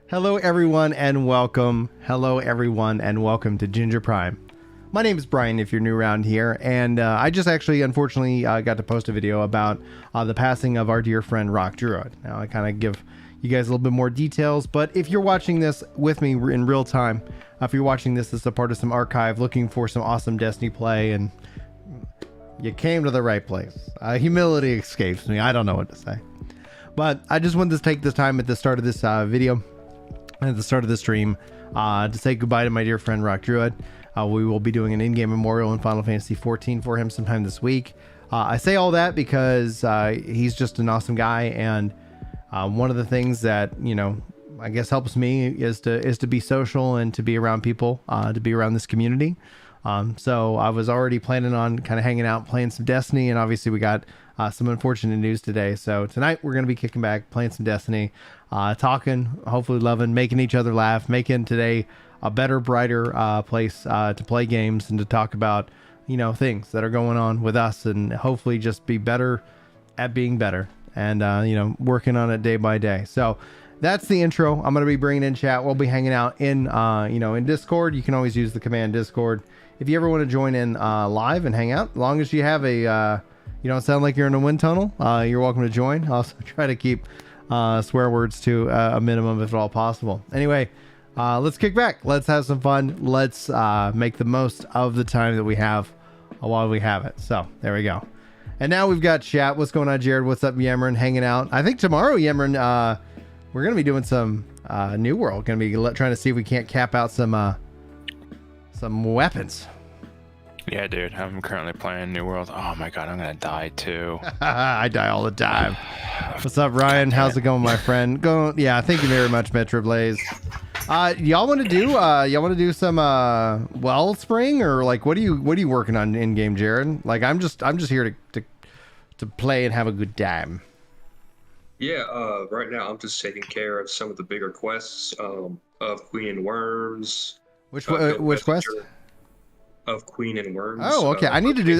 Hello everyone and welcome. Hello everyone and welcome to Ginger Prime. My name is Brian if you're new around here, and I just actually unfortunately got to post a video about the passing of our dear friend Rock Druid. Now I kind of give you guys a little bit more details, but if you're watching this with me in real time, if you're watching this as a part of some archive looking for some awesome Destiny play, and you came to the right place. Humility escapes me. I don't know what to say. But I just wanted to take this time at the start of this video, at the start of the stream, to say goodbye to my dear friend Rock Druid. We will be doing an in-game memorial in Final Fantasy XIV for him sometime this week. I say all that because he's just an awesome guy, and one of the things that, you know, I guess helps me is to be social and to be around people, to be around this community. So I was already planning on kind of hanging out, playing some Destiny, and obviously we got some unfortunate news today. So tonight we're going to be kicking back, playing some Destiny, talking, hopefully loving, making each other laugh, making today a better, brighter place to play games and to talk about, you know, things that are going on with us, and hopefully just be better at being better, and you know, working on it day by day. So that's the intro. I'm going to be bringing in chat. We'll be hanging out in you know, in Discord. You can always use the command Discord if you ever want to join in live and hang out. As long as you have a you don't sound like you're in a wind tunnel, you're welcome to join. I'll also try to keep swear words to a minimum if at all possible. Anyway, let's kick back. Let's have some fun. Let's make the most of the time that we have while we have it. So there we go. And now we've got chat. What's going on, Jared? What's up, Yemrin? Hanging out. I think tomorrow, Yemrin, we're going to be doing some New World. Going to be trying to see if we can't cap out some weapons. Yeah, dude. I'm currently playing New World. Oh my god, I'm going to die too. I die all the time. What's up, Ryan? How's it going, my friend? Yeah, thank you very much, Metro Blaze. Y'all want to do some Wellspring, or like what are you working on in game, Jared? Like I'm just here to play and have a good time. Yeah, right now I'm just taking care of some of the bigger quests of Queen and Worms. Which quest? Of Queen and Worms. Oh, okay. I need to do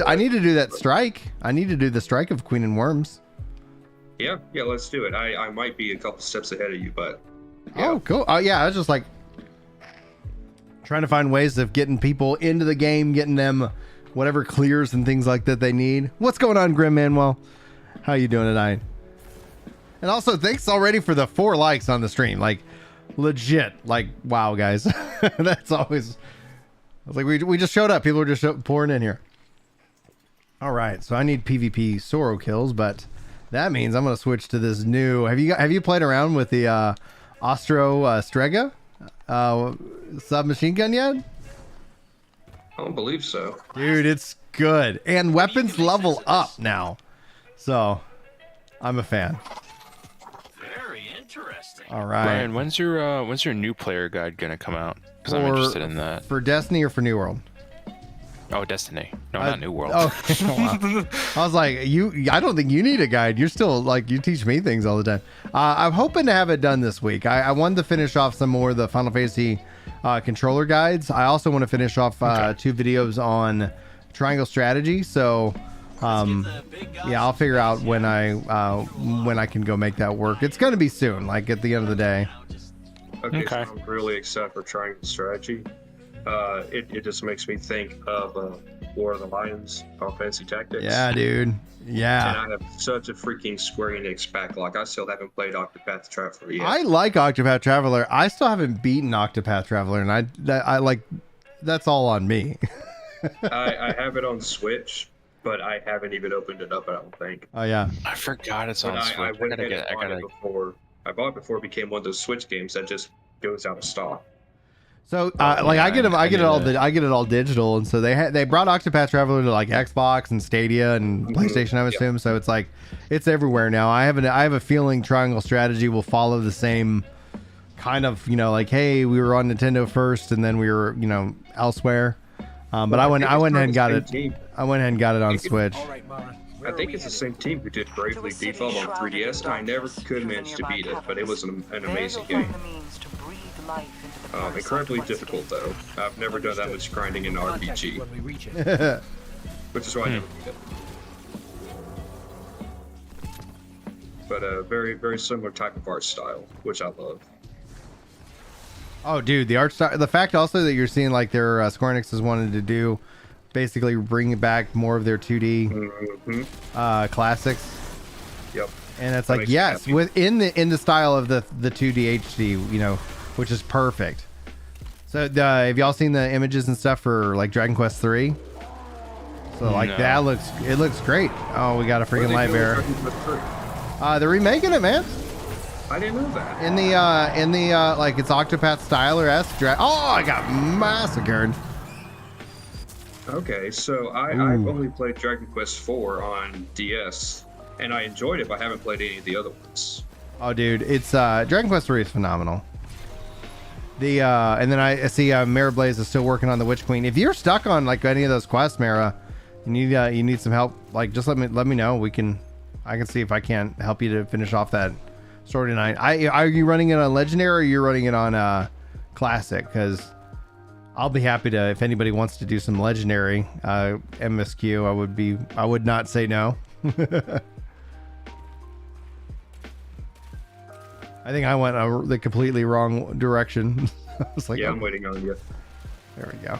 that strike. I need to do the strike of Queen and Worms. Yeah, let's do it. I might be a couple steps ahead of you, but yeah. Oh, cool. Oh, yeah. I was just like trying to find ways of getting people into the game, getting them whatever clears and things like that they need. What's going on, Grim Manuel? How you doing tonight? And also, thanks already for the 4 likes on the stream. Like, legit. Like, wow, guys. That's always... I was like, we just showed up. People are just pouring in here. All right, so I need PvP Sorrow kills, but that means I'm going to switch to this new... Have you played around with the Ostro Strega submachine gun yet? I don't believe so. Dude, it's good. And weapons level up now. So, I'm a fan. Interesting. All right. Brian, when's your new player guide gonna come out? Because I'm interested in that. For Destiny or for New World? Oh, Destiny. No, not New World. Oh, wow. I was like, I don't think you need a guide. You're still like, you teach me things all the time. I'm hoping to have it done this week. I wanted to finish off some more of the Final Fantasy controller guides. I also want to finish off 2 videos on triangle strategy. So yeah, I'll figure out when I can go make that work. It's going to be soon, like at the end of the day. Okay. So I'm really excited for triangle strategy. It just makes me think of War of the Lions, Final Fantasy Tactics. Yeah, dude. Yeah. And I have such a freaking Square Enix backlog. I still haven't played Octopath Traveler yet. I like Octopath Traveler. I still haven't beaten Octopath Traveler, and I like, that's all on me. I have it on Switch, but I haven't even opened it up, I don't think. Oh, yeah. I forgot it's on Switch. I went ahead and bought it before. I bought it before it became one of those Switch games that just goes out of stock. So like I get it all digital, and so they brought Octopath Traveler to like Xbox and Stadia and PlayStation, I assume. So it's like it's everywhere now. I have a feeling Triangle Strategy will follow the same kind of, you know, like, hey, we were on Nintendo first, and then we were, you know, elsewhere. But I went ahead and got it. I went ahead and got it on Switch. I think it's the same team who did Bravely Default on 3DS. I never could manage to beat it, but it was an amazing game. Incredibly difficult though. I've never done that much grinding in RPG, which is why I never beat it. But a very, very similar type of art style, which I love. Oh, dude, the art style, the fact also that you're seeing like their Square Enix has wanted to do, basically bring back more of their 2D classics. Yep. And it's That like, makes me yes, happy. within the style of the 2D HD, you know, which is perfect. So have y'all seen the images and stuff for like Dragon Quest 3? So like No. that looks great. Oh, we got a What are freaking they light doing bearer. with Dragon Quest 3? They're remaking it, man. I didn't know that. In the like it's Octopath style or oh, I got massacred. Okay, so I've only played Dragon Quest 4 on DS, and I enjoyed it, but I haven't played any of the other ones. Oh, dude, it's Dragon Quest 3 is phenomenal. The and then I see Mara Blaze is still working on the Witch Queen. If you're stuck on like any of those quests, Mara, you need some help. Like, just let me know. I can see if I can't help you to finish off that storyline. Are you running it on Legendary or are you running it on Classic? Because I'll be happy to, if anybody wants to do some Legendary MSQ, I would not say no. I think I went the completely wrong direction. I was like, Yeah, oh, I'm waiting on you. there we go.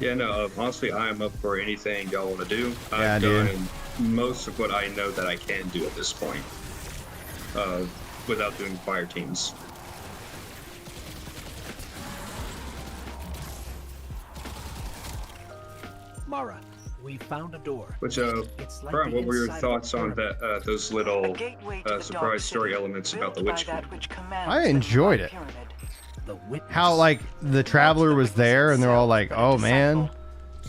Yeah, no, honestly, I am up for anything y'all want to do. Yeah, I've dude. done most of what I know that I can do at this point, without doing fire teams. Mara, we found a door. Which, It's like Brian, the what were your inside of thoughts a on pyramid. that? Those little gateway to the surprise Dark story City, elements about the built Witch by Queen. that which commands I the enjoyed Divine it. Pyramid. The witness. How like the traveler was there and they're all like, oh man, Well,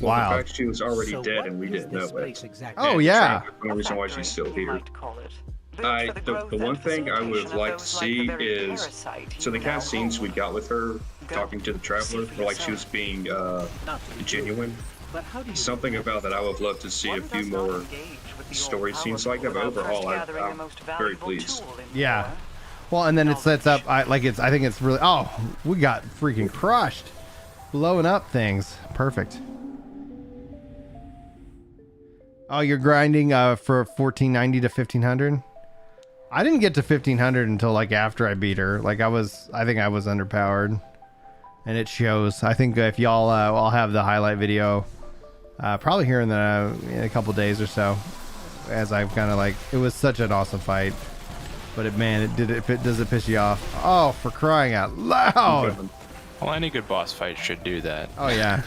wow. the fact she was already So dead what and we is didn't this know place it. exactly? Oh yeah. That's the only reason why she's still You here. might call it. Built for the growth The one and thing I would have facilitation of liked to those like see the very is, parasite so the you kind of now scenes we hold. got with her talking to the traveler, See for were like she was yourself. being Not to be genuine. rude, but how do you Something about that I would have loved to see a One few does not more engage with the story all-powerful scenes like that, but without overall, first gathering the I'm most very valuable pleased. tool in Yeah. war. Well, and then it sets up. I think it's really. Oh, we got freaking crushed, blowing up things. Perfect. Oh, you're grinding for 1490 to 1500. I didn't get to 1500 until like after I beat her. Like I think I was underpowered, and it shows. I think if y'all, I'll have the highlight video, probably here in a couple days or so, as I've kind of like. It was such an awesome fight. But does it piss you off? Oh, for crying out loud! Well, any good boss fight should do that. Oh yeah.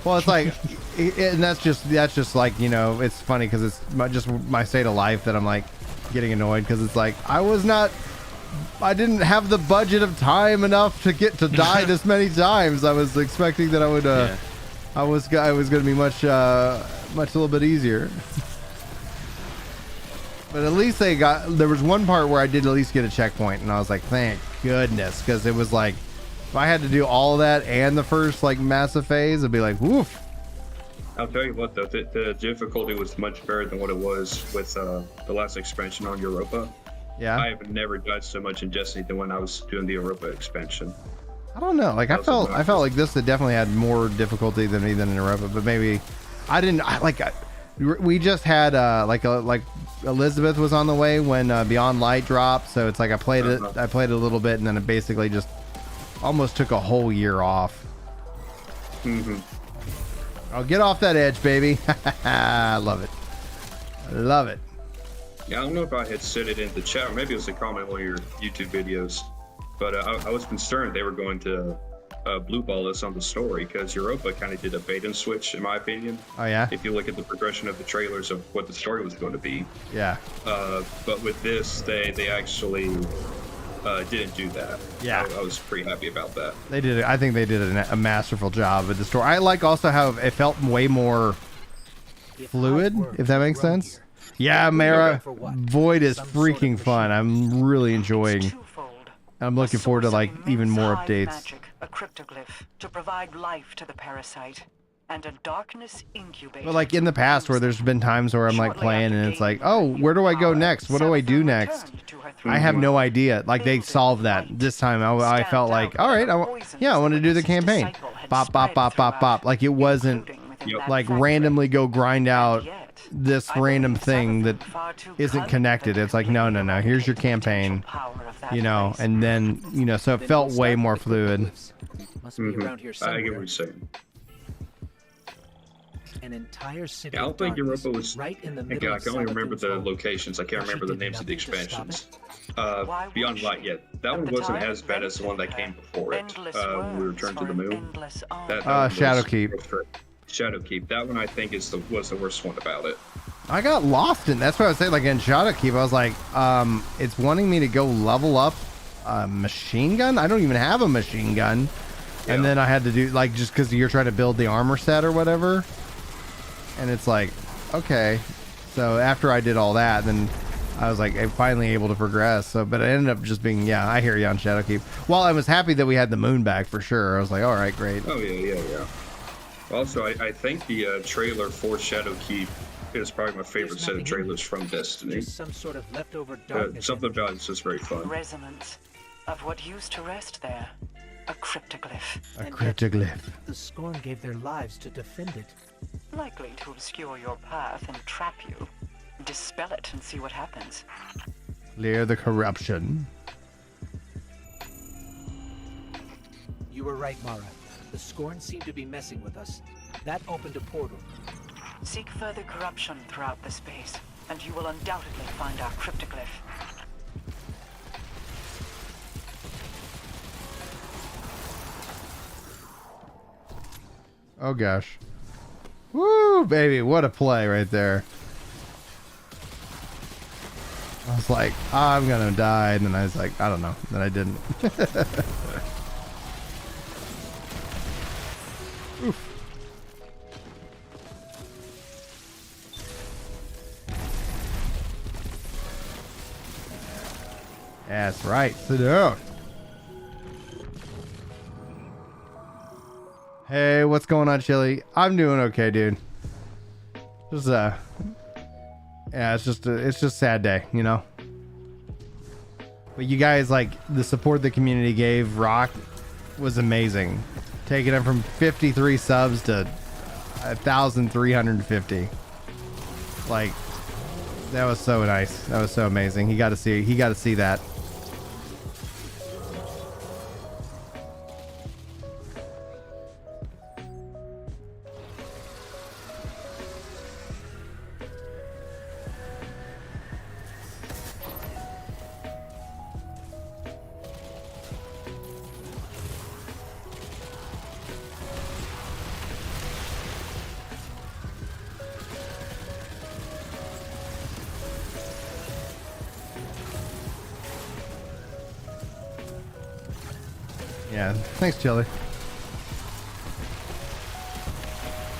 Well, it's like, and that's just like, you know, it's funny because it's just my state of life that I'm like getting annoyed because it's like I didn't have the budget of time enough to get to die this many times. I was expecting that I would. Yeah. I was going to be much a little bit easier. But at least there was one part where I did at least get a checkpoint, and I was like, thank goodness, because it was like, if I had to do all that and the first like massive phase, it'd be like, woof. I'll tell you what, though, the difficulty was much better than what it was with the last expansion on Europa. Yeah. I have never died so much in Destiny than when I was doing the Europa expansion. I don't know. Like I felt like this had definitely had more difficulty than even in Europa, but maybe I didn't. We just had like Elizabeth was on the way when Beyond Light dropped, so it's like I played it a little bit, and then it basically just almost took a whole year off. Mm-hmm. Oh, get off that edge, baby! I love it. Love it. Yeah, I don't know if I had said it in the chat, or maybe it was a comment on one of your YouTube videos, but I was concerned they were going to blue ball us on the story, because Europa kind of did a bait and switch, in my opinion. Oh yeah. If you look at the progression of the trailers of what the story was going to be. Yeah. But with this, they actually didn't do that. Yeah. I was pretty happy about that. They did it. I think they did a masterful job with the story. I like also how it felt way more fluid, if that makes sense. Yeah, Mara, Void is freaking fun. I'm really enjoying. I'm looking forward to like even more updates. Magic, a cryptoglyph to provide life to the parasite, and a darkness incubator. But like in the past, where there's been times where I'm like playing and it's like, oh, where do I go next? What do I do next? I have no idea. Like they solved that this time. I felt like, all right, I want to do the campaign. Bop, bop, bop, bop, bop. Like it wasn't like randomly go grind out this I random believe thing some that of them far too isn't cunning connected. than It's like, no, completely here's your eradicate the campaign, potential power of that you know, place. and then, you know, so it Then felt we'll way start more with the fluid. cryptoglyphs. Must be around here I somewhere. get what you're saying. An entire city. Yeah, I don't of think darkness, Europa was. right in the Again, middle I of can only remember Savathun's the home. locations. I can't And she remember the did names of the nothing to stop expansions. Why would Beyond she? Light, yeah, that At one the wasn't time as it bad as the one that came benefited before her. it. Endless When we worms returned for to the an moon. endless arm. That one was Shadowkeep. Shadowkeep. That one I think was the worst one about it. I got lost in. That's what I was saying. Like in Shadowkeep, I was like, it's wanting me to go level up a machine gun. I don't even have a machine gun, Yeah. and then I had to do like just because you're trying to build the armor set or whatever, and it's like, okay. So after I did all that, then I was like, I'm finally able to progress. So, but it ended up just being, yeah, I hear you on Shadowkeep. While I was happy that we had the moon back for sure, I was like, all right, great. Oh yeah. Also, I think the trailer for Shadowkeep is probably my favorite There's set of nothing in trailers from Destiny. Just some sort of leftover darkness. Something energy. about it's just very fun. Resonance of what used to rest there. A cryptoglyph. A And yet, cryptoglyph. The Scorn gave their lives to defend it. Likely to obscure your path and trap you. Dispel it and see what happens. Clear the corruption. You were right, Mara. The Scorn seemed to be messing with us. That opened a portal. Seek further corruption throughout the space, and you will undoubtedly find our cryptoglyph. Oh gosh. Woo, baby, what a play right there. I was like, I'm gonna die, and then I was like, I don't know. Then I didn't. Oof. That's right. Sit down. Hey, what's going on, Chili? I'm doing okay, dude. Just yeah, it's just a sad day, you know. But you guys, like, the support the community gave Rock was amazing. Taking him from 53 subs to 1,350. Like, that was so nice. That was so amazing. He got to see that. Yeah, thanks, Chili.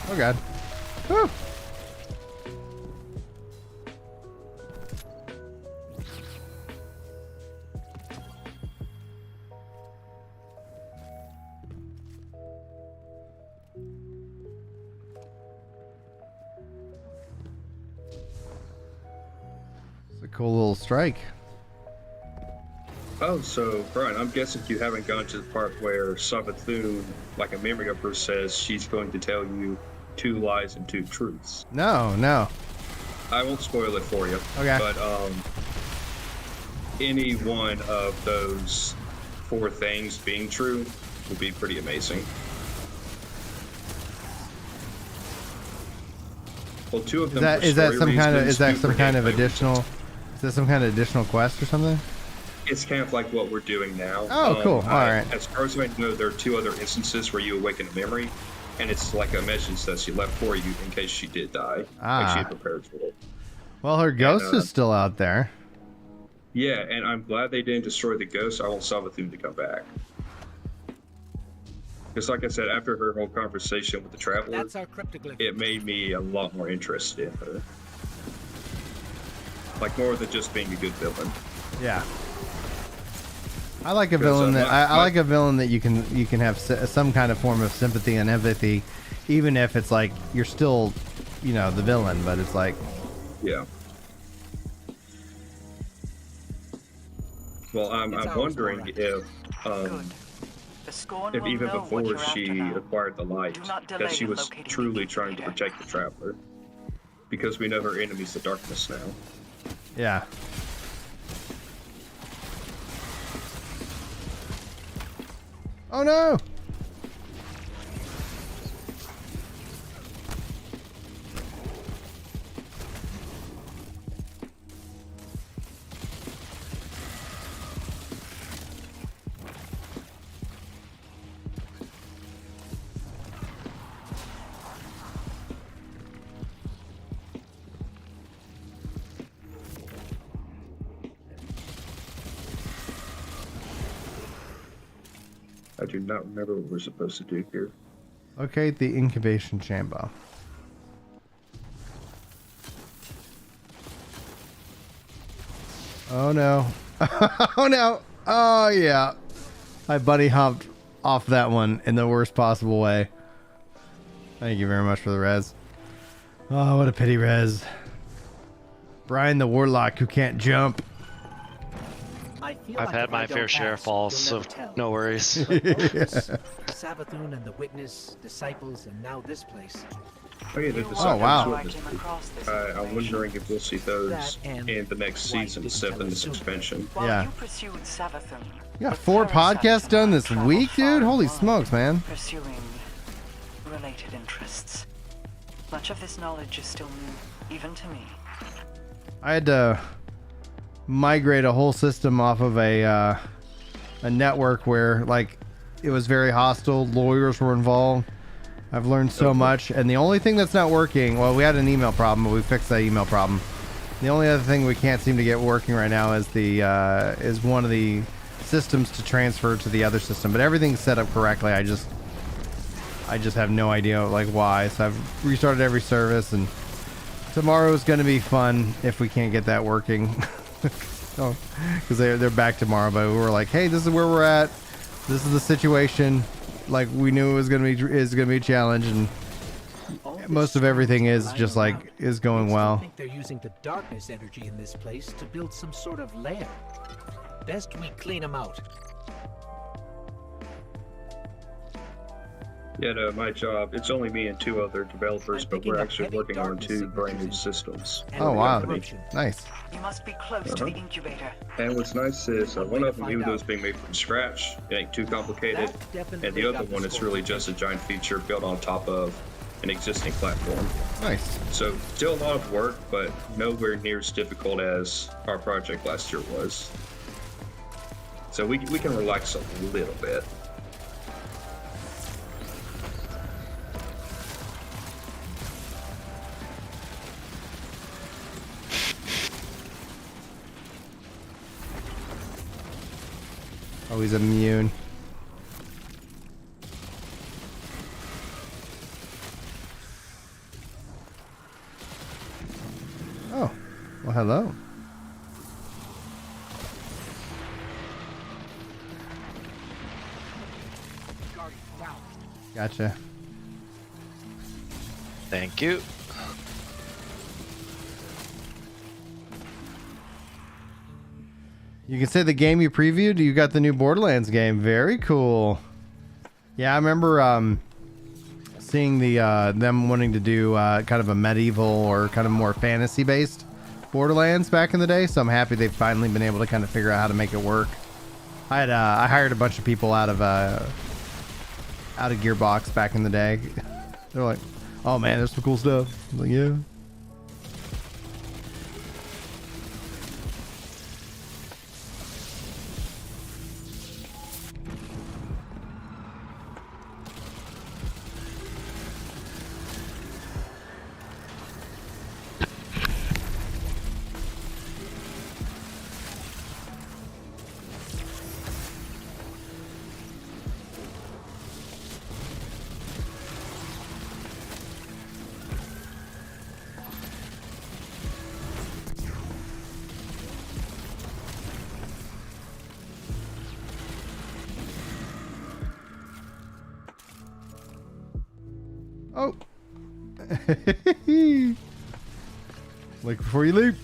Oh god. Woo. It's a cool little strike. Oh, so Brian, I'm guessing you haven't gone to the part where Savathun, like a memory of her, says she's going to tell you 2 lies and 2 truths. No. I won't spoil it for you. Okay. But any one of those 4 things being true would be pretty amazing. Well, 2 of them Is that some kind of additional? additional quest or something? It's kind of like what we're doing now. Oh, cool. All right. As far as I know, there are 2 other instances where you awaken a memory, and it's like a message that she left for you in case she did die. Like she had prepared for it. Well, her ghost is still out there. Yeah, and I'm glad they didn't destroy the ghost. I want Savathun to come back. Because like I said, after her whole conversation with the Traveler, That's our cryptoglyph. it made me a lot more interested in her. Like more than just being a good villain. Yeah. I like a villain that I like a villain that you can have some kind of form of sympathy and empathy, even if it's like you're still, you know, the villain, but it's like, yeah. Well, I'm wondering if Good. The Scorn will even know what before you're after she now. acquired the light, Do not delay that she in was locating the truly Deep trying to Leader. protect the Traveler. because we know her enemy's the darkness now. Yeah. Oh no! I do not remember what we're supposed to do here. Locate the incubation chamber. Oh no. Oh no. Oh yeah. I bunny hopped off that one in the worst possible way. Thank you very much for the res. Oh, what a pity, res. Brian the Warlock who can't jump. I've had my fair share of falls, so no worries. Savathun and the Witness, Disciples, and now this place. Oh yeah, the You Disciples are wow. how I Witness. came across this I'm information. wondering if we'll see those That and in the next why season you instead of in didn't this tell us sooner. expansion. While Yeah. you pursued Savathun, You got the 4 parasite podcasts done this traveled week, far dude? Holy and wide, smokes, man. Pursuing related interests. Much of this knowledge is still new, even to me. I had to migrate a whole system off of a network where like it was very hostile. Lawyers were involved. I've learned so much, and the only thing that's not working, well, we had an email problem, but we fixed that email problem. The only other thing we can't seem to get working right now is the is one of the systems to transfer to the other system, but everything's set up correctly. I just have no idea like why. So I've restarted every service, and tomorrow is going to be fun if we can't get that working. Oh, because they're back tomorrow, but we were like, hey, this is where we're at. This is the situation. Like we knew it was going to be a challenge, and All this most of everything is lying just like around. is going I still well. think they're using the darkness energy in this place to build some sort of lair. Best we clean them out. Yeah, no, my job, it's only me and 2 other developers, I'm but picking we're up actually heavy working on darkness 2 brand new signatures systems. and Oh wow, corruption. nice. You must be close to the incubator. And what's nice is One one way of to them, find even though it's out. being made from scratch, it ain't too complicated. That definitely And the other got the one, it's score. really just a giant feature built on top of an existing platform. Nice. So still a lot of work, but nowhere near as difficult as our project last year was. So we can relax a little bit. Oh, he's immune. Oh, well, hello. Gotcha. Thank you. You can say the game you previewed. You got the new Borderlands game. Very cool. Yeah, I remember seeing the them wanting to do kind of a medieval or kind of more fantasy based Borderlands back in the day. So I'm happy they've finally been able to kind of figure out how to make it work. I hired a bunch of people out of Gearbox back in the day. They're like, oh man, there's some cool stuff. I'm like, yeah. Oh. Like before you leave.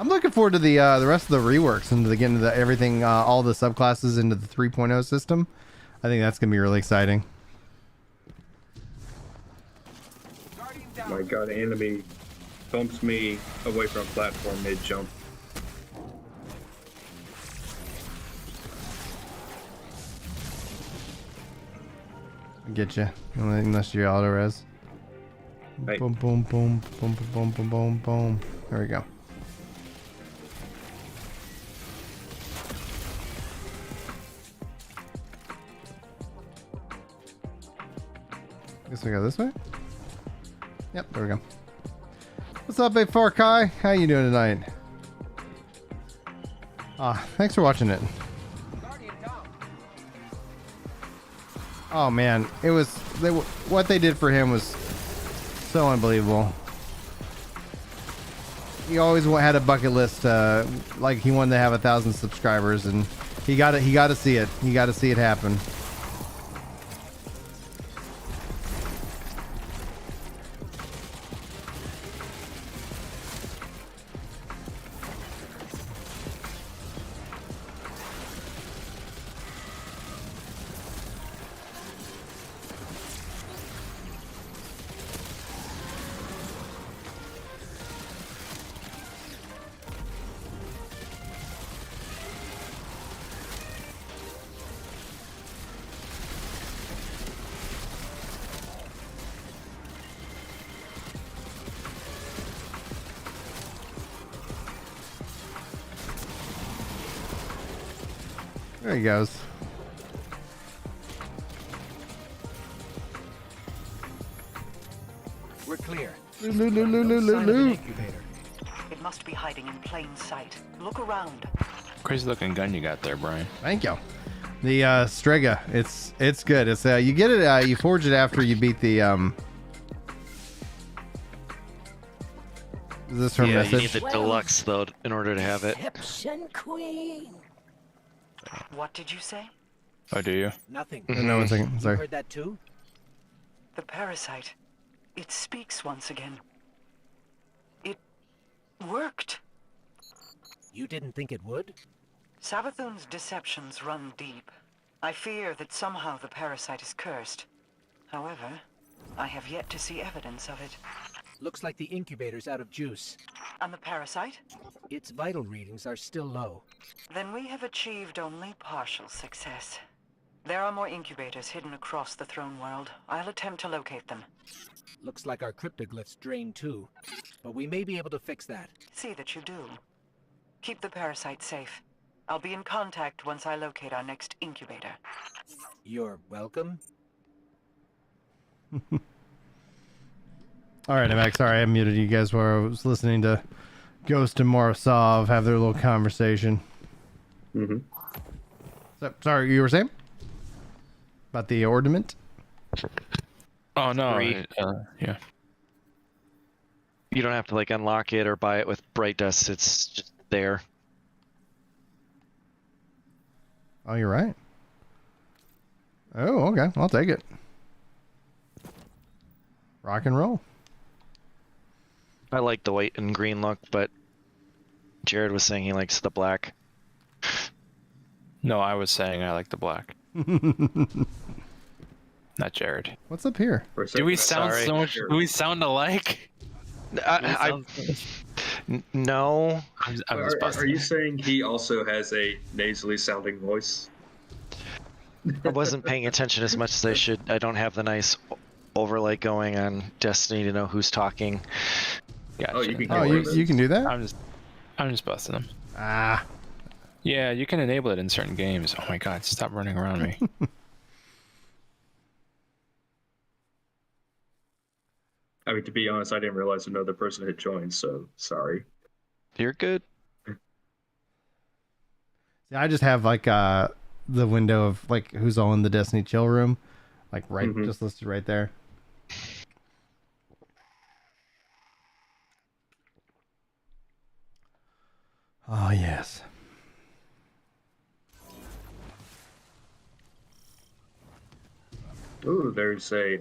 I'm looking forward to the rest of the reworks and to getting the everything, all the subclasses into the 3.0 system. I think that's gonna be really exciting. My god, the enemy bumps me away from a platform mid-jump. Get you, unless you auto res. Hey. Boom, boom, boom, boom, boom, boom, boom, boom, boom. There we go. Guess we go this way. Yep, there we go. What's up, Big Far Kai? How you doing tonight? Thanks for watching it. Oh man, it was what they did for him was so unbelievable. He always had a bucket list, like he wanted to have 1,000 subscribers, and he got it. He got to see it. He got to see it happen. There he goes. We're clear. Loo, loo, loo, loo, No loo, sign of an loo. incubator. It must be hiding in plain sight. Look around. Crazy looking gun you got there, Brian. Thank you. The Strega, it's good. It's you get it, you forge it after you beat the Is this her Yeah, you need message? the deluxe though in order to have it. Deception Queen. What did you say? Oh, do you? Nothing. No, 1 second. You Sorry. heard that too? The parasite. It speaks once again. It worked. You didn't think it would? Savathun's deceptions run deep. I fear that somehow the parasite is cursed. However, I have yet to see evidence of it. Looks like the incubator's out of juice. And the parasite? Its vital readings are still low. Then we have achieved only partial success. There are more incubators hidden across the throne world. I'll attempt to locate them. Looks like our cryptoglyphs drained too. But we may be able to fix that. See that you do. Keep the parasite safe. I'll be in contact once I locate our next incubator. You're welcome. All right, I'm back. Sorry, I muted you guys while I was listening to Ghost and Morosov have their little conversation. Mm-hmm. So, sorry, you were saying about the ornament? Oh no. Free. Yeah. You don't have to like unlock it or buy it with bright dust. It's just there. Oh, you're right. Oh, okay. I'll take it. Rock and roll. I like the white and green look, but Jared was saying he likes the black. No, I was saying I like the black. Not Jared. What's up here? For a Do second, we I sound thought- so much? Do we sound alike? No. I'm just Are busting. you saying he also has a nasally sounding voice? I wasn't paying attention as much as I should. I don't have the nice overlay going on Destiny to know who's talking. Gotcha. Oh, you can Oh, you can do that? I'm just busting them. Ah. Yeah, you can enable it in certain games. Oh my god, stop running around me. I mean, to be honest, I didn't realize another person had joined, so sorry. You're good. See, I just have like the window of like who's all in the Destiny chill room, like right, just listed right there. Oh yes. Ooh, there's a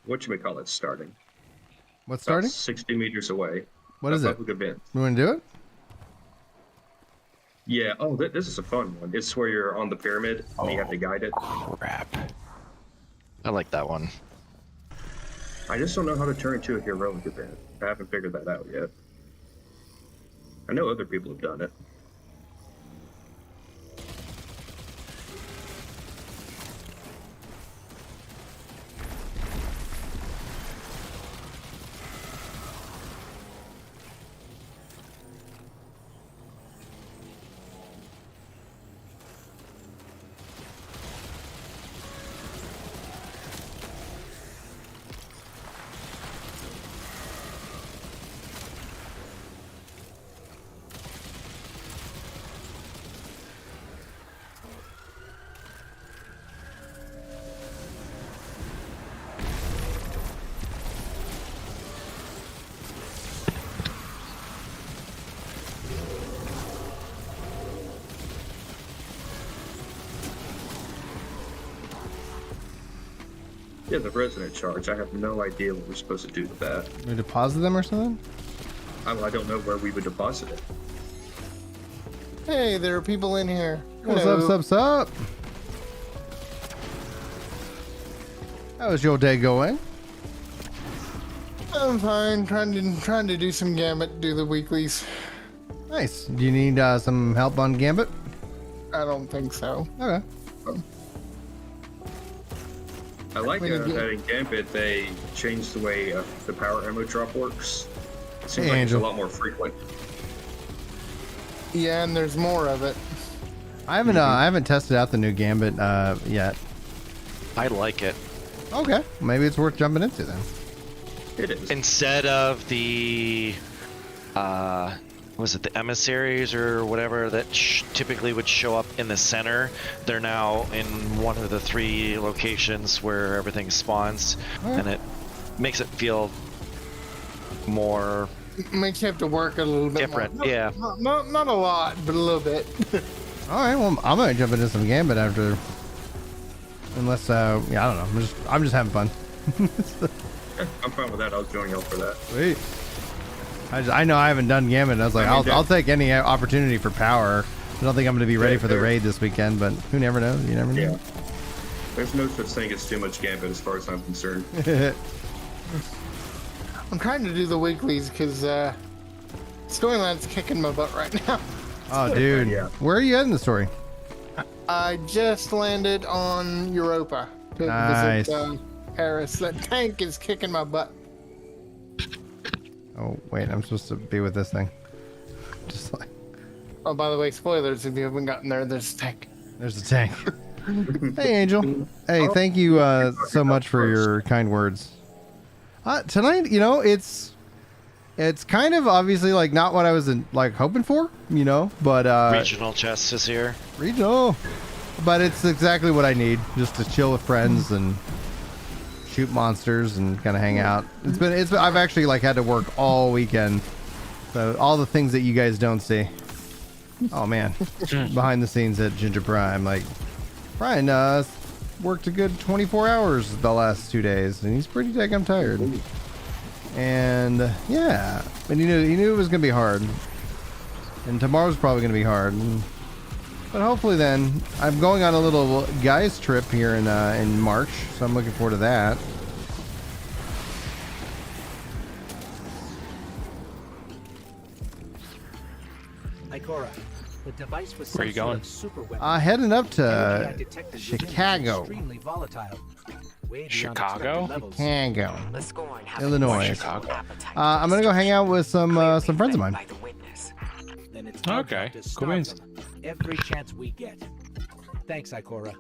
whatchamacallit starting. What's About starting? 60 meters away. What is it? Public event. You want to do it? Yeah. Oh, this is a fun one. It's where you're on the pyramid and you have to guide it. Crap. I like that one. I just don't know how to turn into a heroic event. I haven't figured that out yet. I know other people have done it. Yeah, the resident charge. I have no idea what we're supposed to do with that. We deposit them or something? I don't know where we would deposit it. Hey, there are people in here. What's Hello. up? How was your day going? I'm fine. Trying to do some Gambit, do the weeklies. Nice. Do you need some help on Gambit? I don't think so. Okay. I like When you get- that in Gambit they changed the way the power ammo drop works. It seems Hey, like Angel. it's a lot more frequent. Yeah, and there's more of it. I haven't tested out the new Gambit yet. I like it. Okay. Maybe it's worth jumping into then. It is. Instead of the, was it the emissaries or whatever that typically would show up in the center, they're now in one of the 3 locations where everything spawns, and it makes it feel more Makes you have to work a little bit different. more. Yeah. Not a lot, but a little bit. All right. Well, I'm gonna jump into some Gambit after. Unless, yeah, I don't know. I'm just having fun. I'm fine with that. I'll join y'all for that. Sweet. I know I haven't done Gambit. And I was like, I mean, I'll take any opportunity for power. I don't think I'm going to be ready for the raid this weekend, but who never knows? You never know. Yeah. There's no such thing as too much Gambit as far as I'm concerned. I'm trying to do the weeklies because Storyline's kicking my butt right now. Oh, dude. Yeah. Where are you at in the story? I just landed on Europa to Nice. visit Paris. That tank is kicking my butt. Oh, wait. I'm supposed to be with this thing. Just like, Oh, by the way, spoilers if you haven't gotten there. There's a tank. there's a tank. Hey, Angel. Hey, thank you so much for your kind words. Tonight, you know, it's kind of obviously like not what I was like hoping for, you know, but Regional chest is here. regional, but it's exactly what I need, just to chill with friends and shoot monsters and kind of hang out. I've actually like had to work all weekend, so all the things that you guys don't see. Oh man, behind the scenes at Ginger Prime, like Brian worked a good 24 hours the last 2 days, and he's pretty daggum tired. And yeah, and he knew it was gonna be hard, and tomorrow's probably gonna be hard. But hopefully, then I'm going on a little guys trip here in March, so I'm looking forward to that. Ikora, the device was Where are you going? Super weapon. Heading up Energy I to detected within it was Chicago. Extremely volatile. Way beyond Chicago? expected levels. Chicago, The Scorn have Illinois. Chicago. I'm gonna go hang out with some friends of mine. By the witness. Then it's our Okay, job to cool stop beans. them every chance we get. Thanks, Ikora.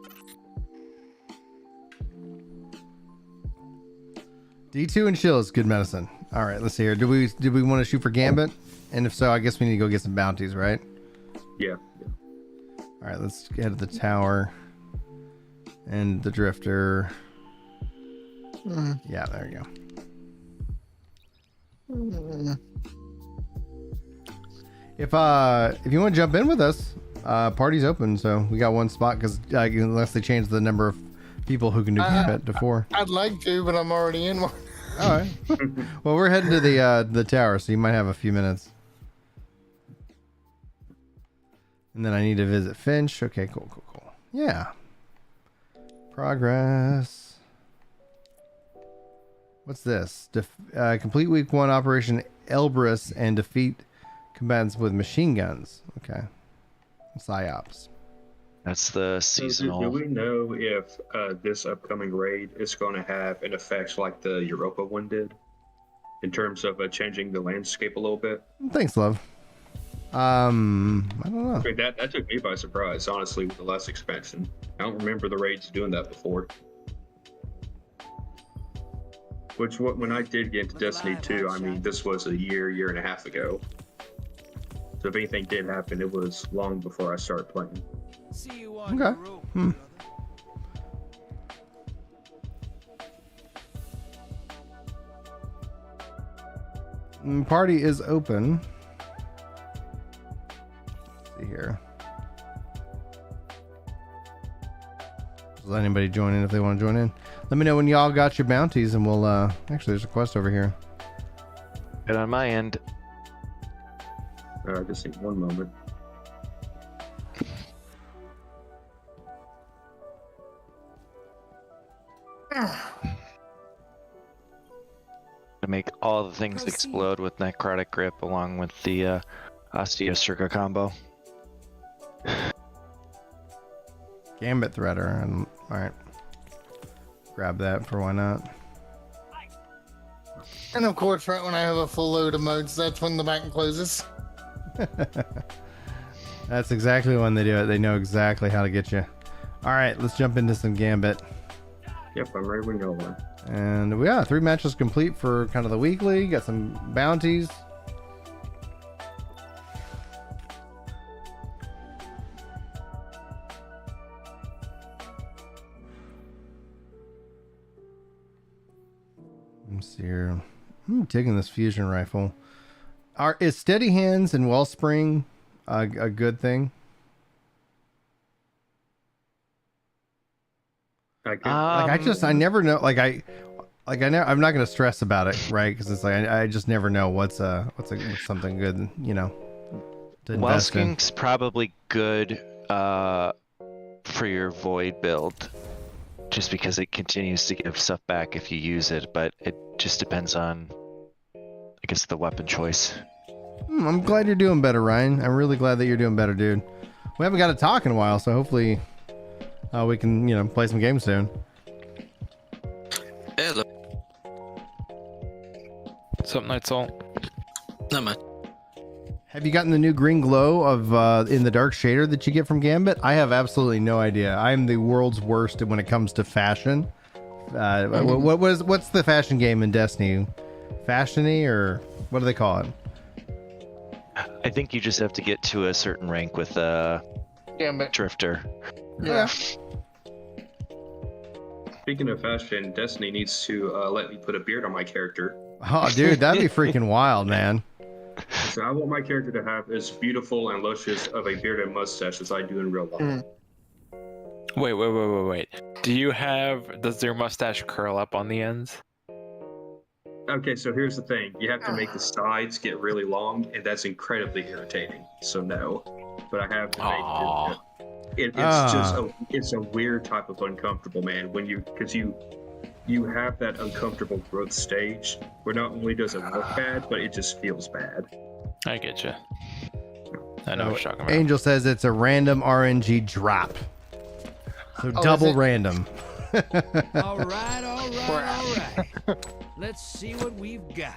D2 and chill is good medicine. All right, let's see here. Did we want to shoot for Gambit? And if so, I guess we need to go get some bounties, right? Yeah. All right, let's head to the tower and the drifter. Yeah, there you go. If you want to jump in with us, party's open. So we got one spot because unless they change the number of people who can do Gambit to 4. I'd like to, but I'm already in one. All right. Well, we're heading to the tower, so you might have a few minutes. And then I need to visit Finch. Okay, cool. Yeah. Progress. What's this? Complete week 1 Operation Elbrus and defeat combatants with machine guns. Okay. PsyOps. That's the seasonal. Do we know if this upcoming raid is going to have an effect like the Europa one did? In terms of changing the landscape a little bit? Thanks, love. I don't know. I mean, that took me by surprise, honestly, with the last expansion. I don't remember the raids doing that before. When I did get into Destiny 2, I mean, this was a year and a half ago. So if anything did happen, it was long before I started playing. See you on Okay. the road, brother. Party is open. Let's see here. Just let anybody join in if they want to join in. Let me know when y'all got your bounties and we'll actually there's a quest over here. And on my end, Just take one moment. to make all the things explode with necrotic grip along with the osteo circa combo. Gambit threader and alright. Grab that for why not. And of course, right when I have a full load of modes, that's when the bank closes. That's exactly when they do it. They know exactly how to get you. Alright, let's jump into some Gambit. Yep, I'm ready when you are. And yeah, 3 matches complete for kind of the weekly. Got some bounties. Let's see here. I'm taking this fusion rifle. Is steady hands and wellspring a good thing? I never know. I'm not gonna stress about it, right? Because it's like I just never know what's something good, you know. To invest in. Wellskink's probably good for your void build, just because it continues to give stuff back if you use it, but it just depends on, I guess, the weapon choice. I'm glad you're doing better, Ryan. I'm really glad that you're doing better, dude. We haven't got to talk in a while, so hopefully we can, play some games soon. Hello. What's up, Night Salt? Not much. Have you gotten the new green glow of in the dark shader that you get from Gambit? I have absolutely no idea. I'm the world's worst when it comes to fashion. What's the fashion game in Destiny? Fashiony, or what do they call it? I think you just have to get to a certain rank with Gambit. Drifter. Yeah. Speaking of fashion, Destiny needs to let me put a beard on my character. Oh, dude, that'd be freaking wild, man. So I want my character to have as beautiful and luscious of a beard and mustache as I do in real life. Wait. Does your mustache curl up on the ends? Okay, so here's the thing. You have to make the sides get really long, and that's incredibly irritating. So no. But I have to make it's a weird type of uncomfortable, man, when because you have that uncomfortable growth stage where not only does it look bad, but it just feels bad. I get you. I know what you're talking about. Angel says it's a random RNG drop. So double random. All right. Let's see what we've got.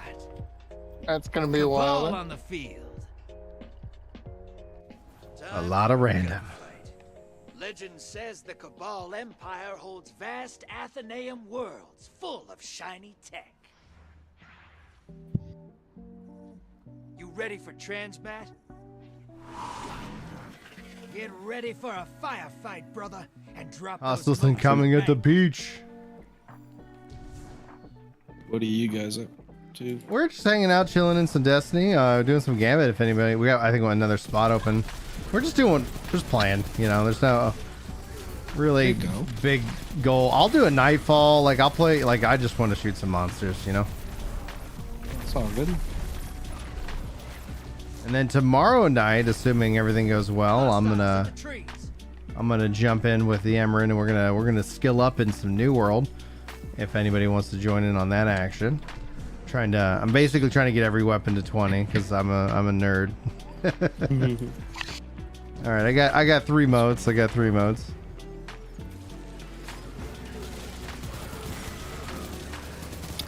That's gonna be a Ball while. on the field. A lot of random. Legend says the Cabal Empire holds vast Athenaeum worlds full of shiny tech. You ready for transmat? Get ready for a firefight, brother, and drop those Hostiles smokes incoming in at the bank. beach. What are you guys up to? We're just hanging out, chilling in some Destiny, doing some Gambit. If anybody, we got, I think, another spot open. We're just playing. There's no really big goal. I'll do a Nightfall. I'll play. I just want to shoot some monsters. It's all good. And then tomorrow night, assuming everything goes well, I'm gonna jump in with the Emerald, and we're gonna skill up in some New World. If anybody wants to join in on that action, I'm basically trying to get every weapon to 20 because I'm a nerd. All right, I got 3 modes.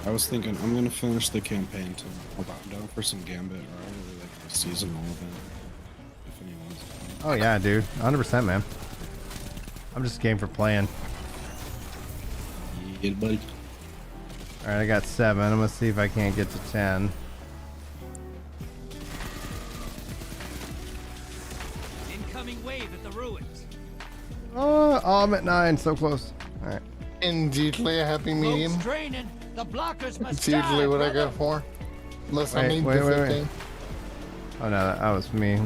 I was thinking I'm gonna finish the campaign too. I'm down for some Gambit, or I really like the seasonal event. If anyone's down. Oh yeah, dude, 100%, man. I'm just game for playing. Yeah, buddy. All right, I got 7. I'm gonna see if I can't get to 10. Incoming wave at the ruins. Oh, I'm at 9, so close. All right. Indeedly a happy medium. Ropes draining. The blockers must It's usually die, what I brother. go for. Unless I Wait, need wait, the wait, 15. Oh no, that was me.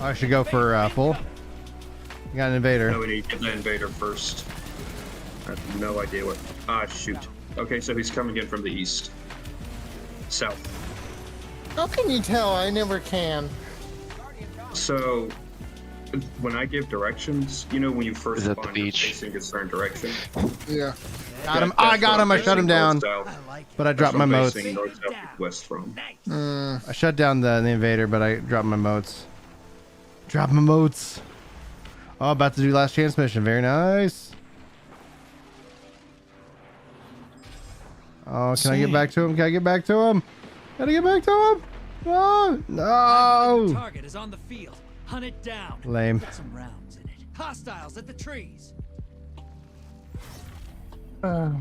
Oh, I should go for full. You got an invader. No, we need to get the invader first. I have no idea what. Ah, shoot. Okay, so he's coming in from the east. South. How can you tell? I never can. So, when I give directions, you know when you first Is that the spawn, you're beach? facing a certain direction. Yeah. Got him. I got him. I shut him down. I like But I dropped my motes. Facing north, south, west from. nice. I shut down the invader, but I dropped my motes. Drop my motes. Oh, about to do last chance mission. Very nice. Oh, can I get back to him? Can I get back to him? Can I get back to him? No, no. Target is on the field. Hunt it down. Lame. Get some rounds in it. Hostiles at the trees. All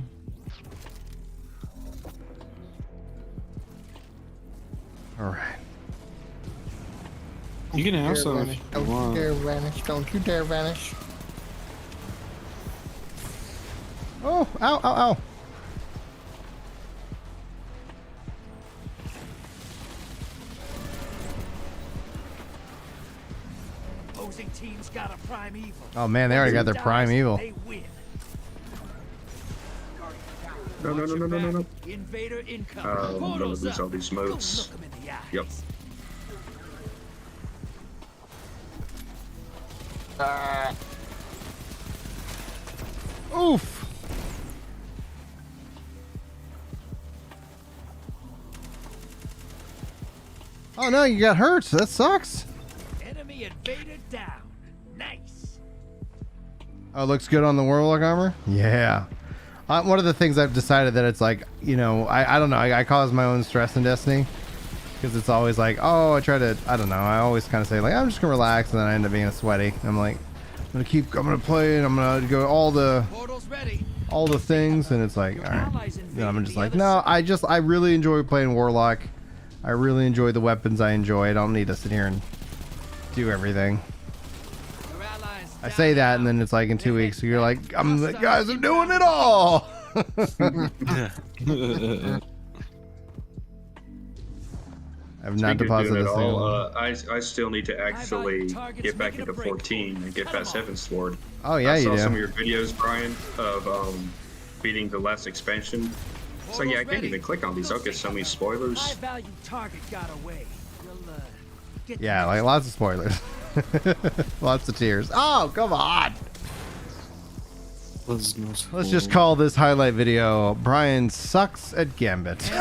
right. You can have Dare some vanish. if you Don't you want. dare vanish. Don't you dare vanish. Oh, ow, ow, ow. Opposing teams got a prime evil. Oh man, they already got their prime evil. They win. No, no, no, no, no, no, no. Invader incoming. I'm gonna Portals lose up. all these Go motes. look 'em in the eyes. Yep. Oof. Oh no, you got hurt. That sucks. Enemy invader down. Nice. Oh, it looks good on the Warlock armor? Yeah. One of the things I've decided that it's like, you know, I don't know, I cause my own stress in Destiny. Because it's always like, oh, I don't know, I always kind of say like, I'm just going to relax, and then I end up being sweaty. I'm like, I'm going to play, and I'm going to go Portals ready. all the things, and it's like, all right. Then I'm just like, no, I really enjoy playing Warlock. I really enjoy the weapons I enjoy. I don't need to sit here and do everything. Your allies I say that, and then it's like in 2 weeks, you're like, I'm the guys, I'm doing it all. I've not Speaking of deposited doing a it single. all, I still need to actually get back into 14 and get past Heaven's Sword. Oh yeah, I you saw some of do. your videos, Brian, of beating the last expansion. So yeah, I can't even click on these. I'll get so many High spoilers. value target got away. You'll get Yeah, like lots of spoilers, lots of tears. Oh come on. Let's just call this highlight video Brian sucks at Gambit.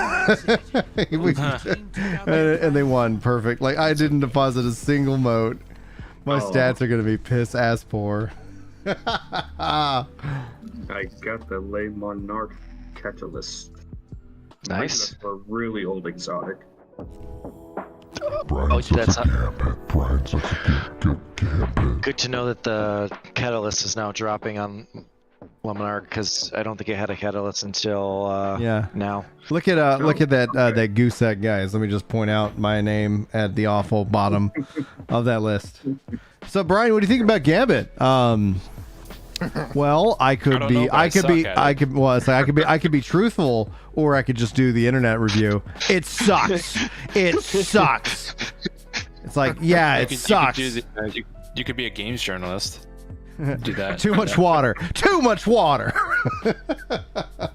And they won. Perfect. Like I didn't deposit a single mote. My stats are gonna be piss ass poor. I got the Le Monarch Catalyst. Nice. A really old exotic. Oh, that's good to know that the catalyst is now dropping on Luminar, because I don't think it had a catalyst until Yeah. now. Look at that okay. that goose egg, guys. Let me just point out my name at the awful bottom of that list. So Brian, what do you think about Gambit? Well, I could don't know, be but I suck at it. I could be truthful, or I could just do the internet review. It sucks. It sucks. It's like, yeah, it sucks. You could be a games journalist. Do that. Too much water. Too much water.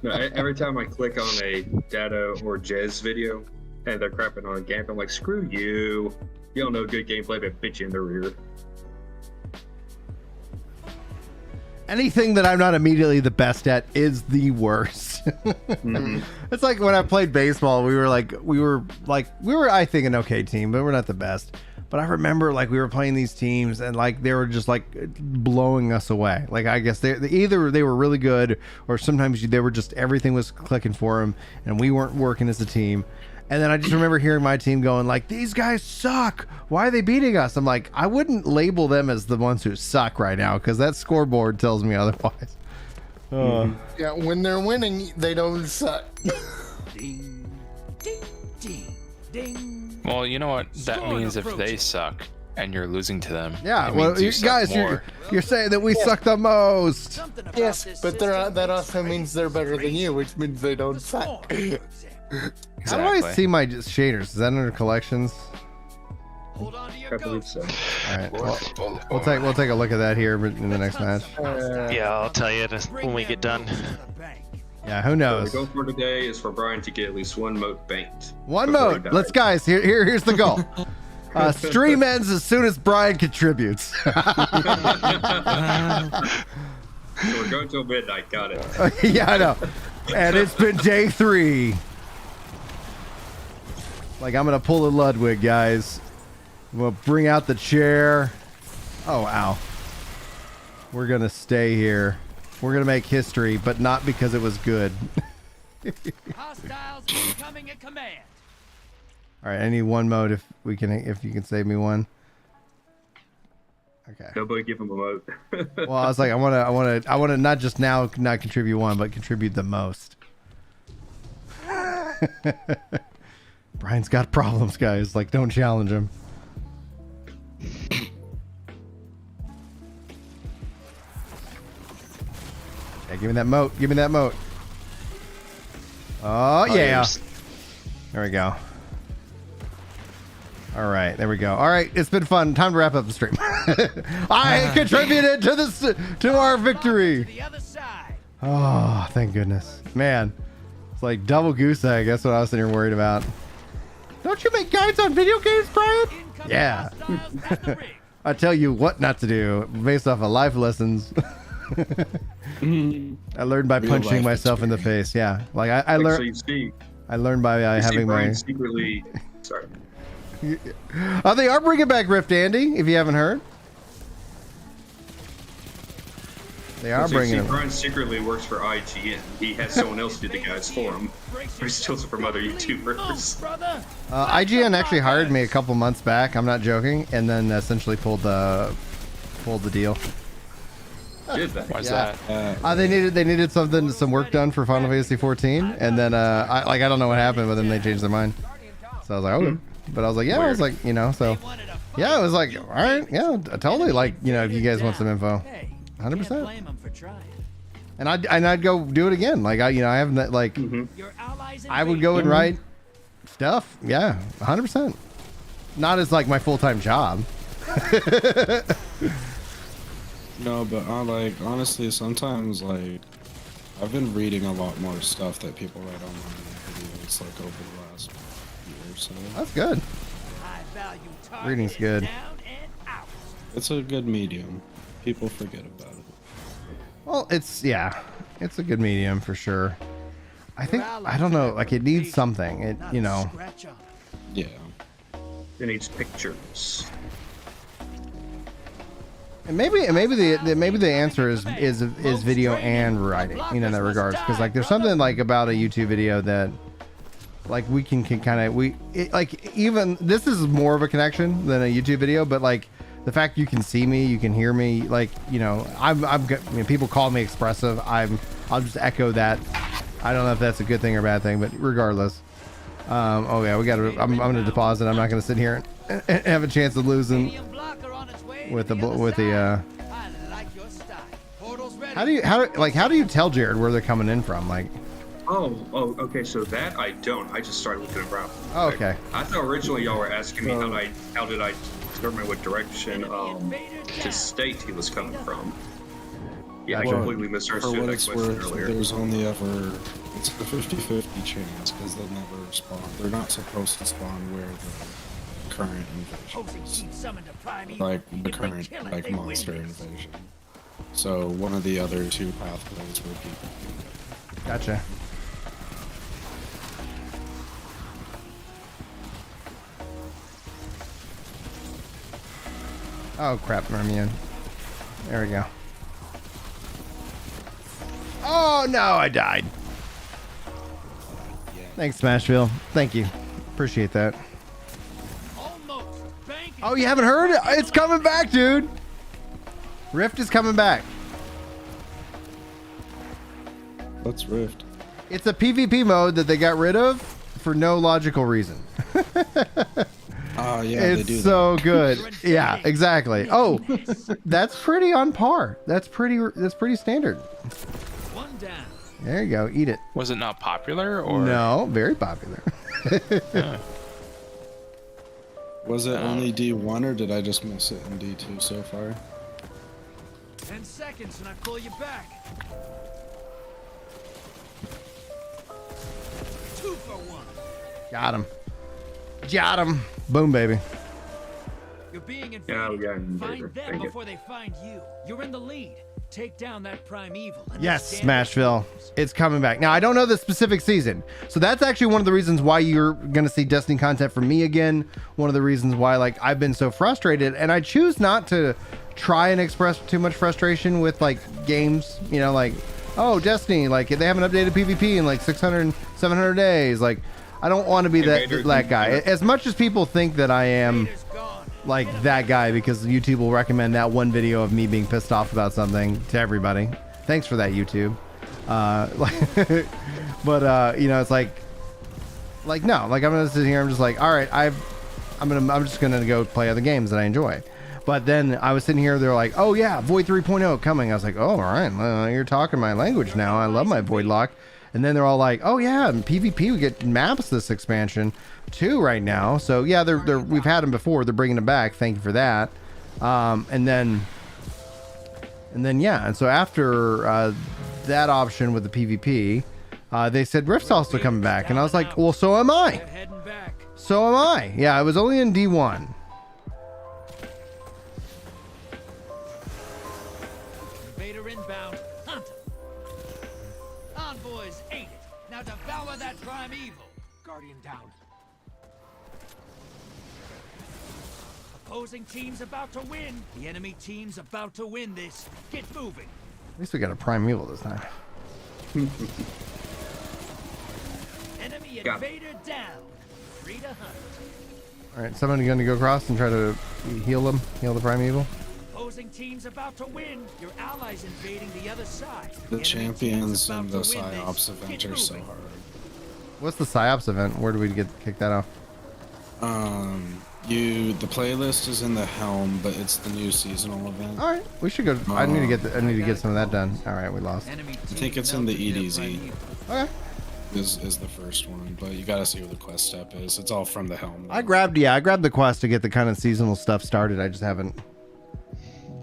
No, every time I click on a Data or Jez video, and they're crapping on gameplay. I'm like, screw you. You don't know good gameplay, but bitch you in the rear. Anything that I'm not immediately the best at is the worst. It's like when I played baseball, we were I think an okay team, but we're not the best. But I remember like we were playing these teams and like they were just like blowing us away. Like I guess either they were really good or sometimes they were just everything was clicking for them and we weren't working as a team. And then I just remember hearing my team going like, these guys suck. Why are they beating us? I'm like, I wouldn't label them as the ones who suck right now because that scoreboard tells me otherwise. Yeah, when they're winning, they don't suck. Ding, ding, ding, ding. Well, you know what that Storm means if they approaching. suck and you're losing to them. Yeah, it well, means you you suck guys, more. you're saying that we suck the most. Something about Yes, this but system that makes also means they're better than you, which means they don't suck. How do I see my shaders? Is that under collections? Hold on to I your believe goats. so. All right, well, we'll take a look at that here in the next match. Yeah, I'll tell you when we get done. Yeah, who So knows? the goal for today is for Brian to get at least one moat banked. One before he mode. dies. Let's guys. Here's the goal. Stream ends as soon as Brian contributes. So we're going till midnight. Got it. Yeah, I know. And it's been day 3. Like I'm gonna pull the Ludwig, guys. We'll bring out the chair. Oh, ow. We're gonna stay here. We're gonna make history, but not because it was good. Hostiles incoming at command. All right, I need one mode if you can save me one. Okay. Nobody give him a moat. Well, I was like, I want to not just now not contribute one, but contribute the most. Brian's got problems, guys. Like, don't challenge him. Yeah, give me that moat. Give me that moat. Oh, yeah. There we go. All right, there we go. All right, it's been fun. Time to wrap up the stream. I contributed to our victory. To the other side. Oh, thank goodness, man. It's like double goose egg. That's what I was sitting here worried about. Don't you make guides on video games, Brian? Incoming Yeah. hostiles at the ring. I tell you what not to do based off of life lessons. I learned by Real punching life myself in the face. Yeah, like I So learned. you see, I learned by you see having Brian my. secretly. Sorry. They are bringing back Rift Andy. If you haven't heard, they are So you bringing see, him. Brian secretly works for IGN. He has someone else do the guides for him. But he steals it from other YouTubers. Brother. IGN actually hired me a couple months back. I'm not joking, and then essentially pulled the deal. Did that? Why's Yeah. that? They needed some work done for Final Fantasy 14, and then I don't know what happened, but then they changed their mind. So I was like, okay. But I was like, yeah, I was like, so yeah, it was like, all right, yeah, totally. Like, if you guys want some info, Hey, 100%. can't blame 'em for trying. And I'd go do it again. Like I haven't like Your allies I would go and write stuff. Yeah, 100%. Not as like my full-time job. No, but honestly, sometimes I've been reading a lot more stuff that people write online in videos over the last year or so. That's good. high value target Reading's is good. down and out. It's a good medium. People forget about it. Well, it's a good medium for sure. I think I don't know, like it needs something. It Not a scratch on 'em. Yeah. It needs pictures. And maybe the answer is video and writing, in that regards, because like there's something like about a YouTube video that like we can kind of like even this is more of a connection than a YouTube video, but like the fact you can see me, you can hear me, like people call me expressive. I'll just echo that. I don't know if that's a good thing or bad thing, but regardless, oh yeah, I'm gonna deposit. I'm not gonna sit here and have a chance of losing Medium blocker on its way with to the other with the. side. I like your style. Portal's ready. How do you tell Jared where they're coming in from? Like, Oh, okay. So that I don't. I just started looking around. oh, okay. I thought originally y'all were asking me how did I determine what direction to state he was coming from. Yeah, I Gotcha. completely For misunderstood what that it's question worth, earlier. there's only ever, it's a 50-50 chance because they'll never spawn. They're not supposed to spawn where the current invasion Opposing is. team summoned a primeval. Like the If they current kill it, like they win monster this. invasion. So one of the other two pathways would be. Gotcha. Oh crap, I'm in. There we go. Oh no, I died. Thanks, Smashville. Thank you. Appreciate that. Almost. Bank it. Oh, you haven't heard it? It's coming back, dude. Rift is coming back. Let's Rift. It's a PvP mode that they got rid of for no logical reason. Oh yeah, they It's do. so good. Yeah, exactly. Oh, that's pretty on par. That's pretty standard. One down. There you go. Eat it. Was it not popular or No, very popular. Was it only D1 or did I just miss it in D2 so far? 10 seconds and I pull you back. 2 for 1. Got him. Got him. Boom, baby. You're being invaded. Yeah, we got invaded. Find them Thank you. before they find you. You're in the lead. Take down that primeval. and Yes, the standard Smashville. forms. It's coming back. Now, I don't know the specific season. So that's actually one of the reasons why you're going to see Destiny content from me again. One of the reasons why like I've been so frustrated, and I choose not to try and express too much frustration with like games, you know, like, oh, Destiny, like they haven't updated PvP in like 600, 700 days. Like, I don't want to be that guy. As much as people think that I am Invaders gone. like that guy because YouTube will recommend that one video of me being pissed off about something to everybody. Thanks for that, YouTube. But you know, it's like no, like I'm gonna sit here. I'm just like, all right, I'm just gonna go play other games that I enjoy. But then I was sitting here, they're like, oh yeah, Void 3.0 coming. I was like, oh, all right, well, you're talking my language now. I love my Void Lock. And then they're all like, oh yeah, in PvP we get maps this expansion too right now. So yeah, we've had them before. They're bringing them back. Thank you for that. And then yeah, and so after that option with the PvP, they said Rift's also coming back, and I was like, well, so am I. They're heading back. So am I. Yeah, I was only in D1. Invader inbound. Hunt 'em. Envoys ate it. Now devour that primeval. Guardian down. Opposing team's about to win. The enemy team's about to win this. Get moving. At least we got a primeval this time. Enemy Got invader down. Free to hunt. All right, somebody going to go across and try to heal them, heal the primeval. Opposing team's about to win. Your allies invading the other side. The enemy champions team's and about the to win this. PsyOps event Get are so moving. hard. What's the PsyOps event? Where do we kick that off? The playlist is in the Helm, but it's the new seasonal event. All right, we should go. I need to get some of that done. All right, we lost. Enemy I think it's in the EDZ. Okay. Is the first one, but you gotta see what the quest step is. It's all from the Helm. I grabbed the quest to get the kind of seasonal stuff started. I just haven't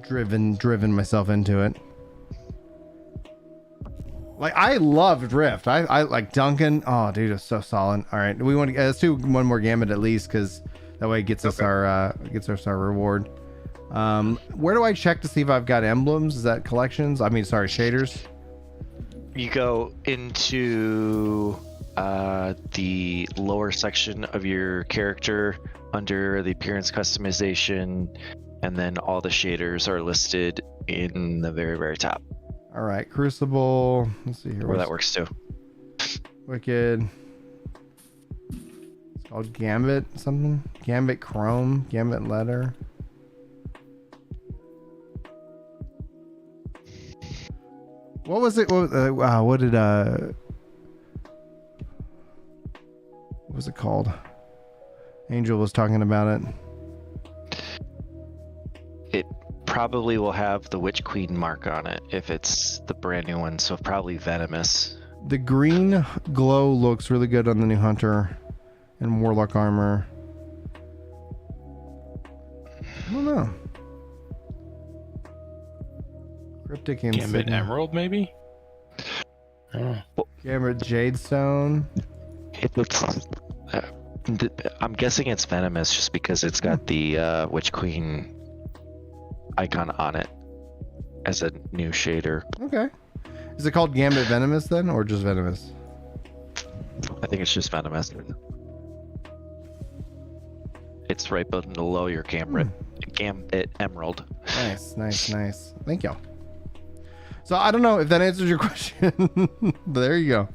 driven myself into it. Like I loved Rift. I like Duncan. Oh, dude, it's so solid. All right, we want to let's do one more gambit at least because that way it gets us our reward. Where do I check to see if I've got emblems? Is that collections? I mean, sorry, shaders. You go into the lower section of your character under the appearance customization, and then all the shaders are listed in the very, very top. All right, Crucible. Let's see here. Where that works too. Wicked. It's called Gambit something. Gambit Chrome. Gambit Letter. What was it? What was it called? Angel was talking about it. It probably will have the Witch Queen mark on it if it's the brand new one, so probably Venomous. The green glow looks really good on the new Hunter and Warlock armor. I don't know. Cryptic Gambit insignia. Emerald, maybe? I don't know. Gambit Jadestone. It looks. I'm guessing it's venomous just because it's got the Witch Queen icon on it as a new shader. Okay. Is it called Gambit Venomous then, or just Venomous? I think it's just venomous. It's right below your Gambit Emerald. Nice, nice, nice. Thank you. So I don't know if that answers your question, but there you go.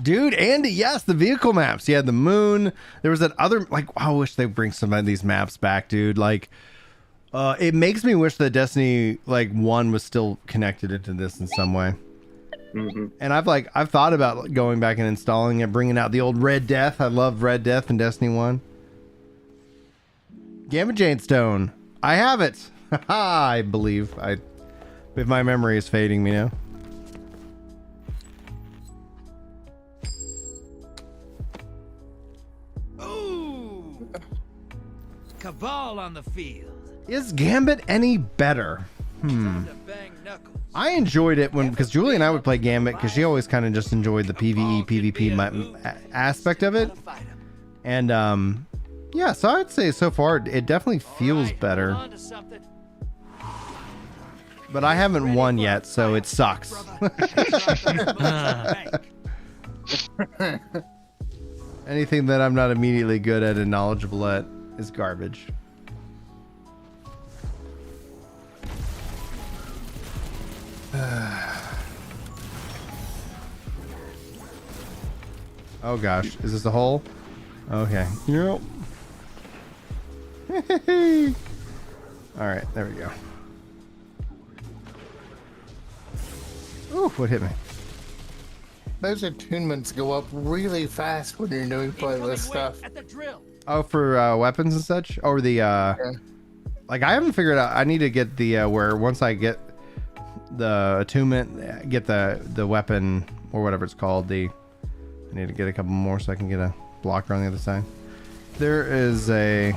Dude, Andy, yes, the vehicle maps. Yeah, the moon. There was that other, like, I wish they bring some of these maps back, dude. Like, it makes me wish that Destiny, like, 1 was still connected into this in some way. Mm-hmm. And I've thought about going back and installing it, bringing out the old Red Death. I love Red Death in Destiny 1. Gambit Jadestone. I have it. I believe. If my memory is fading me now. Ooh! Cabal on the field. Is Gambit any better? Time to bang knuckles. I enjoyed it because Julie and I would play Gambit because she always kind of just enjoyed the PvE, PvP aspect of it. And, yeah, so I'd say so far it definitely feels better. But I haven't won yet, so it sucks. Anything that I'm not immediately good at and knowledgeable at is garbage. Oh gosh, is this a hole? Okay. Yep. All right, there we go. Ooh, what hit me? Those attunements go up really fast when you're doing playlist stuff. Oh, for weapons and such, or the like I haven't figured out. I need to get the where once I get the attunement, get the weapon or whatever it's called. I need to get a couple more so I can get a blocker on the other side. There is a.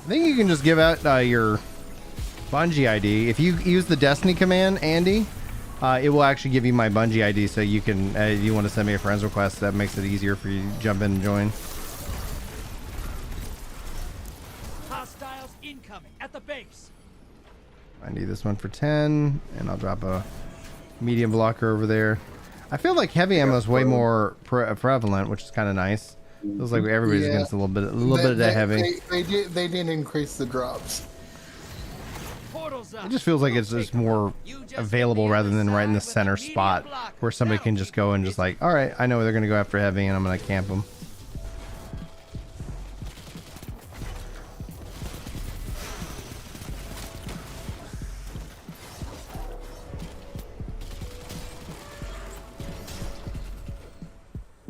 I think you can just give out your Bungie ID. If you use the Destiny command, Andy, it will actually give you my Bungie ID so you can, if you want to send me a friends request, that makes it easier for you to jump in and join. Hostiles incoming at the base. I need this one for 10, and I'll drop a medium blocker over there. I feel like heavy ammo is way more prevalent, which is kind of nice. Feels like everybody's against a little bit of that heavy. They did increase the drops. It just feels like it's just more available rather than right in the center spot where somebody can just go and just like, all right, I know they're gonna go after heavy, and I'm gonna camp them.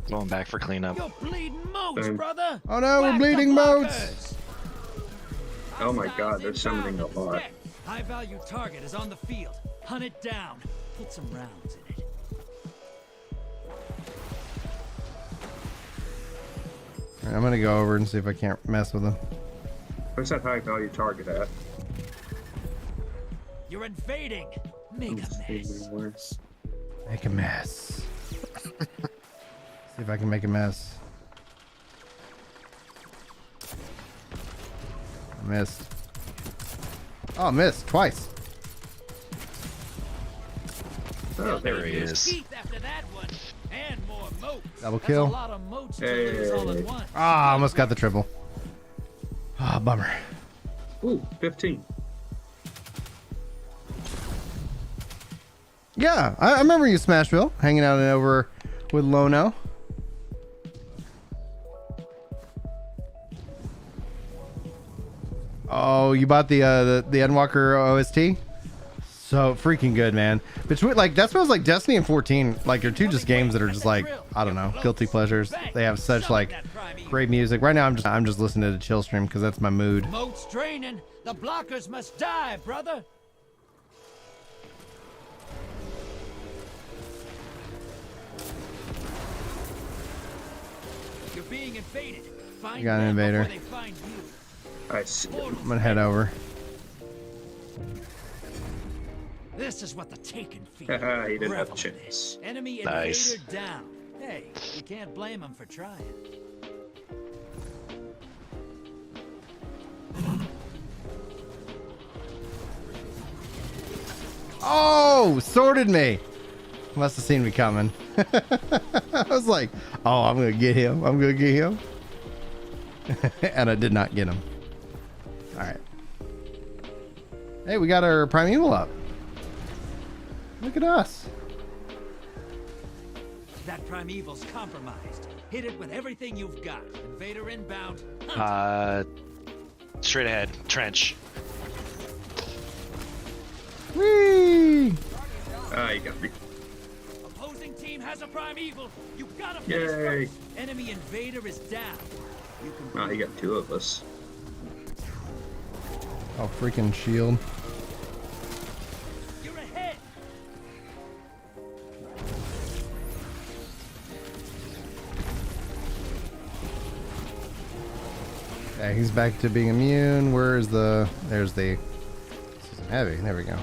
Going back for cleanup. You're bleeding moats, brother. Oh no, we're bleeding moats. Oh my god, they're summoning a lot. High value target is on the field. Hunt it down. Put some rounds in it. All right, I'm gonna go over and see if I can't mess with them. Where's that high value target at? You're invading. Make a mess. Make a mess. See if I can make a mess. I missed. Oh, missed twice. Oh, There he is. After that one. And more moats. Double kill. That's a lot of moats to lose all at once. Ah, almost got the triple. Ah, bummer. Ooh, 15. Yeah, I remember you, Smashville, hanging out over with Lono. Oh, you bought the Endwalker OST? So freaking good, man. Between like that smells like Destiny and 14. Like they're two just games that are just like, I don't know, guilty pleasures. They have such like great music. Right now I'm just listening to the chill stream because that's my mood. Moats draining. The blockers must die, brother. being invaded. Find got an them invader. before they find you. I see. I'm gonna head over. This is what the Taken feel. Haha, he didn't have a Revel in chance. it. Enemy Nice. invader down. Hey, you can't blame him for trying. Oh, sorted me. Must have seen me coming. I was like, oh, I'm gonna get him. I'm gonna get him. And I did not get him. All right. Hey, we got our primeval up. Look at us. That primeval's compromised. Hit it with everything you've got. Invader inbound. Hunt. Straight ahead, trench. Whee! Ah, you got me. Opposing team has a primeval. You gotta finish Yay. first. Enemy invader is down. You can Ah, you got two of us. Oh, freaking shield. You're ahead. Okay, he's back to being immune. Where is the... There's the... This isn't heavy. There we go.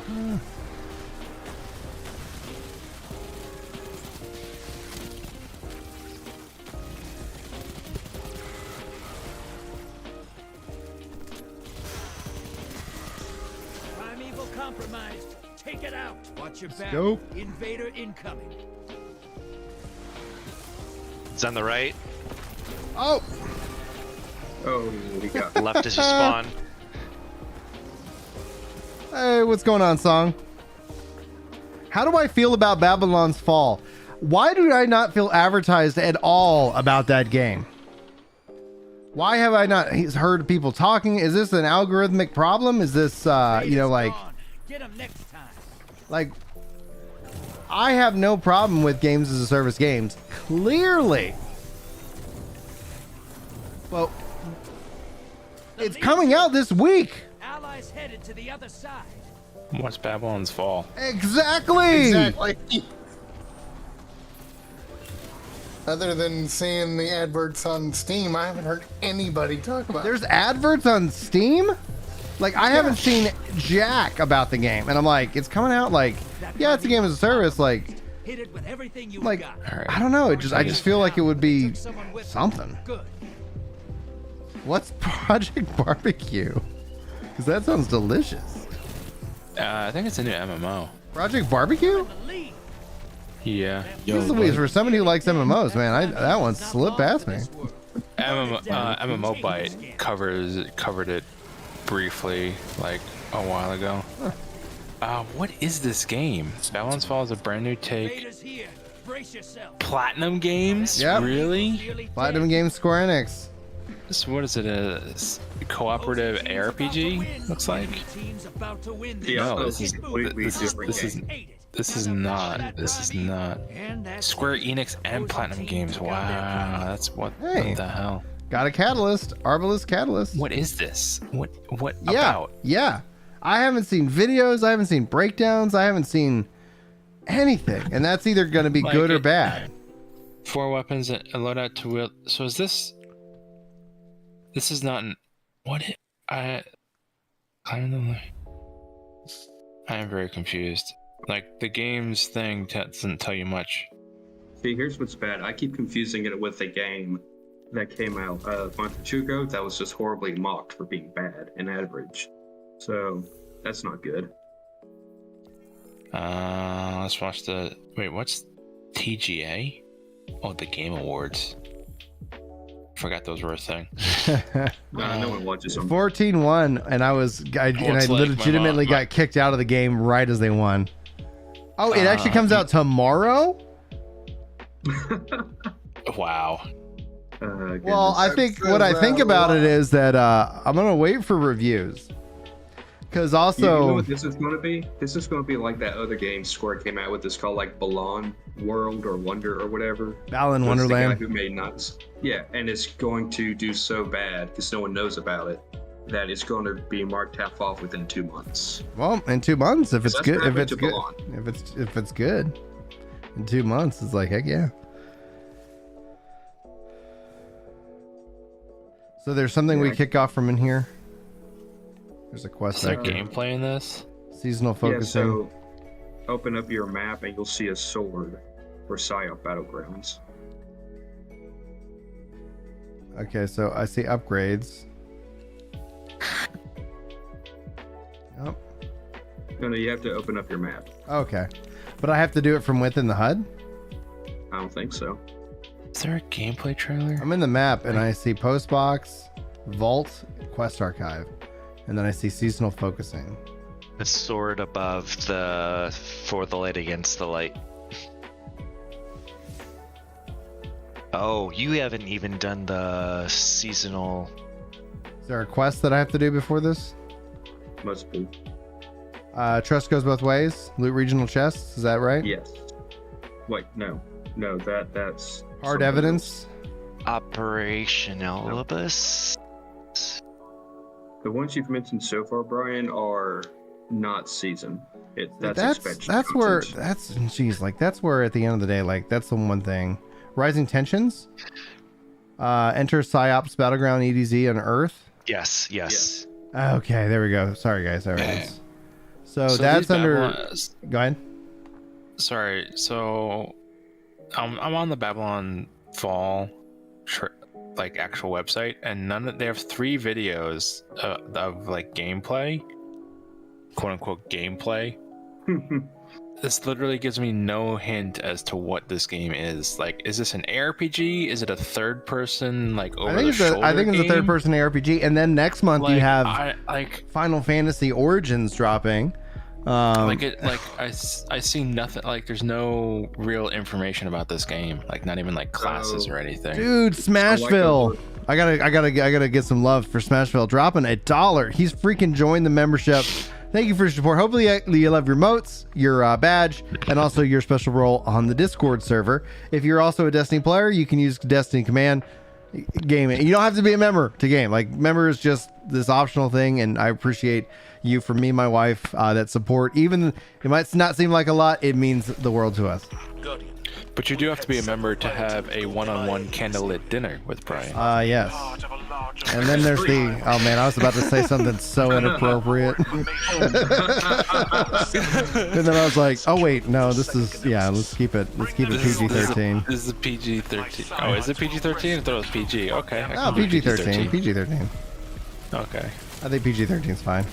Primeval compromised. Take it out. Watch your back. go. Invader incoming. It's on the right. Oh! Oh, we got Left is your spawn. Hey, what's going on, Song? How do I feel about Babylon's Fall? Why do I not feel advertised at all about that game? Why have I not heard people talking? Is this an algorithmic problem? Is this, you know, like... Gone. Get him next time. Like, I have no problem with games as a service games. Clearly. Well, it's coming out this week. Allies headed to the other side. What's Babylon's Fall? Exactly. Exactly. Other than seeing the adverts on Steam, I haven't heard anybody talk about it. There's adverts on Steam? Like, I haven't seen jack about the game. And I'm like, it's coming out like, yeah, it's a game as a service. Like, Hit it with everything you've like got. All right. I don't know. I just feel like it would be Took someone with them. something. Good. What's Project Barbecue? Because that sounds delicious. I think it's a new MMO. Project Barbecue? The lead. Yeah. Yo, This is for somebody who likes MMOs, man. That one Not slipped long past for me. this world. MMO Byte covered it briefly like a while ago. What is this game? Babylon's Fall is a brand new take. Invaders here. Brace yourself. Platinum Games? Yep. Really? Nearly Platinum dead. Games Square Enix. What is it? A cooperative Opposing team's about to ARPG? win. Looks like. Enemy team's about to win this. Yeah, No, this this is is completely this different is game. Ate it. this is Gotta not finish that this is primeval. not And that's Square it. Enix and Opposing Platinum teams Games. got their Wow, primeval. that's what Hey. the hell? Got a catalyst. Arbalest catalyst. What is this? What Yeah. about? Yeah. I haven't seen videos. I haven't seen breakdowns. I haven't seen anything. And that's either going to be Like good or it- bad. 4 weapons and a loadout to wield. So is this? This is not an. What? I am very confused. Like the game's thing doesn't tell you much. See, here's what's bad. I keep confusing it with the game that came out, Montechuco, that was just horribly mocked for being bad and average. So that's not good. Let's watch the. Wait, what's TGA? Oh, the Game Awards. Forgot those were a thing. No one watches them. 14-1, and I It's like my legitimately mom- got kicked out of the game right as they won. Oh, it actually comes out tomorrow? Wow. Well, I think what I think about it is that I'm gonna wait for reviews, because You know also what this is going to be? This is going to be like that other game Square came out with. This called like Balan World or Wonder or whatever. Balan That's the guy Wonderland. who made Nuts. Yeah, and it's going to do so bad because no one knows about it that it's going to be marked half off within 2 months. Well, in 2 months, if it's That's good, what if happened it's to good, Balan. if it's good, in 2 months, it's like heck yeah. So there's something we kick off from in here. There's a quest Is there vector. gameplay in this? Seasonal focusing. Yeah, so open up your map and you'll see a sword for Psyop Battlegrounds. Okay, so I see upgrades. Yep. No, you have to open up your map. Okay. But I have to do it from within the HUD? I don't think so. Is there a gameplay trailer? I'm in the map and I see post box, vault, quest archive, and then I see seasonal focusing. The sword above the for the light against the light. Oh, you haven't even done the seasonal. Is there a quest that I have to do before this? Must be. Trust goes both ways. Loot regional chests. Is that right? Yes. Wait, no, that's Hard something evidence. Operationalibus. else. The ones you've mentioned so far, Brian, are not season. That's expansion that's where content. that's where at the end of the day, like that's the one thing. Rising tensions. Enter Psyops Battleground EDZ on Earth. Yes. Yes. Okay, there we go. Sorry guys, there it is. So So that's these under. Babylon- Go ahead. Sorry, so I'm on the Babylon Fall like actual website, and they have 3 videos of like gameplay, quote unquote gameplay. This literally gives me no hint as to what this game is. Like, is this an ARPG? Is it a third person like over I think the it's shoulder I think it's a game? third person ARPG, and then next month you Like, have like Final Fantasy Origins dropping. I see nothing. Like, there's no real information about this game. Like, not even like classes or anything. Dude, Smashville. I gotta get some love for Smashville dropping $1. He's freaking joined the membership. Thank you for your support. Hopefully you love your motes, your badge, and also your special role on the Discord server. If you're also a Destiny player, you can use Destiny Command gaming. You don't have to be a member to game. Like, member is just this optional thing, and I appreciate you, from me and my wife, that support. Even it might not seem like a lot, it means the world to us. But you do have to be a member to have a one-on-one candlelit dinner with Brian. Yes. And then there's the, oh man, I was about to say something so inappropriate. And then I was like, oh wait, no, this is, yeah, let's keep it PG-13. This is PG-13. Oh, is it PG-13? I thought it was PG. Okay. No, PG-13. PG-13. Okay. I think PG-13 is fine.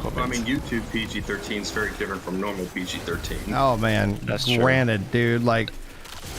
Well, I mean, YouTube PG-13 is very different from normal PG-13. Oh man, That's true. granted, dude. Like,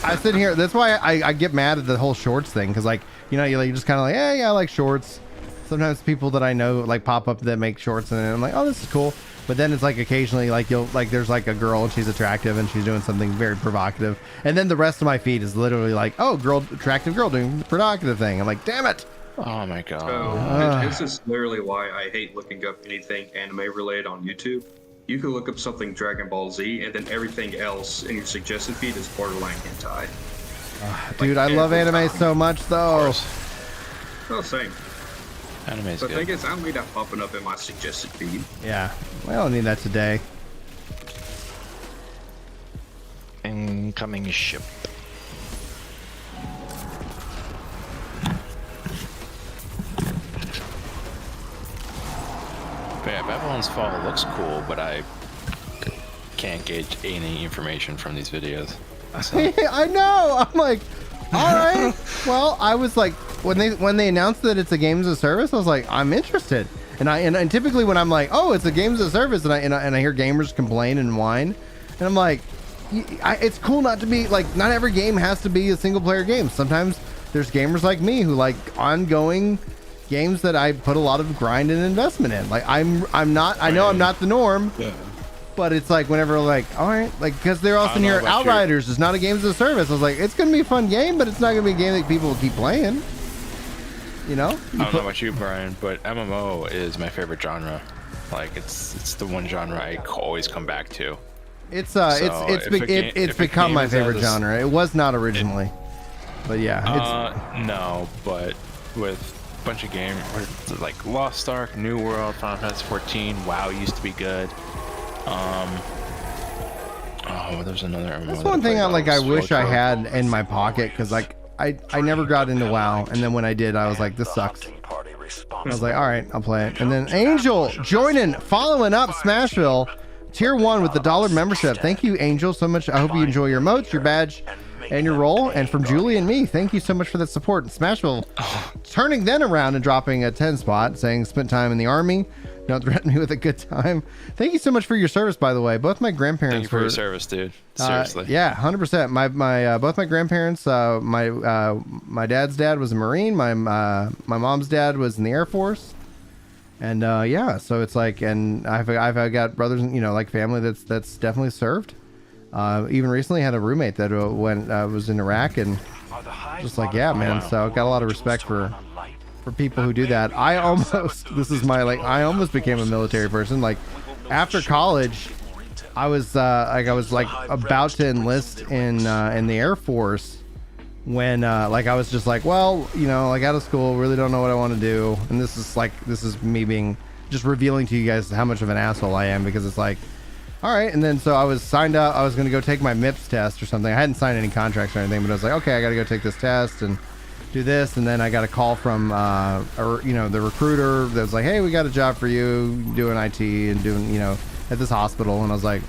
I sit here. That's why I get mad at the whole shorts thing, because like, you know, you just kind of like, yeah, I like shorts. Sometimes people that I know like pop up that make shorts, and I'm like, oh, this is cool. But then it's like occasionally like there's like a girl and she's attractive and she's doing something very provocative, and then the rest of my feed is literally like, oh, attractive girl doing the provocative thing. I'm like, damn it. Oh my god. So this is literally why I hate looking up anything anime related on YouTube. You can look up something Dragon Ball Z, and then everything else in your suggested feed is borderline hentai. Dude, I love anime so much though. Oh, same. Anime's The good. thing is, I don't need that popping up in my suggested feed. Yeah, I don't need that today. Incoming ship. But yeah, Babylon's Fall looks cool, but I can't gauge any information from these videos. So, I know. I'm like, all right. Well, I was like, when they announced that it's a games as a service, I was like, I'm interested. And typically when I'm like, oh, it's a games as a service, and I hear gamers complain and whine, and I'm like, it's cool not to be like, not every game has to be a single player game. Sometimes there's gamers like me who like ongoing games that I put a lot of grind and investment in. Like I'm not, I know I'm not the norm. Yeah. But it's like whenever like, all right, like, because they're also I don't know here, about Outriders is not a games as a service. I was like, it's gonna be a fun game, but it's not gonna be a game that people will keep playing. You know? I don't know about you, Brian, but MMO is my favorite genre. Like, it's the one genre I always come back to. It's if a become game my is favorite as a- genre. It was not originally, but yeah, No, but with a bunch of games like Lost Ark, New World, Final Fantasy 14, WoW used to be good. Oh, there's another MMO. that's that one thing played I that like. I was wish I Smoke. had in my pocket, because like I never got into WoW, and then when I did, I was like, this sucks. I was like, all right, I'll play it. And then Angel joining, following up Smashville, tier 1 with the $1 membership. Thank you, Angel, so much. I hope you enjoy your emotes, your badge, and your role. And from Julie and me, thank you so much for that support. And Smashville turning then around and dropping a 10 spot, saying spent time in the army. Don't threaten me with a good time. Thank you so much for your service, by the way. Both my grandparents. Thank you for your service, dude. Seriously. Yeah, 100%. My both my grandparents. My dad's dad was a Marine. My mom's dad was in the Air Force. And yeah, so it's like, and I've got brothers, like family that's definitely served. Even recently had a roommate that was in Iraq, and just like, yeah, man. So I've got a lot of respect for people who do that. I almost became a military person. Like after college, I was about to enlist in the Air Force when I was just like, well, out of school, really don't know what I want to do. And this is me being just revealing to you guys how much of an asshole I am, because it's like, all right. And then so I was signed up. I was going to go take my MIPS test or something. I hadn't signed any contracts or anything, but I was like, okay, I got to go take this test and do this. And then I got a call from the recruiter that was like, hey, we got a job for you doing IT and doing at this hospital. And I was like,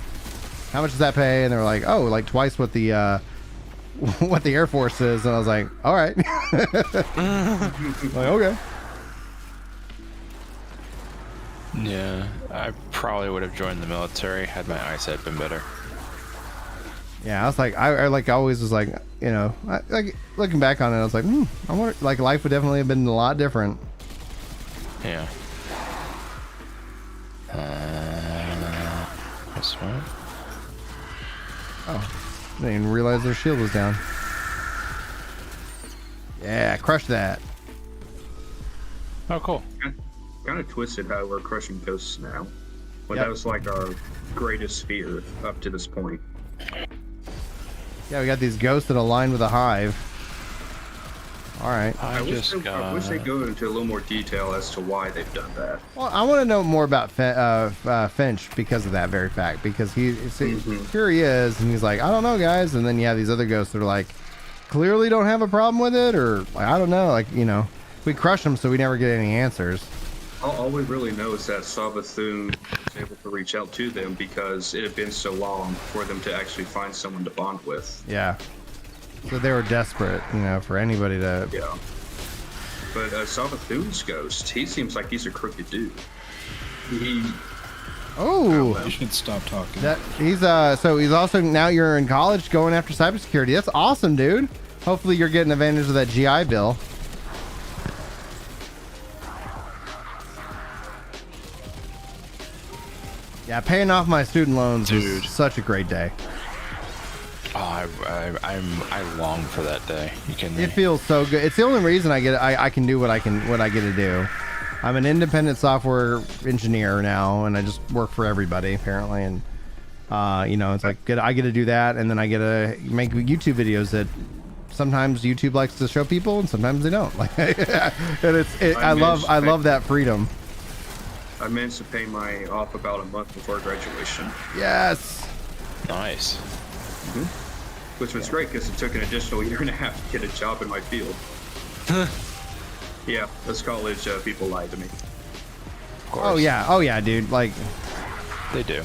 how much does that pay? And they were like, oh, like twice what the Air Force is. And I was like, all right. Like, okay. Yeah, I probably would have joined the military had my eyesight been better. Yeah, I was like, I always was like, like looking back on it, I was like, I wonder, like life would definitely have been a lot different. Yeah. This one. Oh, I didn't even realize their shield was down. Yeah, crush that. Oh, cool. Kind of twisted how we're crushing ghosts now. But Yep. that was like our greatest fear up to this point. Yeah, we got these ghosts that align with a hive. All right. I wish they'd go into a little more detail as to why they've done that. Well, I want to know more about Finch because of that very fact. Because here he is, and he's like, I don't know, guys. And then you have these other ghosts that are like, clearly don't have a problem with it, or like, I don't know, like we crush them, so we never get any answers. All we really know is that Savathun was able to reach out to them because it had been so long for them to actually find someone to bond with. Yeah. So they were desperate, for anybody to. Yeah. But Savathun's ghost, he seems like he's a crooked dude. Oh. You should stop talking. He's also, now you're in college going after cybersecurity. That's awesome, dude. Hopefully you're getting advantage of that GI Bill. Yeah, paying off my student loans is such a great day. Oh, I long for that day. You can. It feels so good. It's the only reason I can do what I get to do. I'm an independent software engineer now, and I just work for everybody apparently. And it's like I get to do that, and then I get to make YouTube videos that sometimes YouTube likes to show people, and sometimes they don't. Like, and I love that freedom. I managed to pay my off about a month before graduation. Yes. Nice. Which was great because it took an additional year and a half to get a job in my field. Yeah, those college people lied to me. Of course. Oh yeah, dude. Like, they do.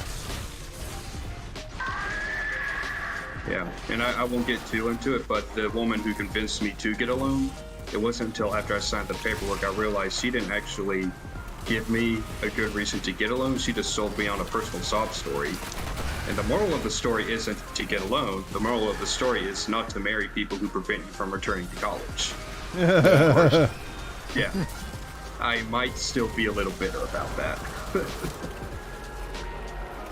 Yeah, and I won't get too into it, but the woman who convinced me to get a loan, it wasn't until after I signed the paperwork I realized she didn't actually give me a good reason to get a loan. She just sold me on a personal sob story. And the moral of the story isn't to get a loan. The moral of the story is not to marry people who prevent you from returning to college. Yeah, I might still be a little bitter about that.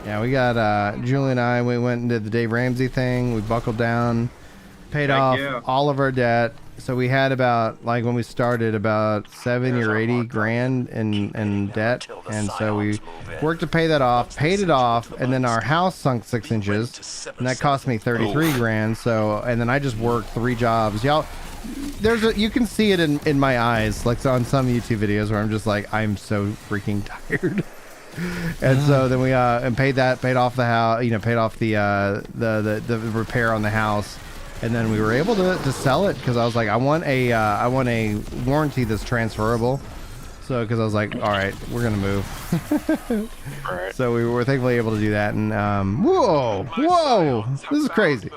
yeah, we got Julie and I. We went and did the Dave Ramsey thing. We buckled down, paid off all of our debt. So we had about, like when we started, about 70 or 80 grand in debt, and so we worked to pay that off, paid it off, and then our house sunk 6 inches, and that cost me 33 grand. So, and then I just worked 3 jobs. Y'all, you can see it in my eyes, like on some YouTube videos where I'm just like, I'm so freaking tired. And so then we paid off the house, paid off the repair on the house. and then we were able to sell it because I was like, I want a warranty that's transferable. So, because I was like, all right, we're gonna move. Right. So we were thankfully able to do that, and whoa, this is crazy.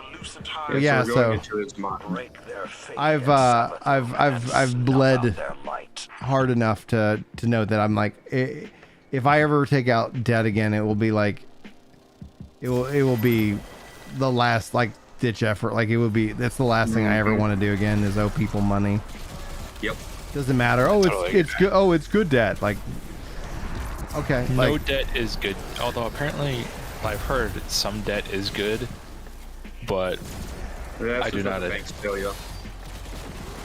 But yeah, we're so going into this mod. I've bled hard enough to know that I'm like, if I ever take out debt again, it will be like, it will be the last like ditch effort. Like it would be, that's the last thing I ever want to do again is owe people money. Yep. Doesn't matter. Oh, it's good. Oh, it's good debt. Like, okay. No Like, debt is good. Although apparently, I've heard some debt is good, but That's I do what not. the banks tell you.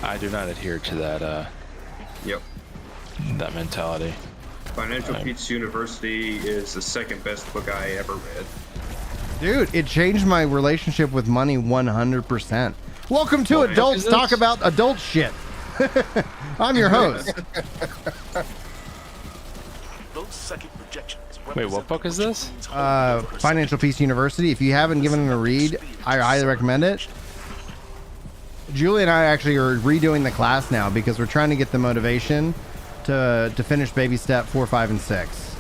I do not adhere to that. Yep. That mentality. Financial Peace University is the second best book I ever read. dude, it changed my relationship with money 100%. Welcome to What Adults is Talk this? About Adult Shit. I'm your host. Wait, what book is this? Financial Peace University. If you haven't given it a read, I highly recommend it. Julie and I actually are redoing the class now because we're trying to get the motivation to finish baby step 4, 5, and 6.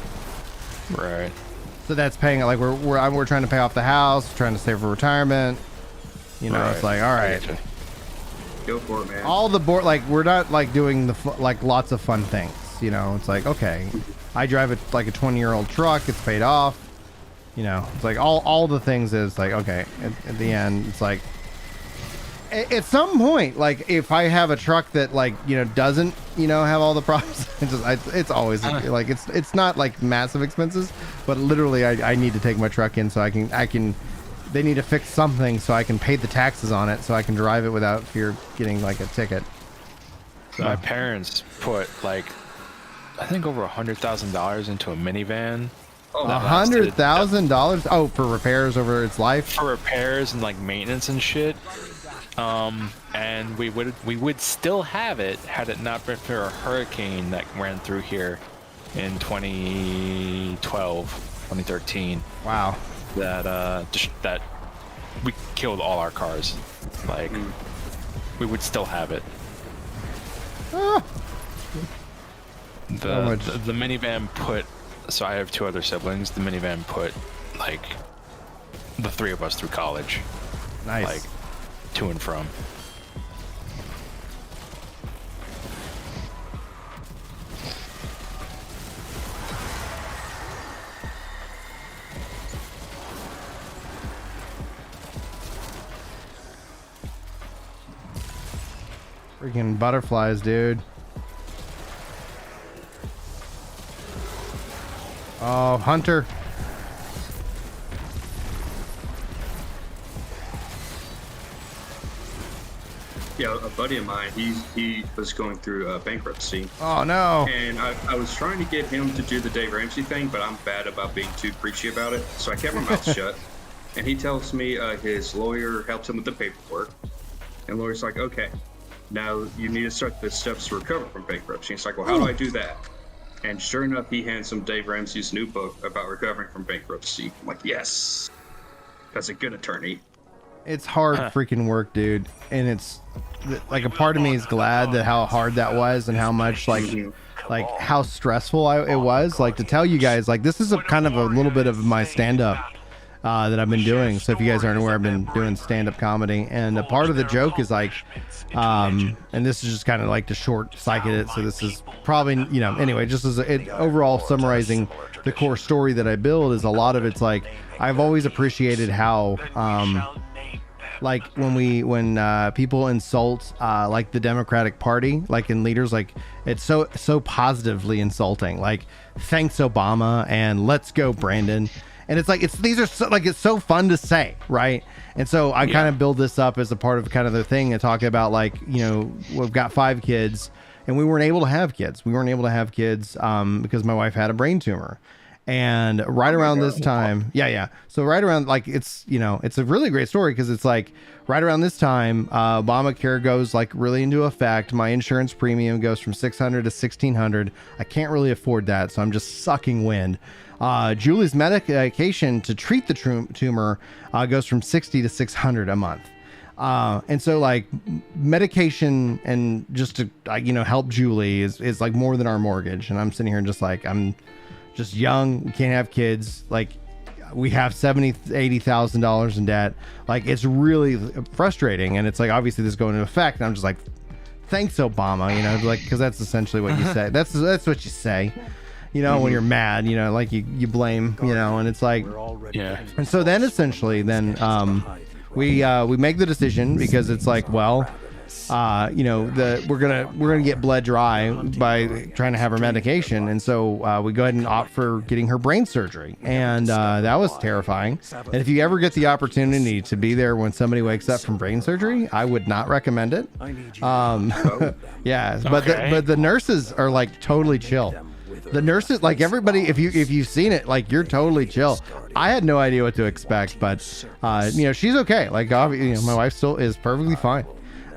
Right. So that's paying, like we're trying to pay off the house, trying to save for retirement. You know, it's like, all right, Go for it, man. all the board, like we're not like doing the like lots of fun things. You know, it's like, okay, I drive like a 20-year-old truck, it's paid off. You know, it's like all the things is like, okay, at the end, it's like, at some point, like if I have a truck that like, you know, doesn't, you know, have all the problems, it's always like, it's not like massive expenses, but literally I need to take my truck in so I can, they need to fix something so I can pay the taxes on it so I can drive it without fear of getting like a ticket. So. My parents put like, I think over $100,000 into a minivan. $100,000? Oh, for repairs over its life? For repairs and like maintenance and shit. And we would still have it had it not been for a hurricane that ran through here in 2013. Wow. That we killed all our cars. Like, we would still have it. Ah. The minivan put, so I have 2 other siblings. The minivan put like the 3 of us through college. Nice. Like to and from. Freaking butterflies, dude. Oh, Hunter. Yeah, a buddy of mine, he was going through bankruptcy. Oh, no. And I was trying to get him to do the Dave Ramsey thing, but I'm bad about being too preachy about it. So I kept my mouth shut. And he tells me his lawyer helped him with the paperwork. And the lawyer's like, okay, now you need to start the steps to recover from bankruptcy. He's like, well, how do I do that? And sure enough, he hands him Dave Ramsey's new book about recovering from bankruptcy. I'm like, yes, that's a good attorney. It's hard freaking work, dude. And it's like a part of me is glad that how hard that was and how much like how stressful it was. Like to tell you guys, like this is a kind of a little bit of my stand-up that I've been doing. So if you guys aren't aware, I've been doing stand-up comedy, and a part of the joke is like, and this is just kind of like to short cycle it. So this is probably, you know, anyway, just as overall summarizing the core story that I build is a lot of it's like, I've always appreciated how, like when people insult like the Democratic Party, like in leaders, like it's so positively insulting, like thanks Obama and let's go Brandon. And it's like these are so, like it's so fun to say, right? And so I kind of build this up as a part of kind of the thing and talking about like, you know, we've got 5 kids and we weren't able to have kids. We weren't able to have kids because my wife had a brain tumor. And right around this time, so right around like it's, you know, it's a really great story because it's like right around this time, Obamacare goes like really into effect. My insurance premium goes from $600 to $1,600. I can't really afford that, so I'm just sucking wind. Julie's medication to treat the tumor goes from $60 to $600 a month. And so like medication and just to help Julie is like more than our mortgage. And I'm sitting here and just like, I'm just young, we can't have kids, like we have $80,000 in debt. Like it's really frustrating, and it's like obviously this is going into effect, and I'm just like, thanks Obama, like, because that's essentially what you say. That's what you say, when you're mad, like you blame, and it's like, Yeah. and so then essentially we make the decision because it's like, well, we're gonna get bled dry by trying to have her medication, and so we go ahead and opt for getting her brain surgery, and that was terrifying. And if you ever get the opportunity to be there when somebody wakes up from brain surgery, I would not recommend it. Yeah, but the nurses are like totally chill. The nurses, like everybody, if you've seen it, like you're totally chill. I had no idea what to expect, but she's okay. Like my wife still is perfectly fine.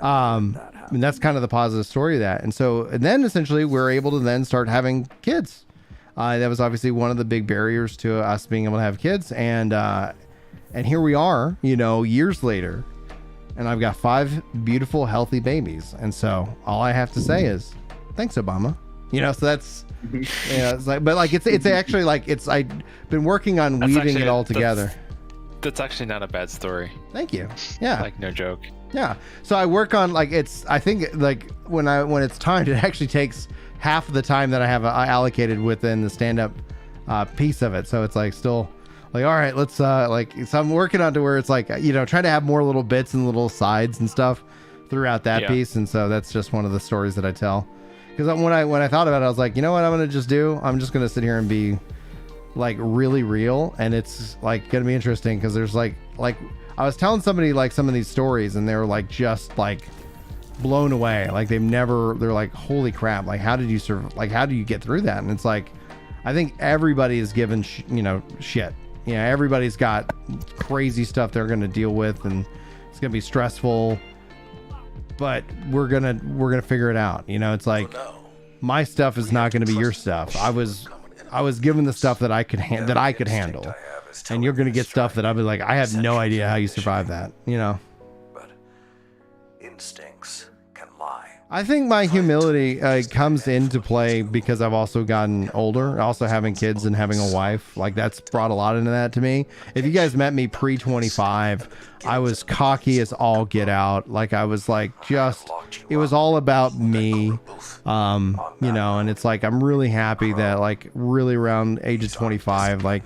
And that's kind of the positive story of that. And then essentially we're able to then start having kids. That was obviously one of the big barriers to us being able to have kids. And here we are, years later, and I've got 5 beautiful, healthy babies. And so all I have to say is thanks, Obama. So that's, it's like, but like, it's actually like, I've been working on weaving it all together. That's actually not a bad story. Thank you. Yeah. Like no joke. Yeah. So I work on like, I think like when it's timed, it actually takes half of the time that I have allocated within the stand-up piece of it. So it's like still like, all right, let's so I'm working on to where it's like, trying to have more little bits and little sides and stuff throughout that piece. And so that's just one of the stories that I tell. Because when I thought about it, I was like, you know what I'm going to just do? I'm just going to sit here and be like really real. And it's like going to be interesting because there's like I was telling somebody like some of these stories and they were like just like blown away. Like they're like, holy crap. Like how did you like how do you get through that? And it's like, I think everybody is given shit. Everybody's got crazy stuff they're going to deal with, and it's going to be stressful. But we're gonna figure it out. It's like my stuff is not gonna be your stuff. I was given the stuff that I could handle, and you're gonna get stuff that I'll be like, I have no idea how you survive that. But instincts can lie. I think my humility comes into play because I've also gotten older, also having kids and having a wife. Like that's brought a lot into that to me. If you guys met me pre-25, I was cocky as all get out. Like I was like, it was all about me. And it's like, I'm really happy that like really around age of 25, like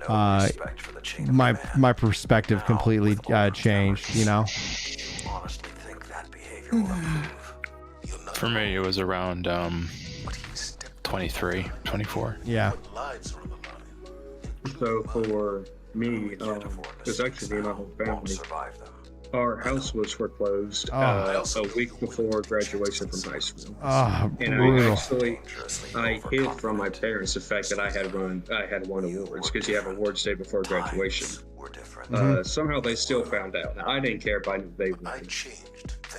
my perspective completely changed, Honestly think that behavior will improve. For me, it was around 23, 24. Yeah. So for me, it's actually me and my whole family. Our house was foreclosed a week before graduation from high school. And I hid from my parents the fact that I had won awards, because you have awards day before graduation. Somehow they still found out. Now, I didn't care if I knew they would.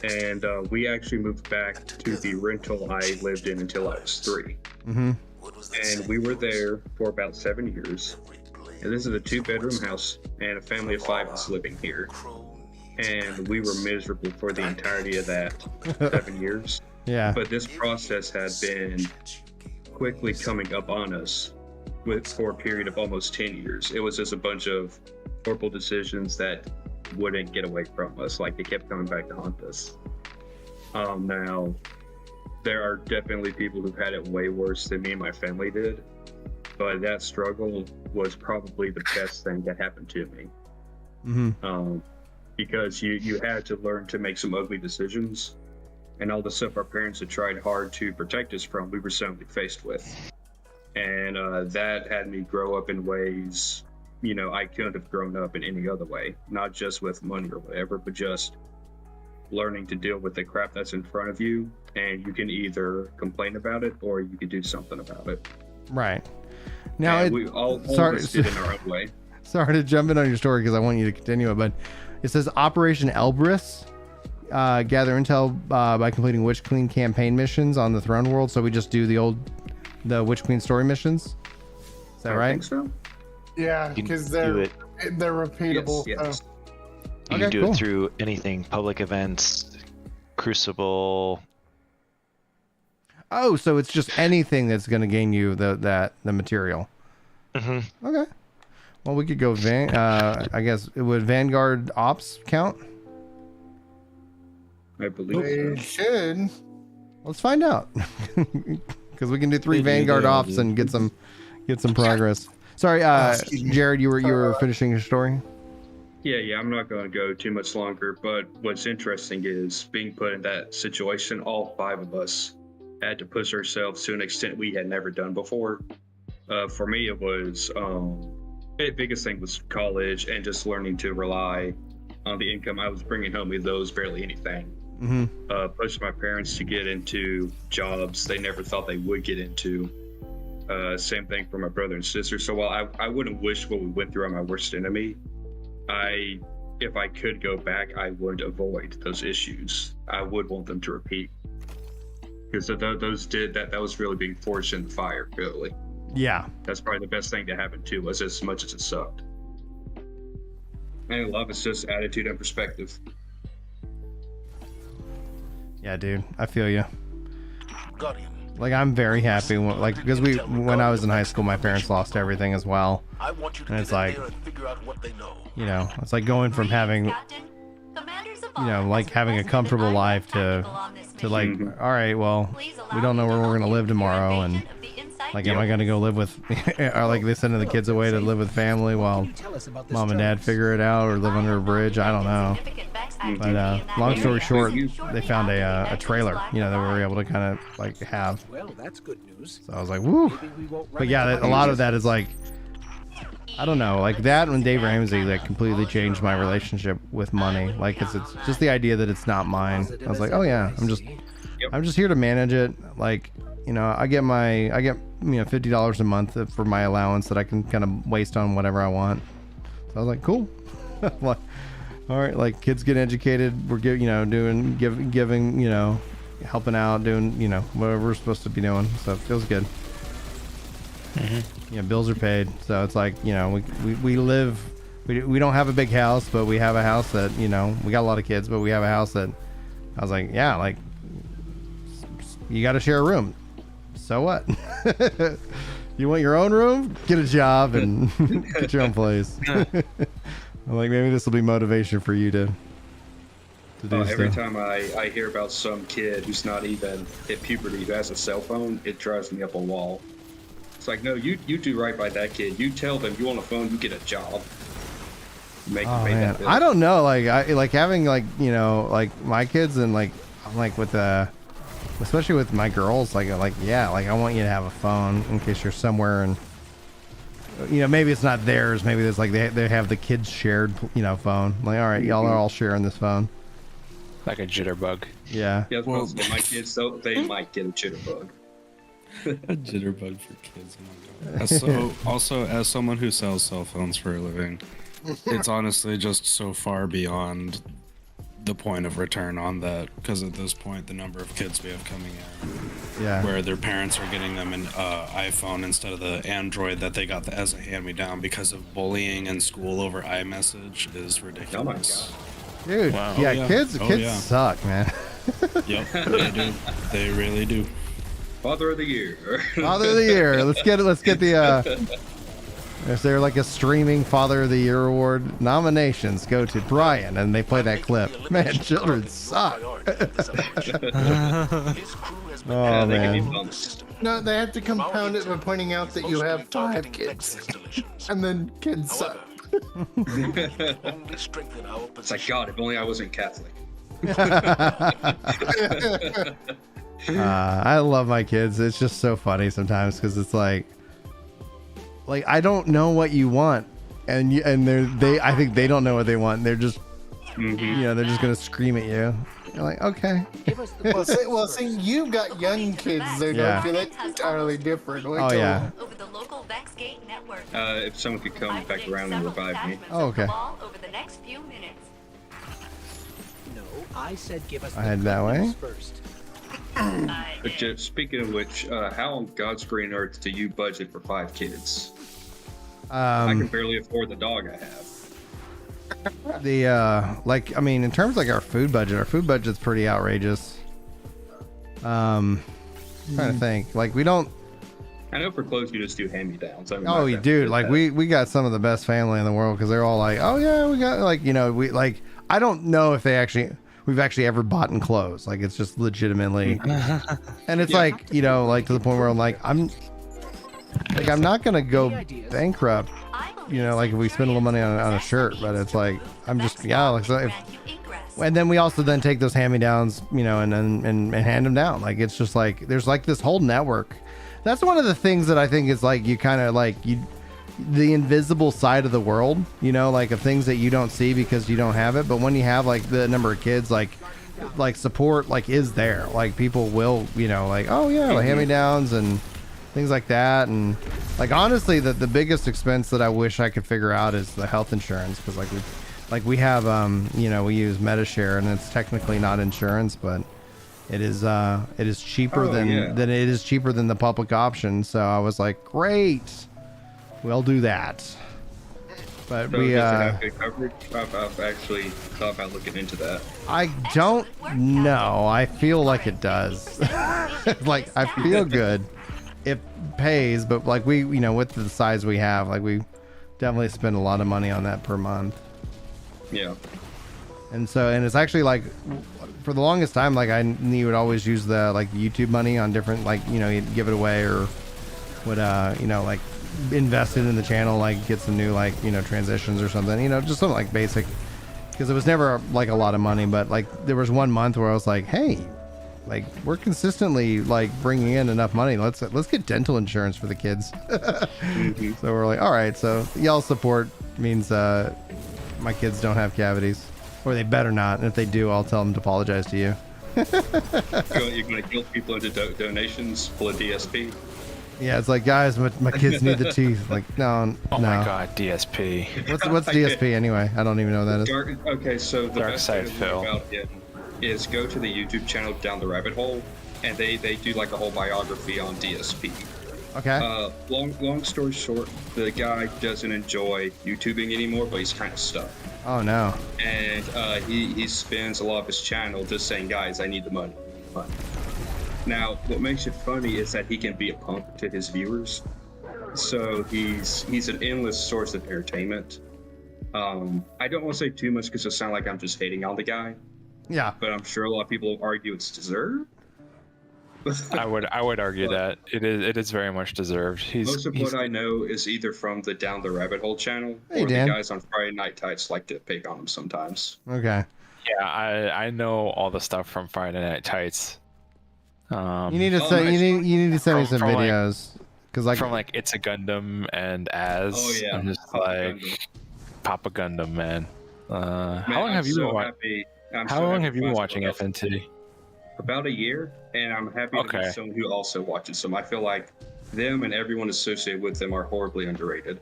And we actually moved back to the rental I lived in until I was 3. And we were there for about 7 years. And this is a 2-bedroom house, and a family of 5 is living here. And we were miserable for the entirety of that 7 years. Yeah. But this process had been quickly coming up on us for a period of almost 10 years. It was just a bunch of horrible decisions that wouldn't get away from us. Like, they kept coming back to haunt us. Now, there are definitely people who've had it way worse than me and my family did. But that struggle was probably the best thing that happened to me. Because you had to learn to make some ugly decisions, and all the stuff our parents had tried hard to protect us from, we were suddenly faced with. And that had me grow up in ways, I couldn't have grown up in any other way, not just with money or whatever, but just learning to deal with the crap that's in front of you, and you can either complain about it or you can do something about it. Right. Now, we all of us did in our own way. Sorry to jump in on your story because I want you to continue it, but it says Operation Elbrus, gather intel by completing Witch Queen campaign missions on the Throne World. So we just do the Witch Queen story missions. Is that right? I think so. Yeah, because they're repeatable. Yes. You Okay, can do cool. it through anything, public events, Crucible. Oh, so it's just anything that's going to gain you the material. Mm-hmm. Okay. Well, we could go I guess would Vanguard Ops count? I believe We so. should. Let's find out. Because we can do 3 They do, Vanguard they all Ops do. and get some progress. Sorry, excuse me. Jared, you were finishing your story. Yeah, I'm not going to go too much longer, but what's interesting is being put in that situation, all 5 of us had to push ourselves to an extent we had never done before. For me, it was, the biggest thing was college and just learning to rely on the income I was bringing home, with those barely anything. Pushed my parents to get into jobs they never thought they would get into. Same thing for my brother and sister. So while I wouldn't wish what we went through on my worst enemy, if I could go back, I would avoid those issues. I would want them to repeat, because that was really being forged in the fire. Really, Yeah. that's probably the best thing to happen to us, as much as it sucked. And a lot of it's just attitude and perspective. Yeah, dude. I feel you. Got him. Like, I'm very happy because when I was in high school, my parents lost everything as well. I want you to And get it's in like, there and figure out what they know. you know, it's like going from having, like having a comfortable life to like, all right, well, we don't know where we're gonna live tomorrow, and like, am I gonna go live with, or like they sending the kids away to live with family while mom and dad figure it out, or live under a bridge? I don't know. But long story short, they found a trailer, you know, that we were able to kind of like have. Well, that's good news. So I was like, woo. But yeah, a lot of that is like, I don't know, like that when Dave Ramsey like completely changed my relationship with money. Like it's just the idea that it's not mine. I was like, oh yeah, I'm just here to manage it. Like, you know, I get $50 a month for my allowance that I can kind of waste on whatever I want. So I was like, cool. Like, all right, like kids get educated. We're giving, you know, helping out, doing, you know, whatever we're supposed to be doing. So it feels good. You know, bills are paid. So it's like, you know, we don't have a big house, but we have a house that, you know, we got a lot of kids, but we have a house that I was like, yeah, like you got to share a room. So what? You want your own room? Get a job and get your own place. I'm like, maybe this will be motivation for you to do Every stuff. time I hear about some kid who's not even hit puberty who has a cell phone, it drives me up a wall. It's like, no, you do right by that kid. You tell them you want a phone, you get a job. Make them Oh pay man, that bill. I don't know. Like I like having like, you know, like my kids, and like I'm like with especially with my girls, like yeah, like I want you to have a phone in case you're somewhere, and you know, maybe it's not theirs. Maybe there's like they have the kids shared, you know, phone. Like, all right, y'all are all sharing this phone. Like a jitterbug. Yeah. Yeah, well, my kids, though, they might get a jitterbug. A jitterbug for kids. Oh my God. So, also, as someone who sells cell phones for a living, it's honestly just so far beyond the point of return on that, because at this point, the number of kids we have coming in, Yeah. where their parents are getting them an iPhone instead of the Android that they got as a hand-me-down because of bullying in school over iMessage is ridiculous. Oh my God. Dude, Wow. yeah, Oh, yeah. kids Oh, kids yeah. suck, man. Yep, they do. They really do. Father of the Year. Father of the Year. Let's get the is there like a streaming Father of the Year award? Nominations go to Brian, and they play that clip. Man, children suck. Oh They can be man. bumps. No, they have to compound it by pointing out that you have 5 kids. And then kids suck. It's like, God, if only I wasn't Catholic. I love my kids. It's just so funny sometimes because it's like I don't know what you want, and I think they don't know what they want. They're just you know, they're just gonna scream at you. You're like, okay. Well, see, you've got young kids there, Yeah. don't you? That's entirely different. Wait Oh till- yeah. Over the local Vexgate network. If someone could come back around and revive me. Oh, okay. Over the next few minutes. No, I said give us I head that way. first. But just, speaking of which, how on God's green earth do you budget for 5 kids? I can barely afford the dog I have. like, I mean, in terms of like our food budget's pretty outrageous. Trying to think, like, we don't. I know for clothes you just do hand-me-downs. I mean, Oh, you do. Like, we got some of the best family in the world because they're all like, oh yeah, we got, like, you know, we like. I don't know if we've actually ever bought in clothes. Like, it's just legitimately, and it's like, you know, like to the point where I'm like, I'm not gonna go bankrupt, you know, like if we spend a little money on a shirt, but it's like I'm just like so if, and then we also then take those hand-me-downs, you know, and hand them down. Like, it's just like there's like this whole network. That's one of the things that I think is like you kind of like the invisible side of the world, you know, like of things that you don't see because you don't have it. But when you have like the number of kids, like support like is there, like people will, you know, like, oh yeah, like hand-me-downs and things like that. And like honestly, the biggest expense that I wish I could figure out is the health insurance, because we have you know, we use MetaShare, and it's technically not insurance, but it is cheaper than it is cheaper than the public option. So I was like, great, we'll do that. But So we does it have good coverage? I've actually thought about looking into that. I don't know. I feel like it does. Like, I feel good. It pays, but like we, you know, with the size we have, like we definitely spend a lot of money on that per month. Yeah. And it's actually like for the longest time, like I knew you would always use the like YouTube money on different, like, you know, you'd give it away or would you know, like invest it in the channel, like get some new, like, you know, transitions or something, you know, just something like basic, because it was never like a lot of money. But like there was one month where I was like, hey, like we're consistently like bringing in enough money, let's get dental insurance for the kids. So we're like, all right, so y'all support means my kids don't have cavities, or they better not, and if they do, I'll tell them to apologize to you. You're going to guilt people into donations full of DSP. Yeah, it's like, guys, my kids need the teeth. Like, no. Oh my god, DSP. What's DSP anyway? I don't even know what that is. Okay, so the Dark best Side way to Phil. learn about it is go to the YouTube channel Down the Rabbit Hole, and they do like a whole biography on DSP. Okay. Long story short, the guy doesn't enjoy YouTubing anymore, but he's kind of stuck. Oh no. And he spends a lot of his channel just saying, guys, I need the money. Now, what makes it funny is that he can be a punk to his viewers. So he's an endless source of entertainment. I don't want to say too much because it sounds like I'm just hating on the guy. Yeah. But I'm sure a lot of people argue it's deserved. I would argue that it is very much deserved. Most of what I know is either from the Down the Rabbit Hole channel, Hey, or Dan. the guys on Friday Night Tights like to pick on him sometimes. Okay. Yeah, I know all the stuff from Friday Night Tights. You need to send you need to send me some from, like, videos, because like from like It's a Gundam and As. Oh yeah, I'm just Papa like Gundam. Papa Gundam, man. Man, How long have you been watching? happy. How long have you been watching FNT? About a year, and I'm happy to Okay. be someone who also watches them. I feel like them and everyone associated with them are horribly underrated.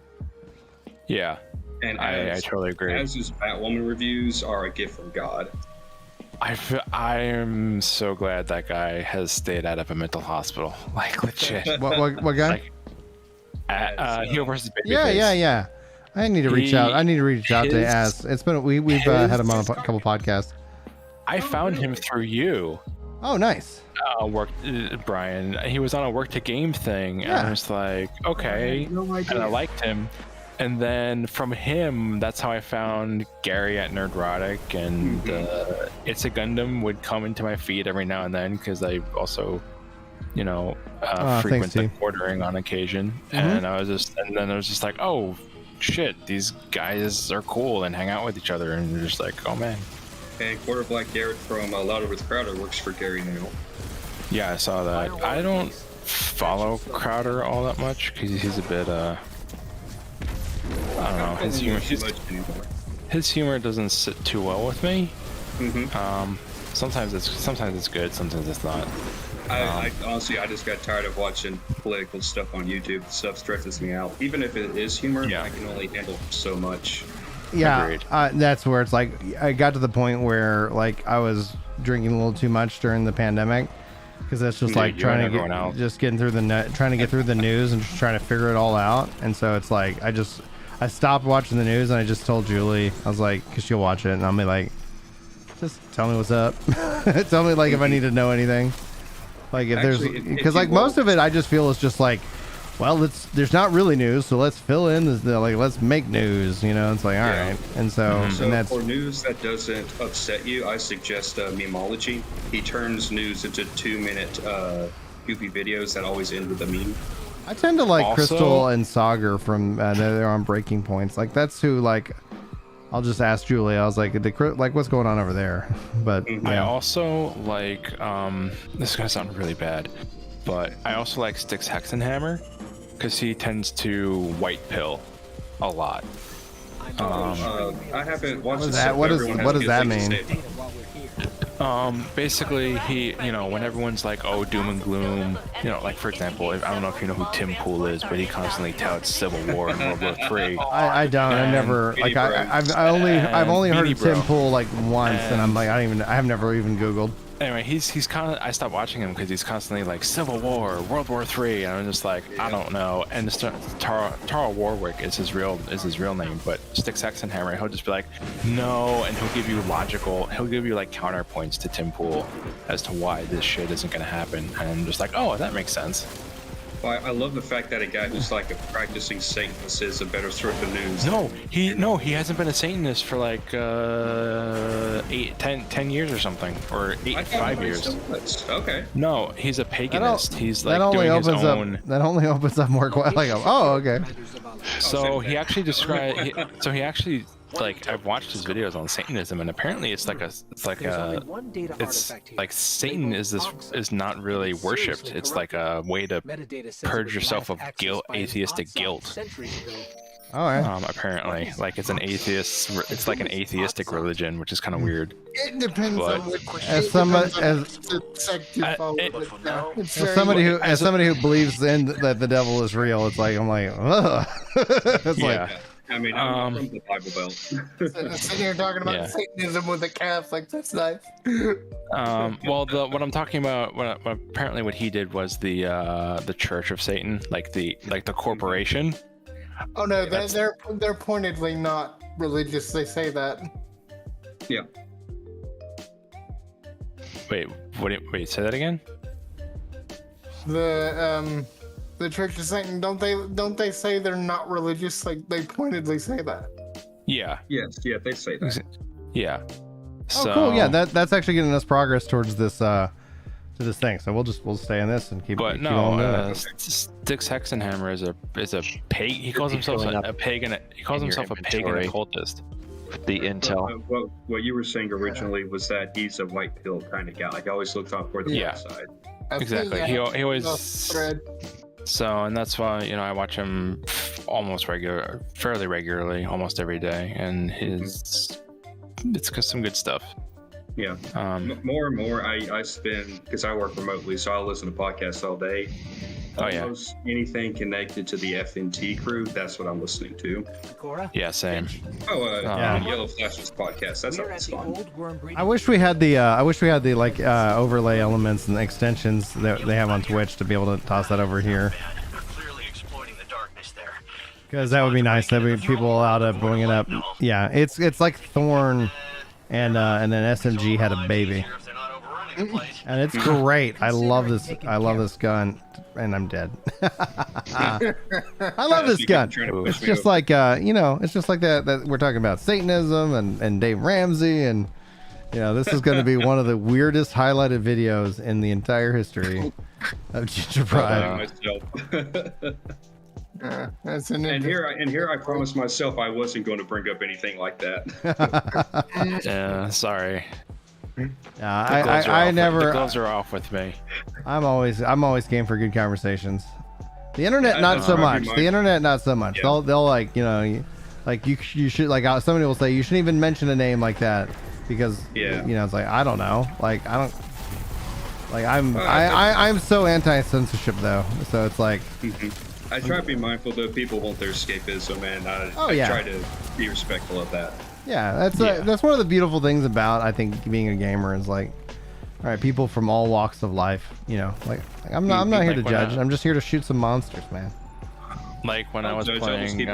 Yeah, And I totally agree. Az's Batwoman reviews are a gift from God. I am so glad that guy has stayed out of a mental hospital. Like legit. what guy? Like, Hero versus Babyface. Yeah. I need to reach out. I need to reach out to his- Az. It's been we've had him on a couple podcasts. I found him through you. Oh, nice. Brian. He was on a work to game thing, and Yeah. I was like, okay, and I liked him. And then from him, that's how I found Gary at Nerdrotic, and It's a Gundam would come into my feed every now and then because I also, you know, frequent the ordering on occasion. And then I was just like, oh shit, these guys are cool and hang out with each other, and you're just like, oh man. And Quarter Black Garrett from Louder with Crowder works for Gary now. Yeah, I saw that. I don't follow Crowder all that much because he's a bit I don't know. His humor doesn't sit too well with me. Sometimes it's good, sometimes it's not. I honestly, I just got tired of watching political stuff on YouTube. The stuff stresses me out. Even if it is humor, I can only handle so much. Yeah, that's where it's like I got to the point where like I was drinking a little too much during the pandemic, because that's just like trying to get through the news and just trying to figure it all out. And so it's like I I stopped watching the news and I just told Julie, I was like, because she'll watch it, and I'll be like, just tell me what's up. Tell me like if I need to know anything. Like if there's, because like most of it, I just feel is just like, well, there's not really news, so let's fill in like let's make news. You know, it's like all right, and so and that's for news that doesn't upset you, I suggest Memology. He turns news into 2-minute goofy videos that always end with a meme. I tend to like Also, Crystal and Sagar from they're on Breaking Points. Like that's who like I'll just ask Julie. I was like, like what's going on over there? But I also like this is gonna sound really bad, but I also like Styx Hexenhammer because he tends to white pill a lot. I haven't watched what is that? What does that mean? Basically, he, when everyone's like, oh, doom and gloom, like for example, I don't know if you know who Tim Pool is, but he constantly touts Civil War and World War III. I don't. I never like. I've only heard of Tim Pool like once, and I'm like, I have never even Googled. Anyway, he's kind of. I stopped watching him because he's constantly like Civil War, World War III, and I'm just like, I don't know. And Tara Warwick is his real name, but Styx Hexenhammer, he'll just be like, no, and he'll give you like counterpoints to Tim Pool as to why this shit isn't gonna happen, and I'm just like, oh, that makes sense. Well, I love the fact that a guy who's like a practicing Satanist is a better source of news. He hasn't been a Satanist for like 10 years or something, or 5 years. Okay. No, he's a paganist. He's like that only doing opens his own. Up. That only opens up more. Like, oh, okay. So he actually described. Like I've watched his videos on Satanism, and apparently it's like Satan is not really worshipped. It's like a way to purge yourself of guilt, atheistic guilt. All right. Apparently, like it's like an atheistic religion, which is kind of weird. It depends on which as somebody who believes in that the devil is real, it's like I'm like, ugh. It's like. I mean, I'm from the Bible Belt. Sitting here talking about Satanism with a Catholic, that's nice. Well, what I'm talking about, apparently what he did was the Church of Satan, like the corporation. Oh no, they're pointedly not religious. They say that. Yeah. Wait, say that again? The Church of Satan, don't they say they're not religious? Like they pointedly say that. Yeah. Yes. Yeah, they say that. Yeah. Oh, cool. Yeah, that's actually getting us progress towards this to this thing. So we'll stay in this and keep. But no, Styx Hexenhammer is a pagan. He calls himself a pagan. He calls himself a pagan occultist. The intel. What you were saying originally was that he's a white pill kind of guy. Like, he always looks out for the white side. Exactly. He always. So, and that's why, I watch him fairly regularly, almost every day, and it's some good stuff. Yeah. More and more, I spend, because I work remotely, so I listen to podcasts all day. Almost anything connected to the FNT crew, that's what I'm listening to. Yeah, same. Yellow Flash's podcast. That's fun. I wish we had the like overlay elements and extensions that they have on Twitch to be able to toss that over here. Because that would be nice. That'd be people allowed to bring it up. Yeah, it's like Thorn and then SMG had a baby. And it's great. I love this gun, and I'm dead. I love this gun. It's just like it's just like that we're talking about Satanism and Dave Ramsey, and this is going to be one of the weirdest highlighted videos in the entire history of Ginger Prime. And here I promised myself I wasn't going to bring up anything like that. Yeah, sorry. I never. The gloves are off with me. I'm always game for good conversations. The internet, not so much. The internet, not so much. Yeah. They'll like you should like somebody will say you shouldn't even mention a name like that because it's like I don't know, like I don't like I'm so anti-censorship though, so it's like. I try to be mindful though. People want their escapism, and I try to be respectful of that. Yeah, that's one of the beautiful things about I think being a gamer is like, all right, people from all walks of life. Like I'm not here to judge. I'm just here to shoot some monsters, man. Like when I was playing.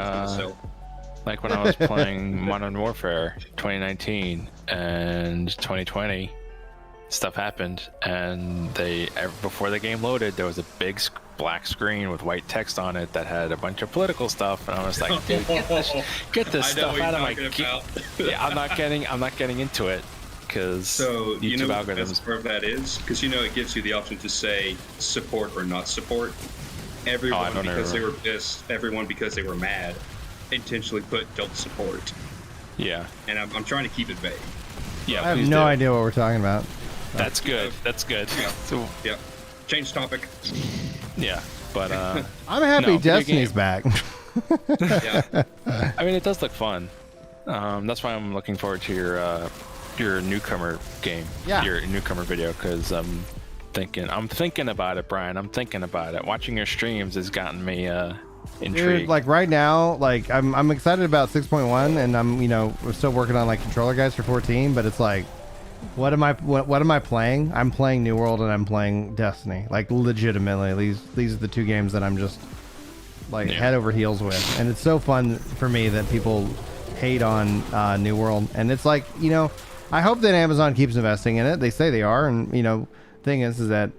Like when I was playing Modern Warfare 2019 and 2020, stuff happened, and before the game loaded, there was a big black screen with white text on it that had a bunch of political stuff, and I was like, dude, get this stuff out of my game. Yeah, I'm not getting into it because so you know what the algorithms. best part of that is, because it gives you the option to say support or not support. Everyone because they were pissed, everyone because they were mad, intentionally put don't support. Yeah, and I'm trying to keep it vague. Yeah, I have no idea what we're talking about. That's good. That's good. Yeah. So, yeah. Change topic. Yeah, but I'm happy Destiny's back. Yeah. I mean, it does look fun. That's why I'm looking forward to your newcomer game. Yeah. Your newcomer video, because I'm thinking about it, Brian. I'm thinking about it. Watching your streams has gotten me intrigued. Dude, like right now, like I'm excited about 6.1, and we're still working on like controller guides for 14, but it's like, what am I playing? I'm playing New World and I'm playing Destiny. Like legitimately, these are the two games that I'm just like head over heels with, and it's so fun for me that people hate on New World, and it's like, I hope that Amazon keeps investing in it. They say they are, and thing is that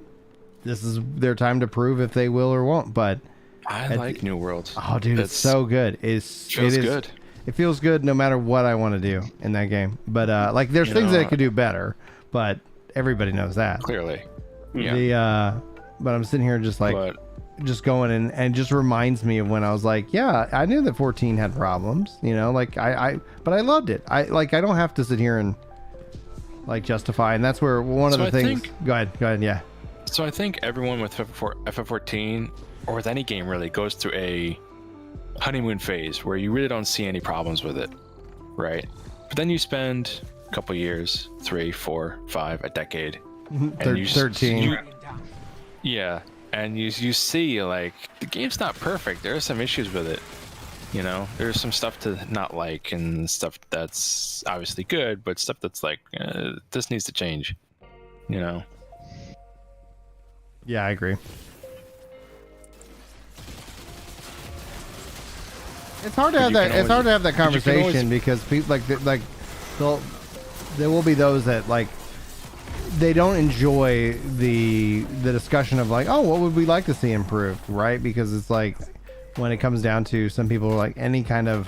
this is their time to prove if they will or won't. But I like New World. Oh, dude, it's so good. It feels good. It feels good no matter what I want to do in that game. But like, there's things that it could do better, but everybody knows that. Clearly. Yeah. But I'm sitting here just like, just going and just reminds me of when I was like, yeah, I knew that 14 had problems, like but I loved it. I don't have to sit here and like justify. And that's where one of the things. Go ahead. Yeah. So I think everyone with FF14 or with any game really goes through a honeymoon phase where you really don't see any problems with it, right? But then you spend a couple years, 3, 4, 5, a decade, and 13. And you see like the game's not perfect. There are some issues with it. There's some stuff to not like, and stuff that's obviously good, but stuff that's like this needs to change. Yeah, I agree. It's hard to have that. It's hard to have that conversation because people there will be those that like they don't enjoy the discussion of like, oh, what would we like to see improved, right? Because it's like when it comes down to some people are like any kind of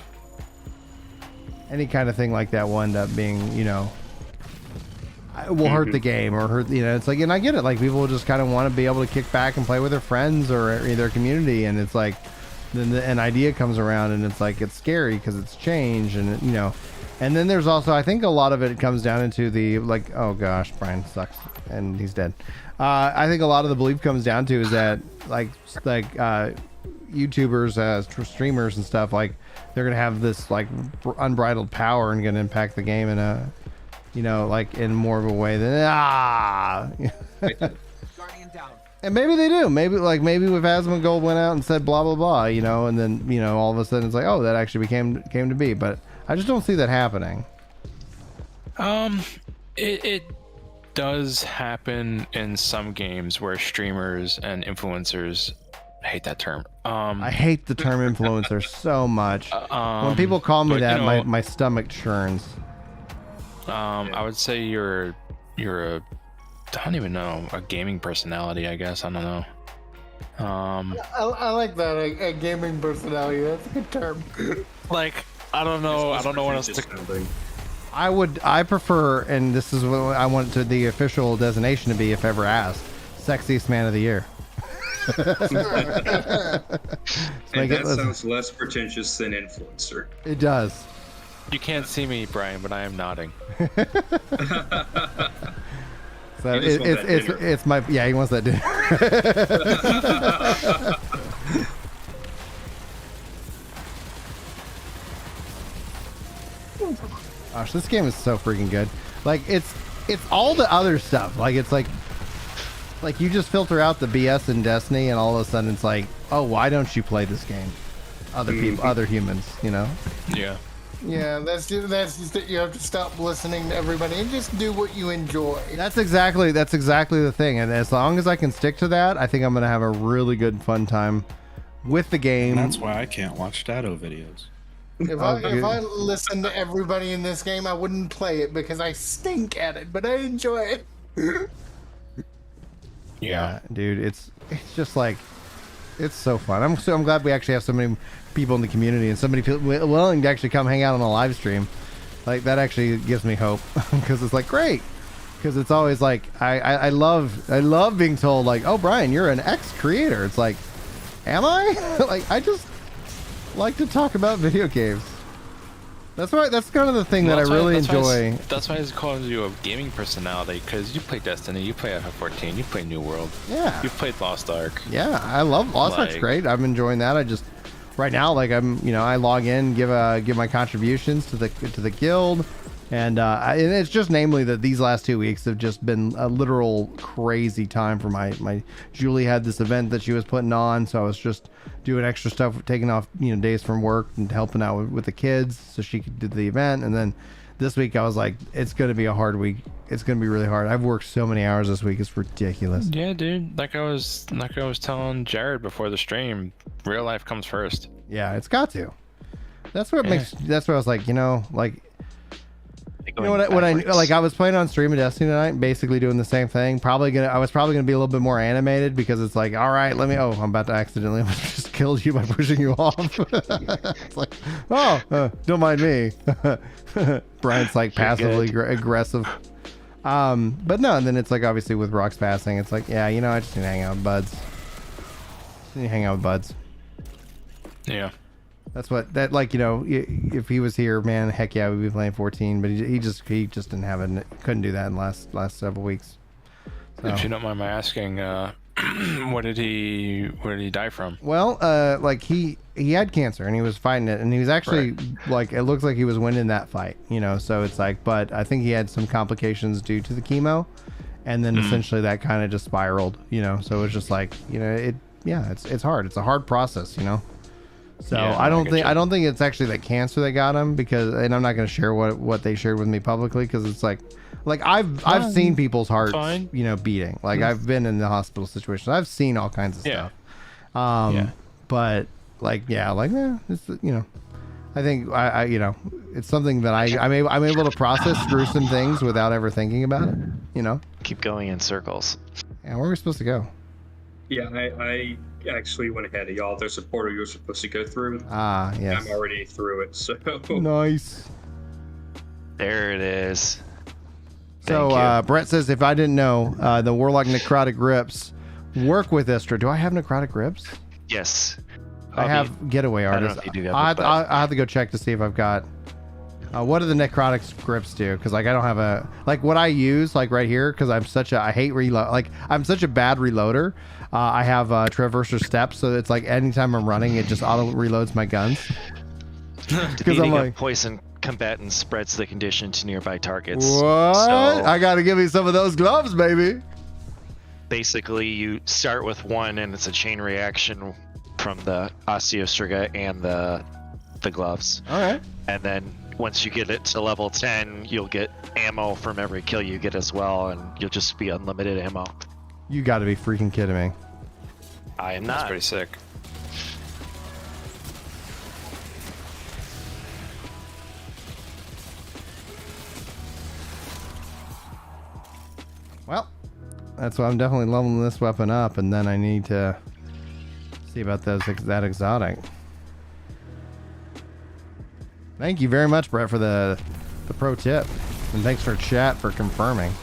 thing like that will end up being will hurt the game or hurt it's like, and I get it, like people just kind of want to be able to kick back and play with their friends or their community, and it's like then an idea comes around and it's like it's scary because it's change, and and then there's also, I think a lot of it comes down into the like, oh gosh, Brian sucks and he's dead. I think a lot of the belief comes down to is that like YouTubers, streamers and stuff, like they're gonna have this like unbridled power and gonna impact the game in a like in more of a way than and maybe they do. Maybe if Asmongold went out and said blah blah blah, and then all of a sudden it's like, oh, that actually came to be. But I just don't see that happening. It does happen in some games where streamers and influencers, I hate that term. I hate the term influencer so much. When people call me that, my stomach churns. I would say you're a, I don't even know, a gaming personality, I guess. I don't know. I like that, a gaming personality. That's a good term. Like, I don't know what else to. I prefer, and this is what I want the official designation to be if ever asked, sexiest man of the year. And that sounds less pretentious than influencer. It does. You can't see me, Brian, but I am nodding. So it's my, yeah, he wants that dinner. Gosh, this game is so freaking good. Like it's all the other stuff. Like it's like you just filter out the BS in Destiny, and all of a sudden it's like, oh, why don't you play this game? Other people, other humans, Yeah. Yeah, that's just that you have to stop listening to everybody and just do what you enjoy. That's exactly the thing. And as long as I can stick to that, I think I'm gonna have a really good fun time with the game. And that's why I can't watch Dado videos. If I listened to everybody in this game, I wouldn't play it because I stink at it, but I enjoy it. Yeah, dude, it's just like, it's so fun. I'm glad we actually have so many people in the community and so many people willing to actually come hang out on a live stream. Like, that actually gives me hope because it's like, great. Because it's always like, I love being told like, oh, Brian, you're an ex-creator. It's like, am I? Like, I just like to talk about video games. That's kind of the thing that I really enjoy. That's why it's calling you a gaming personality, because you play Destiny, you play FF14, you play New World. Yeah. You've played Lost Ark. Yeah, I love Lost Ark's great. I'm enjoying that. I just right now, like, I log in, give my contributions to the guild, and it's just namely that these last 2 weeks have just been a literal crazy time for my Julie had this event that she was putting on, so I was just doing extra stuff, taking off days from work and helping out with the kids so she could do the event. And then this week I was like, it's gonna be a hard week. It's gonna be really hard. I've worked so many hours this week, it's ridiculous. Yeah, dude. Like I was telling Jared before the stream, real life comes first. Yeah, it's got to. That's what I was like, what I like, I was playing on stream of Destiny tonight, basically doing the same thing. I was probably gonna be a little bit more animated because it's like, all right, I'm about to accidentally just killed you by pushing you off. It's like, don't mind me. Brian's like passively aggressive. But no, and then it's like, obviously with Rock's passing, it's like, yeah, I just need to hang out with buds. Yeah. That's if he was here, man, heck yeah, we'd be playing 14. But he just didn't have it. Couldn't do that in the last several weeks. So. If you don't mind my asking, what did he die from? Well, he had cancer and he was fighting it, and he was actually it looks like he was winning that fight, So it's like, but I think he had some complications due to the chemo, and then essentially that kind of just spiraled, So it's just like, it's hard. It's a hard process, So yeah, I don't think it's actually the cancer that got him, and I'm not going to share what they shared with me publicly, because it's like I've seen people's hearts, beating. Like I've been in the hospital situations. I've seen all kinds of stuff. But it's I think I it's something that I'm able to process through some things without ever thinking about it. Keep going in circles. Yeah, where are we supposed to go? Yeah, I actually went ahead of y'all. There's a portal you're supposed to go through. Ah, yes. I'm already through it, so. Nice. There it is. So, Brett says, if I didn't know, the Warlock necrotic grips work with Istra. Do I have necrotic grips? Yes. I have getaway artists. I don't know if you do have I'll have to go check to see if I've got. What do the necrotic grips do? Because I don't have a what I use right here, because I hate reload. I'm such a bad reloader. I have traverser steps, so it's like anytime I'm running, it just auto reloads my guns. Because I'm like, poison combatant spreads the condition to nearby targets. What? So I gotta give me some of those gloves, baby. Basically, you start with one, and it's a chain reaction from the Osteostriga and the gloves. All right. And then once you get it to level 10, you'll get ammo from every kill you get as well, and you'll just be unlimited ammo. You got to be freaking kidding me. I am not. That's pretty sick. Well, that's why I'm definitely leveling this weapon up, and then I need to see about that exotic. Thank you very much, Brett, for the pro tip, and thanks for chat for confirming.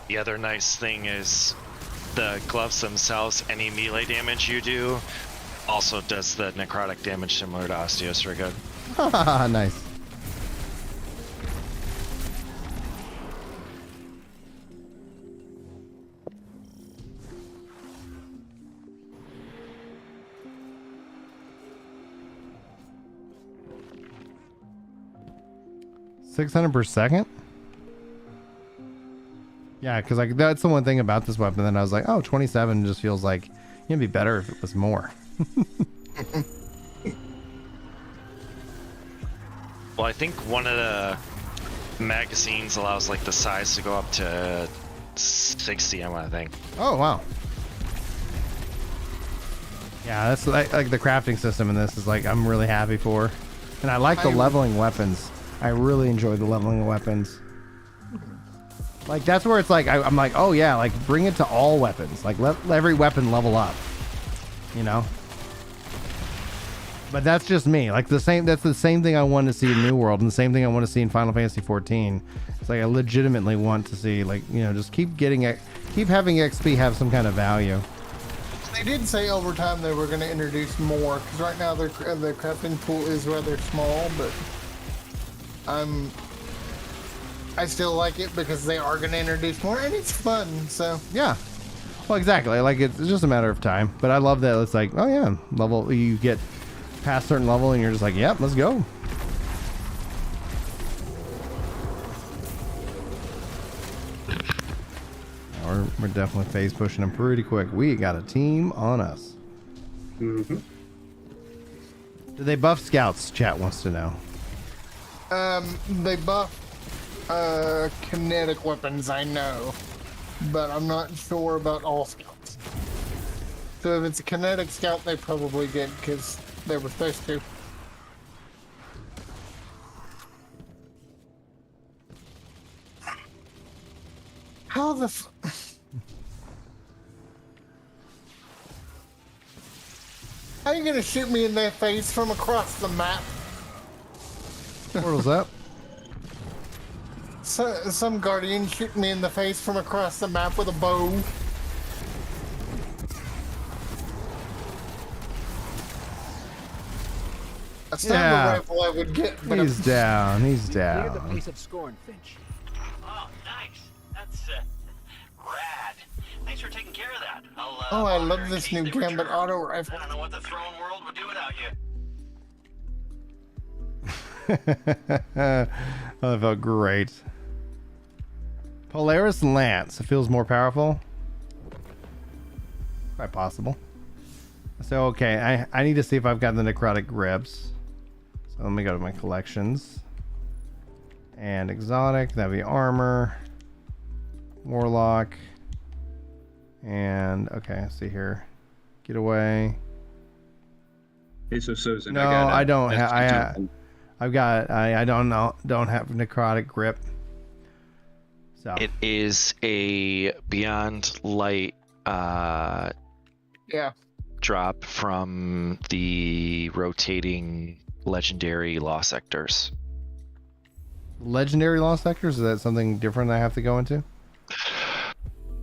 The other nice thing is the gloves themselves, any melee damage you do also does the necrotic damage similar to Osteostriga. Nice. $600 per second? Yeah, because that's the one thing about this weapon. Then I was like, oh, 27 just feels like it'd be better if it was more. Well, I think one of the magazines allows the size to go up to 60, I want to think. Oh wow. Yeah, that's like the crafting system in this is like I'm really happy for, and I like the leveling weapons. I really enjoy the leveling of weapons. Like that's where it's like I'm like, oh yeah, like bring it to all weapons. Like let every weapon level up. You know. But that's just me. Like that's the same thing I want to see in New World, and the same thing I want to see in Final Fantasy 14. It's like I legitimately want to see, like, you know, just keep having XP have some kind of value. They did say over time they were going to introduce more, because right now their crafting pool is rather small, but I still like it because they are going to introduce more, and it's fun. So yeah. Well, exactly. Like it's just a matter of time. But I love that it's like, oh yeah, level you get past certain level and you're just like, yep, let's go. We're definitely phase pushing them pretty quick. We got a team on us. Mm-hmm. Do they buff scouts? Chat wants to know. They buff kinetic weapons, I know, but I'm not sure about all scouts. So if it's a kinetic scout, they probably did because they were supposed to. How the How are you gonna shoot me in the face from across the map? What was that? Some guardian shoot me in the face from across the map with a bow. That's not the rifle I would get. But He's down. He's down. Clear the place of scorn, Finch. Oh, nice. That's rad. Thanks for taking care of that. Oh, I love this new Gambit auto rifle. I don't know what the throne world would do without you. Oh, that felt great. Polaris Lance. It feels more powerful. Quite possible. So, okay, I need to see if I've got the necrotic grips. So let me go to my collections. And exotic, that'd be armor. Warlock. And, okay, let's see here. Get away. Hey, so Susan, No, I don't have. I don't have necrotic grip. So It is a Beyond Light drop from the rotating legendary law sectors. legendary lost sectors. Is that something different I have to go into?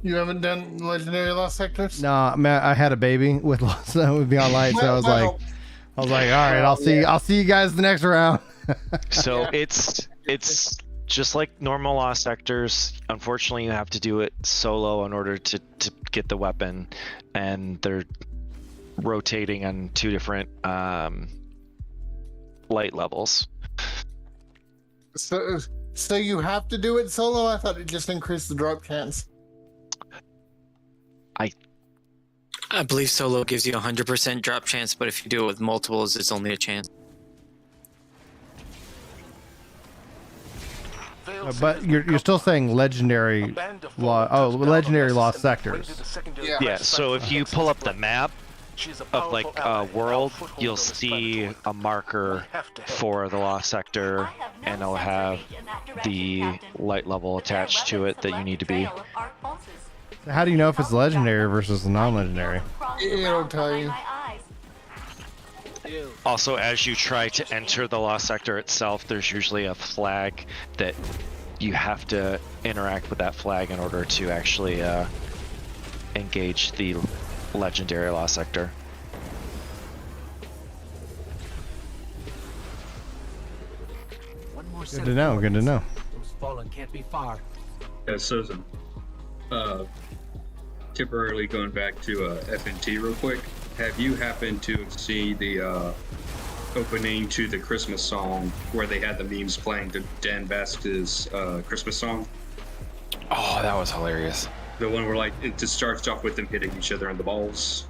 You haven't done legendary lost sectors? No, man, I had a baby with Beyond Light, so I was like, all right, I'll see you guys the next round. So it's just like normal lost sectors. Unfortunately, you have to do it solo in order to get the weapon, and they're rotating on two different light levels. So you have to do it solo? I thought it just increased the drop chance. I believe solo gives you 100% drop chance, but if you do it with multiples, it's only a chance. But you're still saying legendary legendary lost sectors. Yeah, so if you pull up the map of like world, you'll see a marker for the lost sector, and it'll have the light level attached to it that you need to be. So how do you know if it's legendary versus non-legendary? It'll tell you. Also, as you try to enter the lost sector itself, there's usually a flag that you have to interact with that flag in order to actually engage the legendary lost sector. Good to know. Good to know. Those fallen can't be far. Yeah, Susan. Temporarily going back to FNT real quick. Have you happened to see the opening to the Christmas song where they had the memes playing to Dan Bask's Christmas song? Oh, that was hilarious. The one where like it just starts off with them hitting each other in the balls.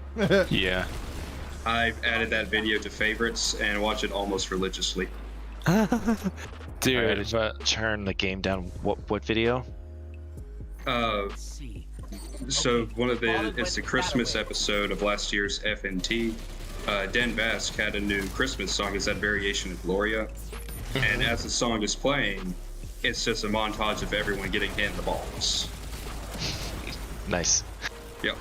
Yeah. I've added that video to favorites and watch it almost religiously. Dude, but turn the game down. What video? So one of it's the Christmas episode of last year's FNT. Dan Vasc had a new Christmas song. It's that variation of Gloria. And as the song is playing, it's just a montage of everyone getting hit in the balls. Nice. Yep.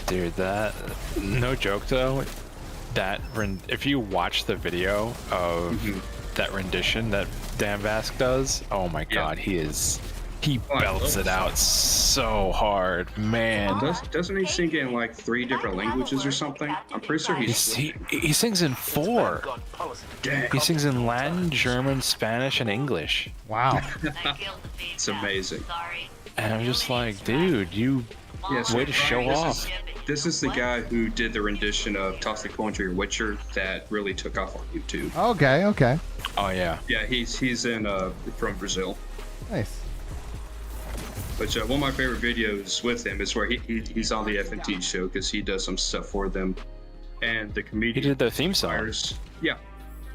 Dude, that no joke though. If you watch the video of that rendition that Dan Vasc does, oh my god, he belts it out so hard, man. Doesn't he sing in like 3 different languages or something? I'm pretty sure he sings in 4. Dang. He sings in Latin, German, Spanish, and English. Wow. It's amazing. And I'm just like, dude, you way to show off. This is the guy who did the rendition of Toss the Coin to Your Witcher that really took off on YouTube. Okay. Oh yeah. Yeah, he's in from Brazil. Nice. But one of my favorite videos with him is where he's on the FNT show because he does some stuff for them. And the comedian... He did the theme song. Myers, yeah.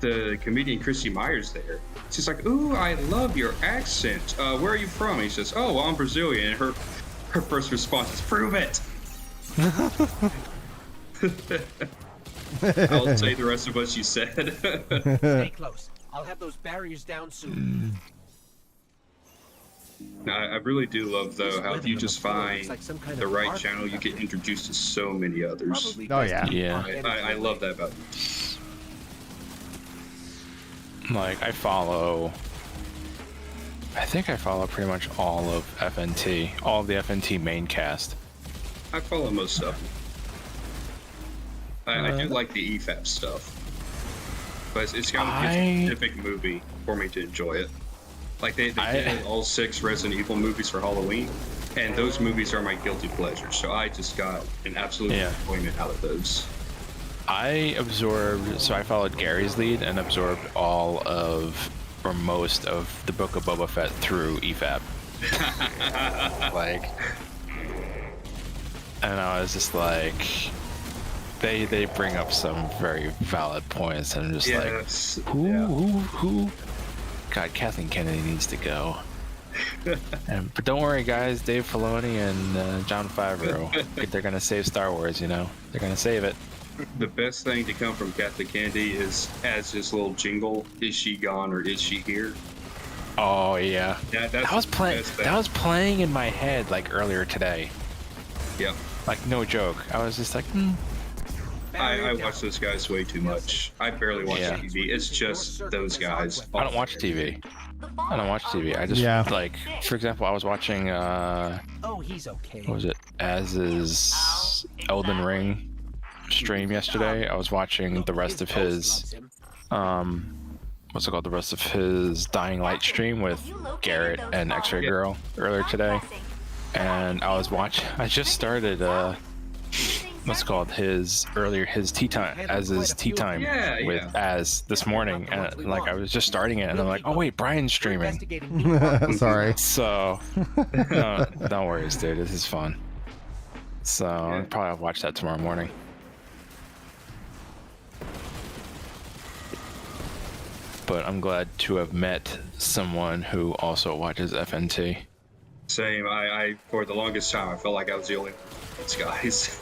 The comedian Christy Myers there. She's like, ooh, I love your accent. Where are you from? He says, oh, well, I'm Brazilian. And her first response is, prove it! I'll say the rest of what she said. Stay close. I'll have those barriers down soon. I really do love, though, how if you just find the right channel, you get introduced to so many others. Oh, yeah. Yeah. I love that about you. Like, I think I follow pretty much all of FNT, all of the FNT main cast. I follow most of them. I do like the EFAP stuff. But it's got to be a specific movie for me to enjoy it. Like, they did all 6 Resident Evil movies for Halloween, and those movies are my guilty pleasure, so I just got an absolute enjoyment out of those. I followed Gary's lead and absorbed all of, or most of, the Book of Boba Fett through EFAP. Like, and I was just like, they bring up some very valid points, and I'm just like, who? God, Kathleen Kennedy needs to go. But don't worry, guys. Dave Filoni and Jon Favreau, they're gonna save Star Wars. You know, they're gonna save it. The best thing to come from Kathleen Kennedy is as this little jingle: "Is she gone or is she here?" Oh yeah, that was playing. That was playing in my head like earlier today. Yep. Like no joke. I was just like, I watch those guys way too much. I barely watch TV. It's just those guys. I don't watch TV. I just like, for example, I was watching oh, he's okay. What was it? Az's Elden Ring stream yesterday. I was watching the rest of his what's it called? The rest of his Dying Light stream with Garrett and X-Ray Girl earlier today. And I just started what's it called, his tea time, Az's tea time with Az this morning, and like I was just starting it and I'm like, oh wait, Brian's streaming. Sorry. So no worries, dude, this is fun. So I'll probably watch that tomorrow morning. But I'm glad to have met someone who also watches FNT. Same. I for the longest time I felt like I was the only guys.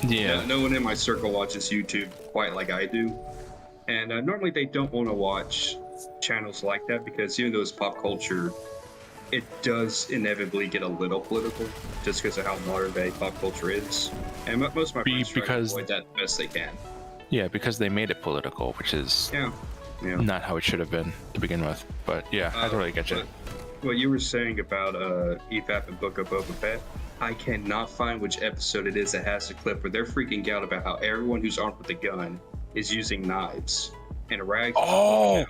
Yeah. No one in my circle watches YouTube quite like I do, and normally they don't want to watch channels like that because even though it's pop culture, it does inevitably get a little political just because of how modern day pop culture is. And most of my friends try to avoid that the best they can. Yeah, because they made it political, which is not how it should have been to begin with. But yeah, I totally get you. What you were saying about EFAP and Book of Boba Fett, I cannot find which episode it is that has the clip where they're freaking out about how everyone who's armed with a gun is using knives and rags. Oh,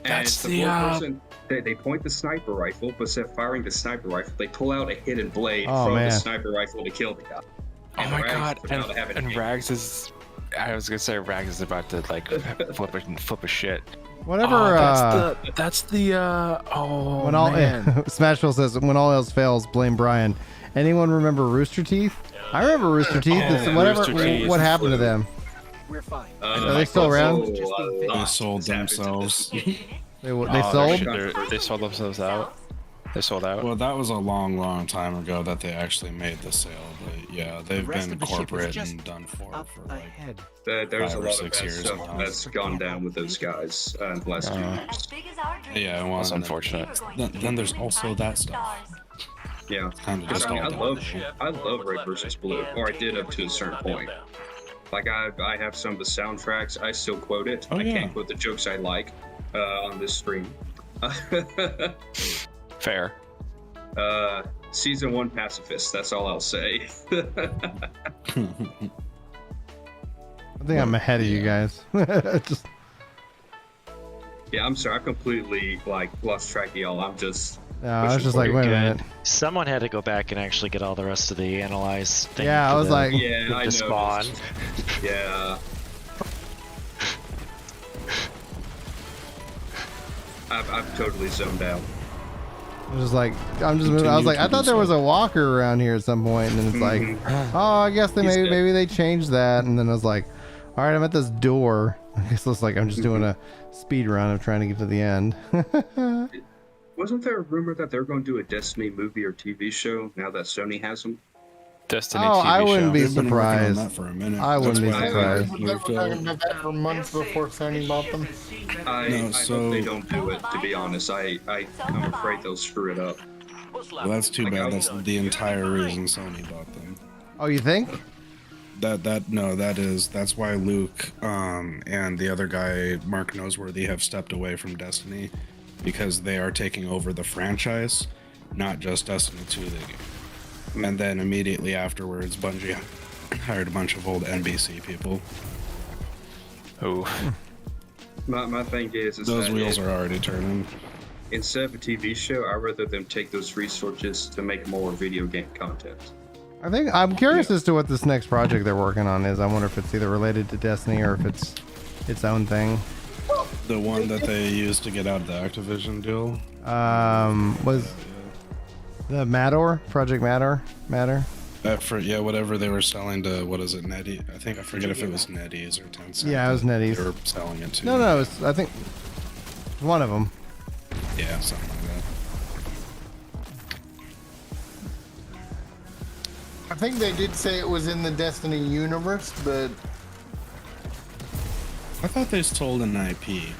that's the person. They point the sniper rifle, but instead of firing the sniper rifle, they pull out a hidden blade from the sniper rifle to kill the guy. Oh my god! And Rags is. I was gonna say Rags is about to like flip a shit. Whatever. That's the. When all Smashville says, "When all else fails, blame Brian." Anyone remember Rooster Teeth? I remember Rooster Teeth. What happened to them? We're fine. Are they still around? They sold themselves. They sold. They sold themselves out. They sold out. Well, that was a long time ago that they actually made the sale. But yeah, they've been corporate and done for like There's 5 a or lot 6 of bad years stuff now. that's gone down with those guys in the last 2 years. Yeah, well, That's and unfortunate. Then there's also that stuff. Yeah, Kind of just I mean, all I love Red versus Blue, or I did up to a certain point. Like I have some of the soundtracks. I still quote it. Oh, I yeah. can't quote the jokes I like on this stream. Fair. Season 1 pacifist. That's all I'll say. I think I'm ahead of you guys. Just Yeah, I'm sorry. I completely lost track of y'all. I'm just. I was just like, wait a minute. Someone had to go back and actually get all the rest of the analyze thing. Yeah, I for was the- like, Yeah, the I know. spawn. Yeah. I've totally zoned out. I was just like, I'm just moving. I was like, I thought there was a walker around here at some point, and then it's like, oh, I guess they maybe they changed that, and then I was like, all right, I'm at this door. I guess it's like I'm just doing a speed run of trying to get to the end. Wasn't there a rumor that they were going to do a Destiny movie or TV show now that Sony has them? Destiny Oh, TV I wouldn't show. be They've been working on surprised. that for a minute. I wouldn't be That's why surprised. they They were moved talking over. about that for months before Sony bought them. I hope so- they don't do it, to be honest. I'm afraid they'll screw it up. Well, that's too bad. That's the entire reason Sony bought them. Oh, you think? That's why Luke and the other guy, Mark Noseworthy, have stepped away from Destiny, because they are taking over the franchise, not just Destiny 2. And then immediately afterwards, Bungie hired a bunch of old NBC people. Ooh. My thing is Those that wheels are already turning. instead of a TV show, I'd rather them take those resources to make more video game content. I'm curious as to what this next project they're working on is. I wonder if it's either related to Destiny or if it's its own thing. The one that they used to get out of the Activision deal. Was the Project Matter? Whatever they were selling to, what is it, Netty? I forget if it was NetEase or Tencent. Yeah, it was NetEase. They were selling it to. No, I think one of them. Yeah, something like that. I think they did say it was in the Destiny universe, but I thought they sold an IP.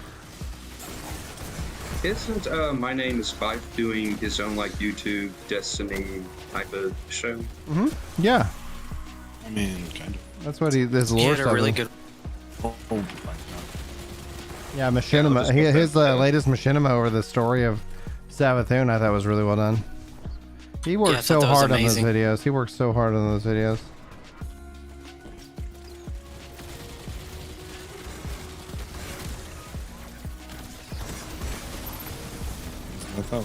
Isn't My Name is Fife doing his own YouTube Destiny type of show? Mm-hmm. Yeah, I mean, kind of. that's what this He lore had a stuff really is. good. Yeah, Machinima. His latest Machinima over the story of Savathun, I thought was really well done. He worked Yeah, I thought so that was hard on those amazing. videos. He worked so hard on those videos. I thought.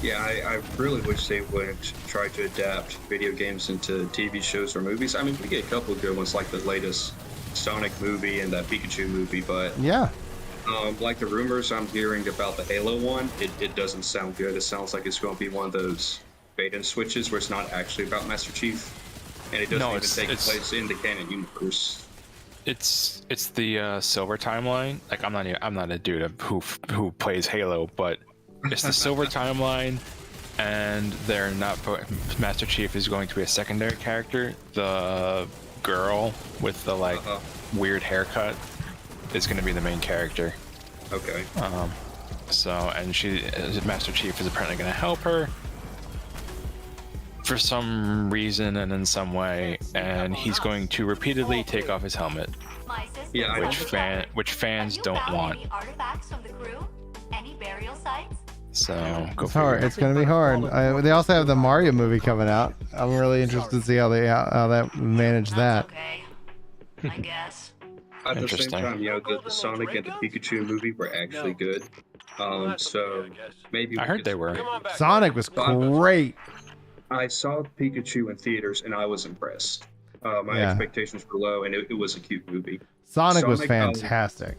Yeah, I really wish they would try to adapt video games into TV shows or movies. I mean, we get a couple of good ones like the latest Sonic movie and that Pikachu movie, but Yeah. like the rumors I'm hearing about the Halo one, it doesn't sound good. It sounds like it's going to be one of those bait and switches where it's not actually about Master Chief, and it doesn't even take place in the canon universe. It's the silver timeline. Like I'm not a dude who plays Halo, but it's the silver timeline, and they're not. Master Chief is going to be a secondary character. The girl with the weird haircut is going to be the main character. Okay. And Master Chief is apparently going to help her for some reason and in some way, and he's going to repeatedly take off his helmet. Yeah, I which fans don't want. Any artifacts from the crew? Any burial sites? So go It's hard. figure. It's gonna be hard. They also have the Mario movie coming out. I'm really interested to see how that manage that. Okay. I guess. At the same Interesting. time, the Sonic and the Pikachu movie were actually good. So maybe I heard they were. Sonic was great. I saw Pikachu in theaters and I was impressed. My Yeah. expectations were low, and it was a cute movie. Sonic was Sonic, fantastic.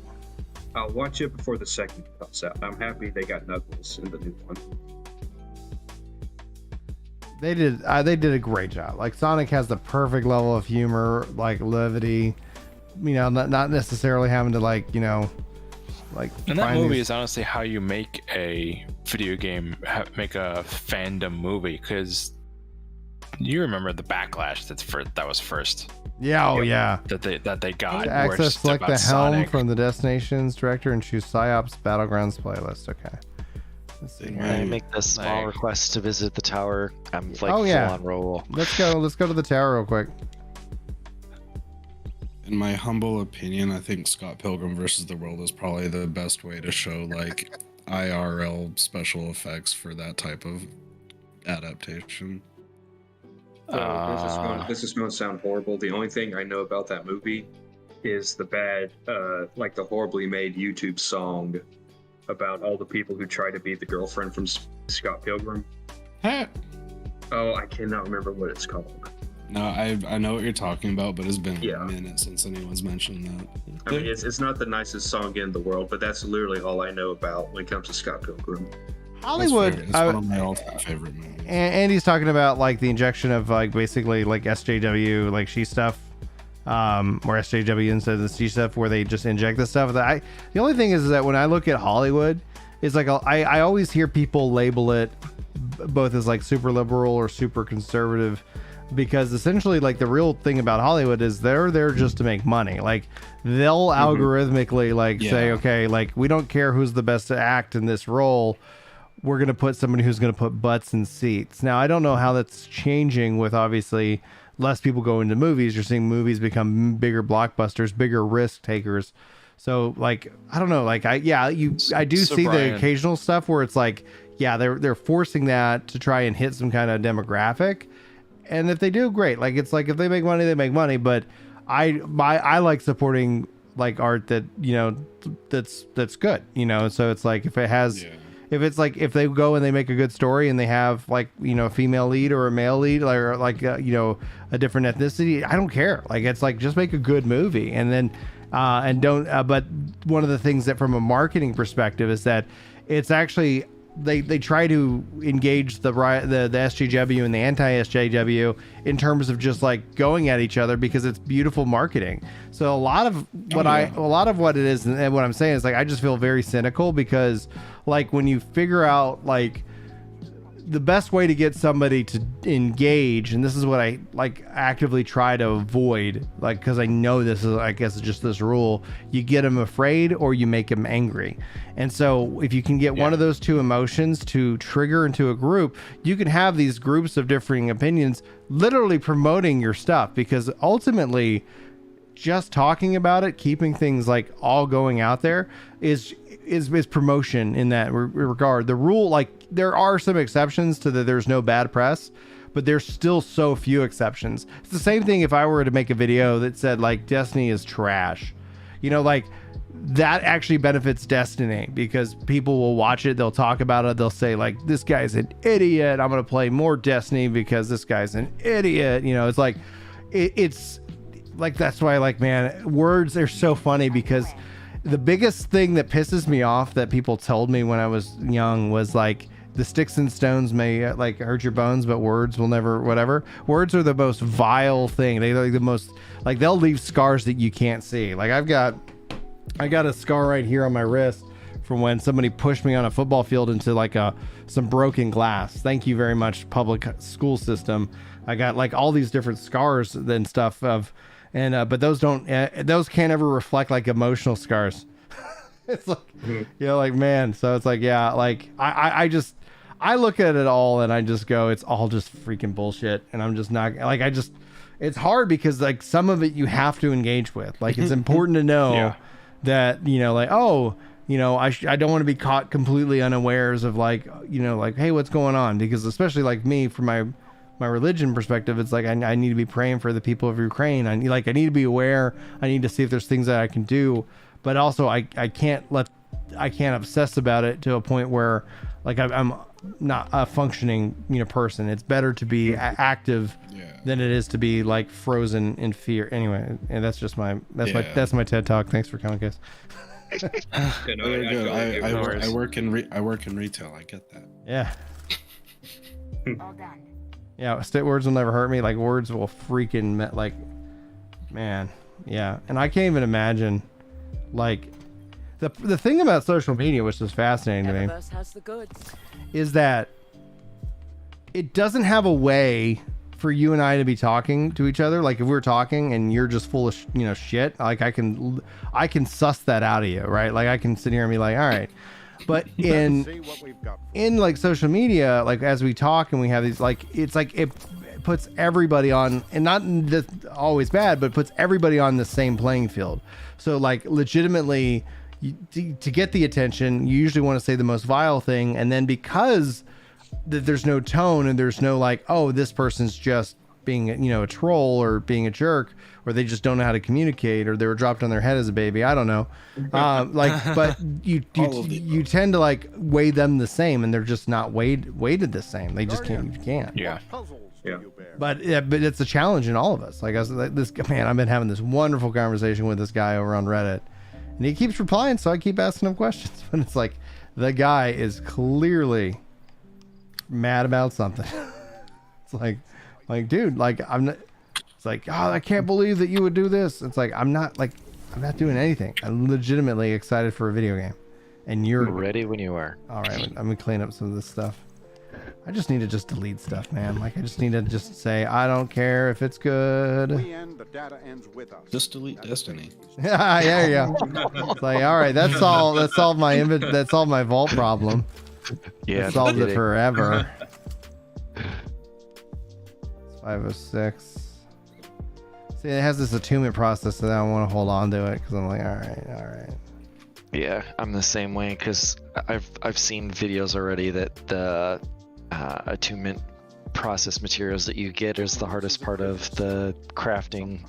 I'll watch it before the second comes out. I'm happy they got Knuckles in the new one. They did a great job. Like Sonic has the perfect level of humor, like levity. You know, not necessarily having to like like. And that find movie these- is honestly how you make a video game, make a fandom movie, because you remember the backlash that was first. Yeah, oh yeah. That they got. To where it's access, just select about the helm Sonic. from the destinations director and choose PsyOps Battlegrounds playlist. Okay. Let's see Can here. I make the small Like- request to visit the tower? I'm like Oh, yeah. full on roll. Let's go to the tower real quick. In my humble opinion, I think Scott Pilgrim versus the World is probably the best way to show like IRL special effects for that type of adaptation. So this is going to sound horrible. The only thing I know about that movie is the bad, like the horribly made YouTube song about all the people who try to be the girlfriend from Scott Pilgrim. Oh, I cannot remember what it's called. No, I know what you're talking about, but it's been Yeah. a minute since anyone's mentioned that. I mean, it's not the nicest song in the world, but that's literally all I know about when it comes to Scott Pilgrim. Hollywood. It's one of my all-time favorite movies. Andy's talking about like the injection of like basically like SJW like she stuff, or SJW instead of the C stuff, where they just inject the stuff. The only thing is that when I look at Hollywood, is like I always hear people label it both as like super liberal or super conservative, because essentially like the real thing about Hollywood is they're there just to make money. Like they'll algorithmically like say, okay, like we don't care who's the best to act in this role. We're going to put somebody who's going to put butts in seats. Now, I don't know how that's changing with obviously less people going to movies. You're seeing movies become bigger blockbusters, bigger risk takers. So like, I don't know, like I do So see the Brian- occasional stuff where it's like, yeah, they're forcing that to try and hit some kind of demographic. And if they do, great. Like, it's like if they make money, they make money. But I like supporting like art that, that's good, so it's like if it has, if it's like if they go and they make a good story and they have like a female lead or a male lead or like a different ethnicity, I don't care. Like it's like just make a good movie and then and don't but one of the things that from a marketing perspective is that it's actually they try to engage the SJW and the anti-SJW in terms of just like going at each other because it's beautiful marketing. So a lot of what it is and what I'm saying is like I just feel very cynical because like when you figure out like the best way to get somebody to engage, and this is what I like actively try to avoid, like because I know this is, I guess it's just this rule, you get them afraid or you make them angry. And so if you can get one of those two emotions to trigger into a group, you can have these groups of differing opinions literally promoting your stuff, because ultimately just talking about it, keeping things like all going out there is promotion in that regard. The rule, like there are some exceptions to there's no bad press, but there's still so few exceptions. It's the same thing if I were to make a video that said like Destiny is trash, like that actually benefits Destiny because people will watch it, they'll talk about it, they'll say like this guy's an idiot, I'm gonna play more Destiny because this guy's an idiot. It's like it's like that's why like man, words are so funny because the biggest thing that pisses me off that people told me when I was young was like the sticks and stones may like hurt your bones, but words will never, whatever. Words are the most vile thing. They're like the most, like they'll leave scars that you can't see. Like I got a scar right here on my wrist from when somebody pushed me on a football field into like some broken glass. Thank you very much, public school system. I got like all these different scars and stuff but those can't ever reflect like emotional scars. It's like, like man, so it's like, yeah, like I look at it all and I just go, it's all just freaking bullshit. And I'm just not like, it's hard because like some of it you have to engage with. Like it's important to know that, like, oh, I don't want to be caught completely unawares of like, like, hey, what's going on? Because especially like me, from my religion perspective, it's like I need to be praying for the people of Ukraine. I need to be aware. I need to see if there's things that I can do, but also I can't obsess about it to a point where like I'm not a functioning person. It's better to be active than it is to be like frozen in fear. Anyway, and that's just my TED talk. Thanks for coming, guys. I work in retail. I get that. Yeah. All done. Yeah, words will never hurt me. Like words will freaking like, man, yeah. And I can't even imagine, like, the thing about social media, which is fascinating to me, has the goods. is that it doesn't have a way for you and I to be talking to each other. Like if we're talking and you're just full of shit, like I can suss that out of you, right? Like I can sit here and be like, all right. But in like social media, like as we talk and we have these, like it's like it puts everybody on, and not always bad, but puts everybody on the same playing field. So like legitimately, to get the attention, you usually want to say the most vile thing, and then because there's no tone and there's no like, oh, this person's just being a troll or being a jerk, or they just don't know how to communicate, or they were dropped on their head as a baby, I don't know, but you tend to like weigh them the same, and they're just not weighted the same. They just can't. Yeah. But it's a challenge in all of us. Like I've been having this wonderful conversation with this guy over on Reddit, and he keeps replying, so I keep asking him questions. But it's like the guy is clearly mad about something. It's like dude, like I'm not. It's like, oh, I can't believe that you would do this. It's like I'm not doing anything. I'm legitimately excited for a video game, and you're ready when you are. All right, I'm gonna clean up some of this stuff. I just need to just delete stuff, man. Like I just need to just say I don't care if it's good. Just delete Destiny. Yeah, there you go. It's like, all right, that solved my vault problem. Yeah, it solved it forever. 506. See, it has this attunement process that I don't want to hold on to it because I'm like, all right. Yeah, I'm the same way because I've seen videos already that the attunement process materials that you get is the hardest part of the crafting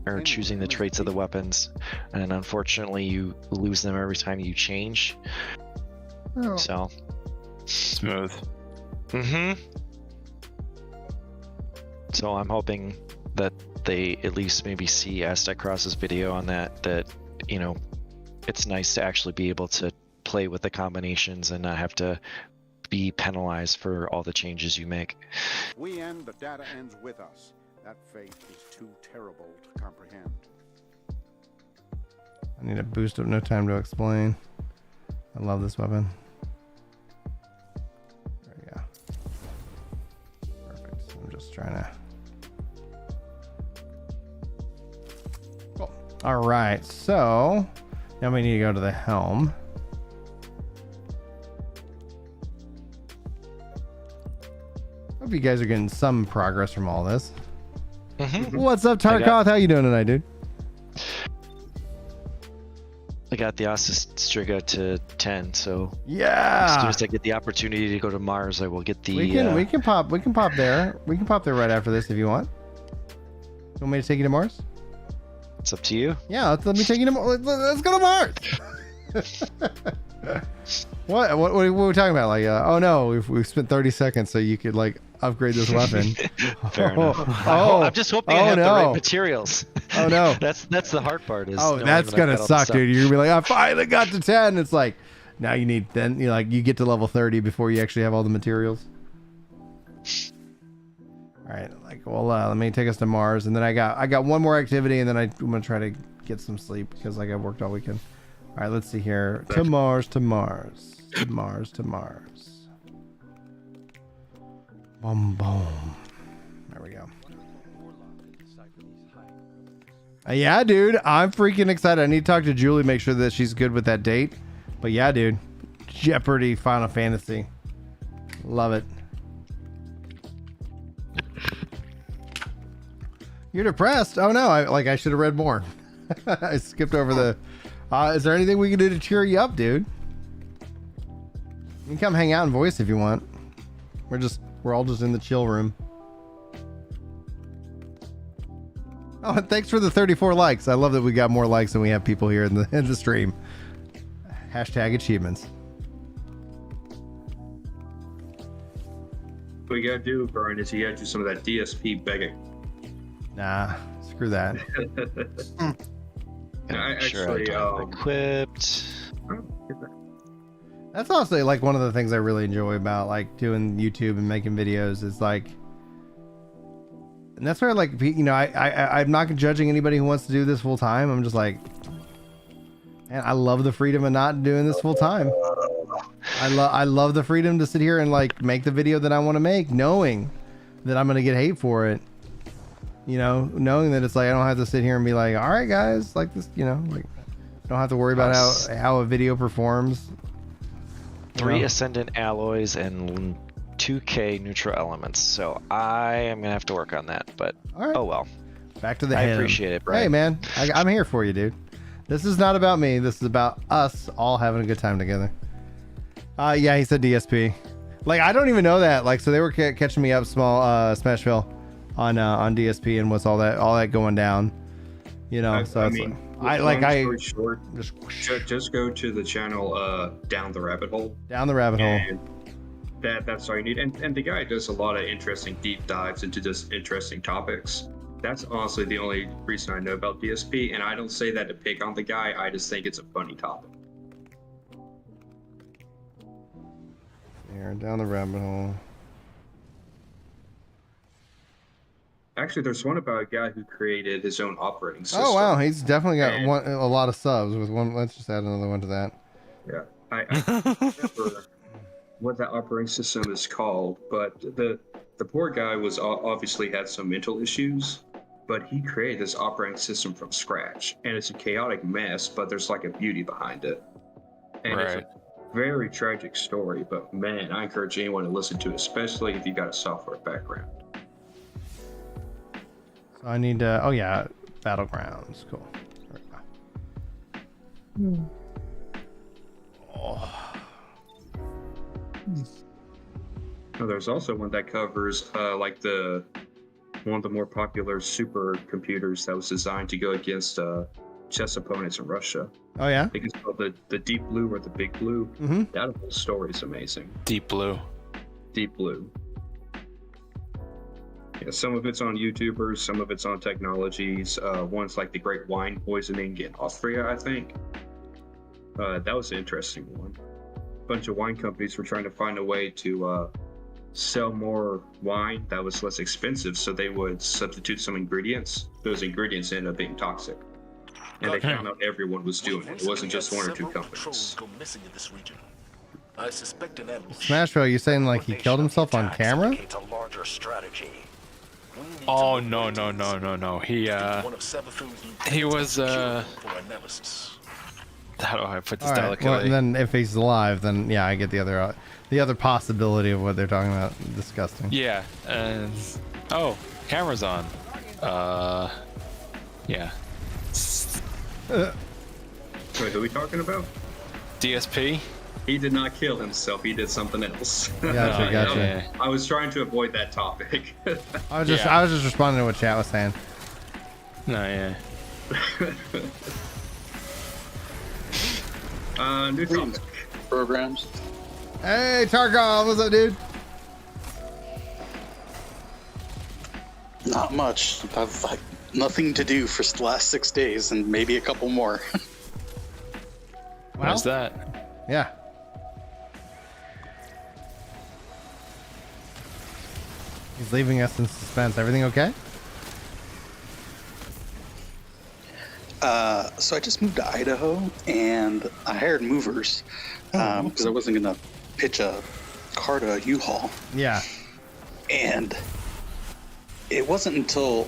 or choosing the traits of the weapons, and unfortunately you lose them every time you change. Oh. So smooth. So I'm hoping that they at least maybe see Aztec Cross's video on that it's nice to actually be able to play with the combinations and not have to be penalized for all the changes you make. We end, the data ends with us. That fate is too terrible to comprehend. I need a boost of no time to explain. I love this weapon. There we go. Perfect. I'm just trying to. Cool. All right. So now we need to go to the helm. Hope you guys are getting some progress from all this. What's up, Tarkoth? How you doing tonight, dude? I got the Ossus Striga to 10, so yeah. As soon as I get the opportunity to go to Mars, I will get the. We can pop there. We can pop there right after this if you want. You want me to take you to Mars? It's up to you. Yeah, let me take you to Mars. Let's go to Mars. What are we talking about? Like, oh no, we've spent 30 seconds so you could like upgrade this weapon. Fair enough. I'm just hoping I have the right materials. Oh no, that's the hard part. Is that's gonna suck, dude. You're gonna be like, I finally got to 10. It's like now you need you get to level 30 before you actually have all the materials. All right, let me take us to Mars, and then I got one more activity, and then I'm gonna try to get some sleep because I worked all weekend. All right, let's see here. To Mars. Boom, boom. There we go. Yeah, dude, I'm freaking excited. I need to talk to Julie, make sure that she's good with that date. But yeah, dude, Jeopardy, Final Fantasy, love it. You're depressed? Oh no, I should have read more. I skipped over the. Is there anything we can do to cheer you up, dude? You can come hang out and voice if you want. We're all just in the chill room. Oh, and thanks for the 34 likes. I love that we got more likes than we have people here in the stream. Hashtag achievements. What you gotta do, Brian, is you gotta do some of that DSP begging. Nah, screw that. Equipped. That's honestly like one of the things I really enjoy about like doing YouTube and making videos is like And that's where, like, you know, I'm not judging anybody who wants to do this full time. I'm just like, man, I love the freedom of not doing this full time. I love the freedom to sit here and like make the video that I want to make, knowing that I'm gonna get hate for it. You know, knowing that it's like I don't have to sit here and be like, all right, guys, like this, you know, like I don't have to worry about how a video performs. 3 Ascendant alloys and 2K neutral elements. So I am gonna have to work on that, but oh well. Back to the I hymn. appreciate it, Brian. Hey man, I'm here for you, dude. This is not about me. This is about us all having a good time together. Yeah, he said DSP. Like, I don't even know that. Like, so they were catching me up small, Smashville on DSP and what's all that going down. You know, Short, just go to the channel Down the Rabbit Hole. Down the Rabbit Hole. That's all you need. And the guy does a lot of interesting deep dives into just interesting topics. That's honestly the only reason I know about DSP, and I don't say that to pick on the guy. I just think it's a funny topic. Here, Down the Rabbit Hole. Actually, there's one about a guy who created his own operating system. Oh wow, he's definitely got a lot of subs with one. Let's just add another one to that. Yeah, I don't remember what that operating system is called, but the poor guy was obviously had some mental issues, but he created this operating system from scratch, and it's a chaotic mess, but there's like a beauty behind it. And it's a very tragic story, but man, I encourage anyone to listen to it, especially if you got a software background. So I need to. Oh yeah, Battlegrounds. Cool. There's also one that covers like one of the more popular supercomputers that was designed to go against chess opponents in Russia. Oh yeah. I think it's called the Deep Blue or the Big Blue. Mm-hmm. That whole story is amazing. Deep Blue. Deep Blue. Yeah, some of it's on YouTubers, some of it's on technologies. One's like the Great Wine Poisoning in Austria, I think. That was an interesting one. A bunch of wine companies were trying to find a way to sell more wine that was less expensive, so they would substitute some ingredients. Those ingredients ended up being toxic. And they found out everyone was doing it. It wasn't just 1 or 2 companies. I suspect an Smashville, you saying like he killed himself on camera? Oh no. He was how do I put this delicately? Well, and then if he's alive, then yeah, I get the other possibility of what they're talking about. Disgusting. Yeah, and camera's on. Yeah. Wait, who are we talking about? DSP? He did not kill himself. He did something else. Gotcha. Yeah. I was trying to avoid that topic. I was just responding to what chat was saying. No, yeah. New topic. Programs. Hey, Tarkov, what's up, dude? Not much. I've like nothing to do for the last 6 days, and maybe a couple more. How's that? Yeah. He's leaving us in suspense. Everything okay? So I just moved to Idaho, and I hired movers because I wasn't gonna pitch a car to a U-Haul. Yeah. And it wasn't until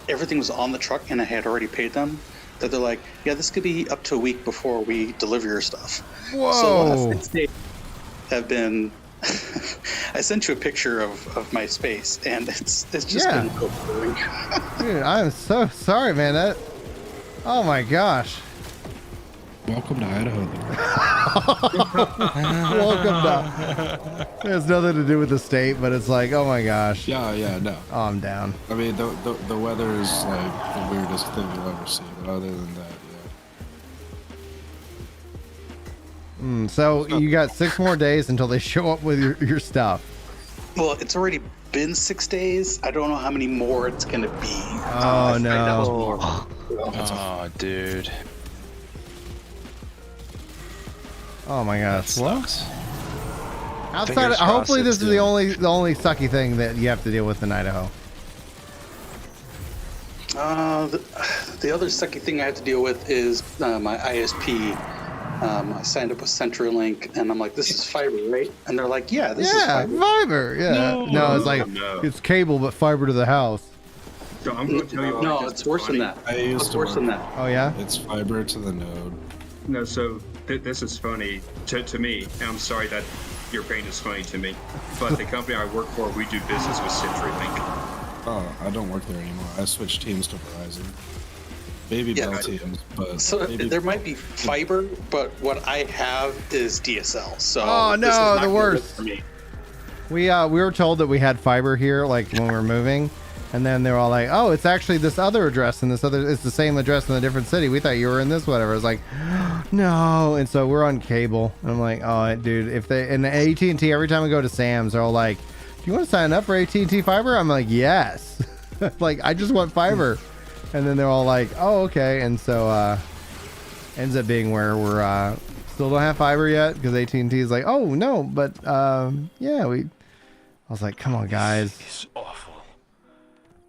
everything was on the truck and I had already paid them that they're like, yeah, this could be up to a week before we deliver your stuff. Whoa. So the last 6 days have been I sent you a picture of my space, and it's just been overwhelming. Dude, I'm so sorry, man. Oh my gosh. Welcome to Idaho. Welcome to. It has nothing to do with the state, but it's like, oh my gosh. Yeah, no. Oh, I'm down. I mean, the weather is like the weirdest thing you'll ever see, but other than that, yeah. So you got 6 more days until they show up with your stuff. Well, it's already been 6 days. I don't know how many more it's gonna be. Oh no. Oh, dude. Oh my gosh. What? Outside, hopefully this is the only sucky thing that you have to deal with in Idaho. The other sucky thing I have to deal with is my ISP. I signed up with CenturyLink, and I'm like, "This is fiber, right?" And they're like, "Yeah, this is fiber." Yeah, no, it's like it's cable but fiber to the house. So I'm going to tell you why. No, it's worse than that. It's worse than that. Oh yeah, it's fiber to the node. No, so this is funny to me. And I'm sorry that your pain is funny to me, but the company I work for, we do business with CenturyLink. Oh, I don't work there anymore. I switched teams to Verizon. Baby Bell teams, but so there might be fiber, but what I have is DSL. So oh this is no, not the gonna worst. work for me. We were told that we had fiber here, like when we were moving, and then they were all like, "Oh, it's actually this other address, and it's the same address in a different city. We thought you were in this whatever." I was like, "No," and so we're on cable. And I'm like, "Oh, dude, if they and AT&T every time we go to Sam's, they're all like, do you want to sign up for AT&T fiber?" I'm like, "Yes." Like I just want fiber. And then they're all like, "Oh, okay." And so ends up being where we're still don't have fiber yet because AT&T is like, "Oh no," but yeah, I was like, "Come on, guys." It's awful.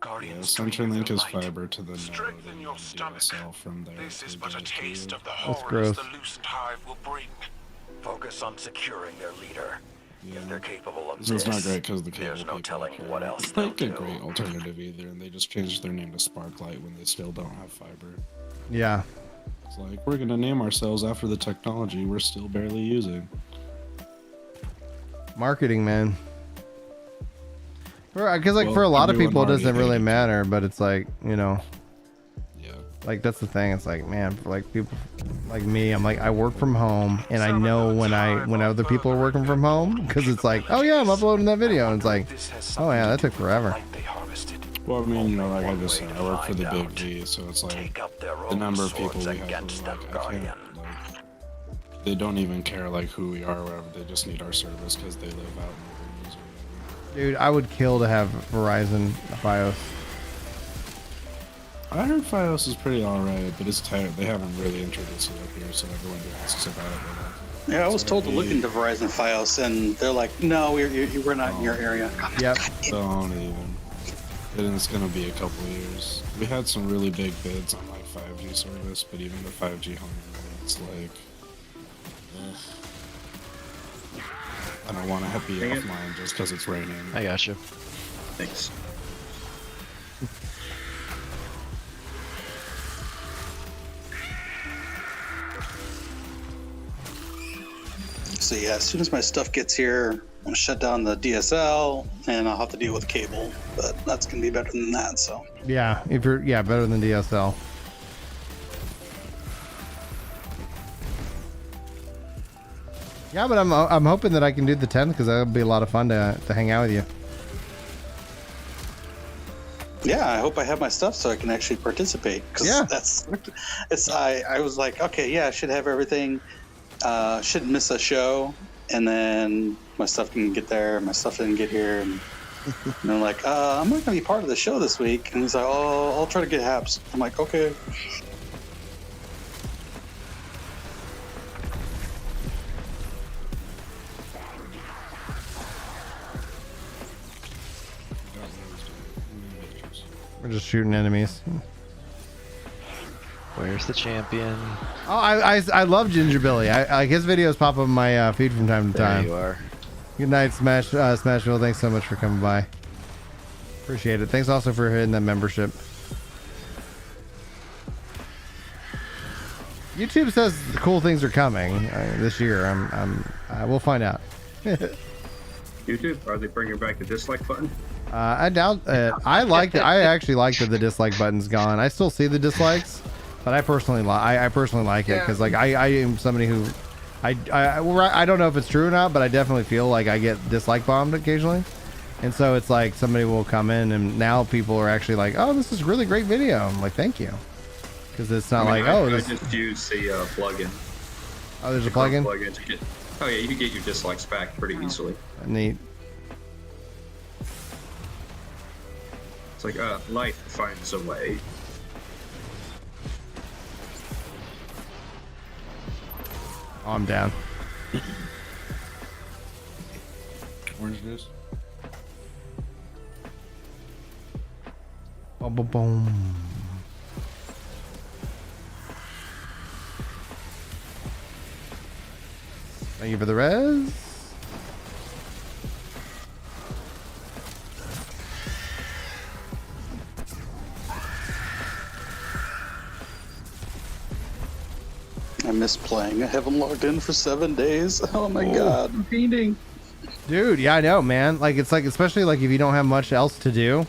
CenturyLink is fiber to the node and DSL from there. This is but a taste of the That's horrors gross. the loosened hive will bring. Focus on securing their leader. If they're capable of So it's not this, great because the cable there's no people telling care. what else It's they'll like a do. great alternative either, and they just changed their name to Sparklight when they still don't have fiber. Yeah. It's like, we're gonna name ourselves after the technology we're still barely using. Marketing, man. Because like Well, for a lot of everyone people, it already doesn't really hated it. matter, but it's like, you know. Yeah. Like that's the thing. It's like, man, for like people like me, I'm like, I work from home, and I know when other people are working from home, because it's like, oh yeah, I'm uploading that video, and it's like, oh yeah, that took forever. Well, I mean, you know, like I just said, I work for the Big V, so it's like the number of people we have, like, I can't, like, they don't even care like who we are or whatever. They just need our service because they live out in the rooms or whatever. Dude, I would kill to have Verizon Fios. I heard Fios is pretty alright, but it's tired. They haven't really introduced it up here, so everyone who asks about it. Yeah, I was told to look into Verizon Fios, and they're like, "No, we're not in your area." Yep. Don't even. And it's gonna be a couple years. We had some really big bids on like 5G service, but even the 5G home, it's like, I don't want to be offline just because it's raining. I got you. Thanks. So yeah, as soon as my stuff gets here, I'll shut down the DSL, and I'll have to deal with cable. But that's gonna be better than that. So Yeah, if you're better than DSL. Yeah, but I'm hoping that I can do the 10th because that'll be a lot of fun to hang out with you. yeah, I hope I have my stuff so I can actually participate. Cause I was like, okay, yeah, I should have everything. Shouldn't miss a show, and then my stuff didn't get there. My stuff didn't get here, and they're like, I'm not gonna be part of the show this week. And he's like, oh, I'll try to get Haps. I'm like, okay. We're just shooting enemies. Where's the champion? Oh, I love Ginger Billy. Like his videos pop up on my feed from time to time. There you are. Good night, Smashville. Thanks so much for coming by. Appreciate it. Thanks also for hitting that membership. YouTube says cool things are coming this year. We'll find out. YouTube, are they bringing back the dislike button? I doubt it. I liked it. I actually like that the dislike button's gone. I still see the dislikes, but I personally like it because like I am somebody who I don't know if it's true or not, but I definitely feel like I get dislike bombed occasionally, and so it's like somebody will come in and now people are actually like, oh, this is a really great video. I'm like, thank you, because it's not I this. just use the plugin. Oh, there's a plugin. To get. Oh yeah, you can get your dislikes back pretty easily. Neat. It's like life finds a way. Oh, I'm down. Orange juice. Boom, boom, boom. Thank you for the res. I miss playing. I haven't logged in for 7 days. Oh my god, I'm fiending. Dude, yeah, I know, man. Like, it's like, especially like if you don't have much else to do,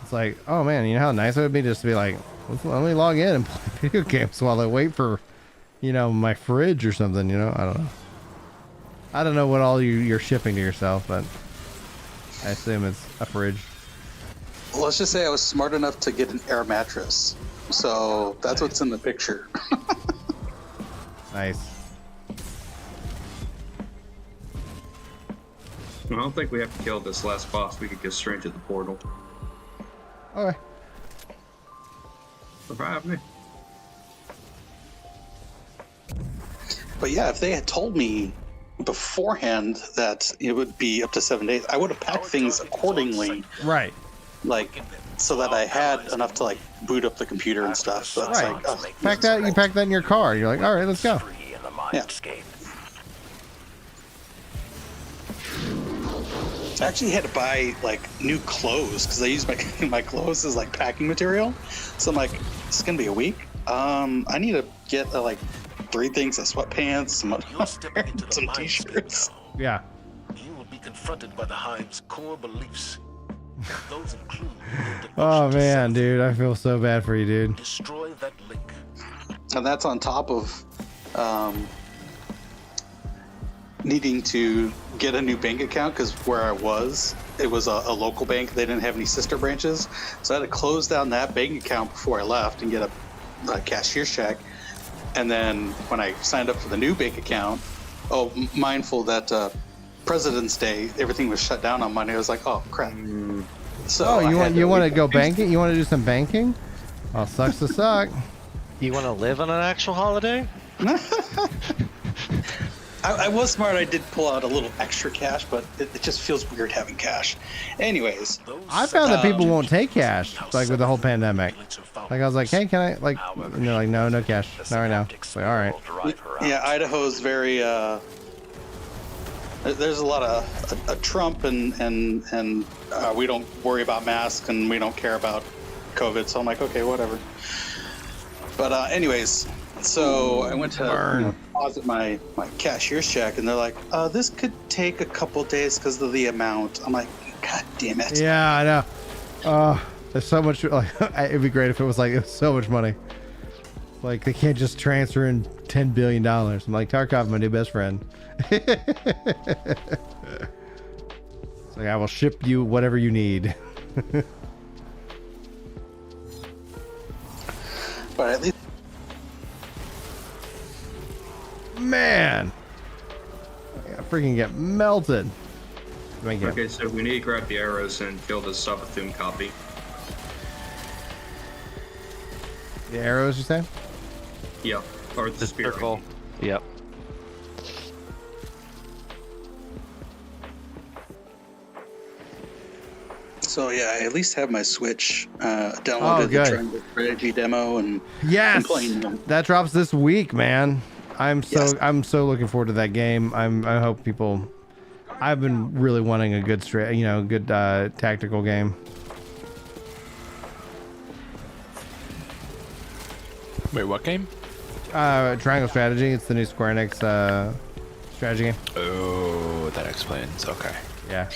it's like, oh man, you know how nice it would be just to be like, let me log in and play video games while I wait for, you know, my fridge or something. You know, I don't know. I don't know what all you're shipping to yourself, but I assume it's a fridge. Well, let's just say I was smart enough to get an air mattress, so that's what's in the picture. Nice. I don't think we have to kill this last boss. We could get straight into the portal. Okay. Survive me. But yeah, if they had told me beforehand that it would be up to 7 days, I would have packed things accordingly. Right. Like, so that I had enough to like boot up the computer and stuff. But it's Right. like, oh, You pack that in your car. You're like, all right, let's go. yeah. I actually had to buy like new clothes because I use my clothes as like packing material. So I'm like, it's gonna be a week. I need to get like 3 things: of sweatpants, some t-shirts. Yeah. You will be confronted by the Hive's core beliefs. Those include Oh man, dude, I feel so bad for you, dude. destroy that link. And that's on top of needing to get a new bank account because where I was, it was a local bank. They didn't have any sister branches, so I had to close down that bank account before I left and get a cashier's check. And then when I signed up for the new bank account, mindful that President's Day, everything was shut down on Monday. I was like, oh crap. So you want to go banking? You want to do some banking? Oh, sucks to suck. You want to live on an actual holiday? I was smart. I did pull out a little extra cash, but it just feels weird having cash. Anyways, I found that people won't take cash, like with the whole pandemic. Like I was like, hey, can I like? And they're like, no cash, not right now. It's like, all right. yeah, Idaho's very. There's a lot of Trump and we don't worry about masks and we don't care about COVID. So I'm like, okay, whatever. But anyways, so I went to deposit my cashier's check, and they're like, this could take a couple days because of the amount. I'm like, God damn it. Yeah, I know. There's so much. Like, it'd be great if it was like it was so much money. Like they can't just transfer in $10 billion. I'm like, Tarkov, my new best friend. It's like I will ship you whatever you need. But at least, man, I freaking get melted. Okay, so we need to grab the arrows and kill the Savathun copy. The arrows, you say? Yep, or the spear. Circle. Yep. so yeah, I at least have my Switch downloaded the good. Triangle Strategy demo and Yes, I'm playing them. that drops this week, man. I'm so looking forward to that game. I hope people. I've been really wanting a good good tactical game. Wait, what game? Triangle Strategy. It's the new Square Enix strategy game. Oh, that explains. Okay. Yeah.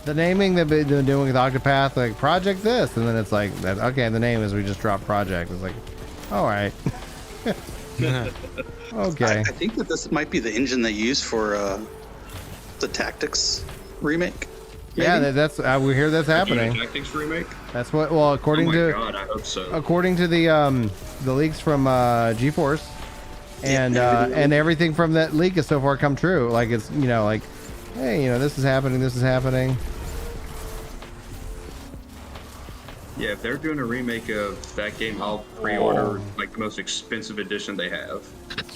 The naming that they've been doing with Octopath, like Project this, and then it's like that. Okay, the name is we just dropped Project. It's like, all right. Okay. I think that this might be the engine they use for the Tactics remake. Maybe? Yeah, that's we hear that's happening. Tactics remake. That's what. Well, according oh my to God, I hope so. according to the leaks from GeForce, and everything from that leak has so far come true. Like it's like, hey, this is happening. This is happening. Yeah, if they're doing a remake of that game, I'll pre-order like the most expensive edition they have.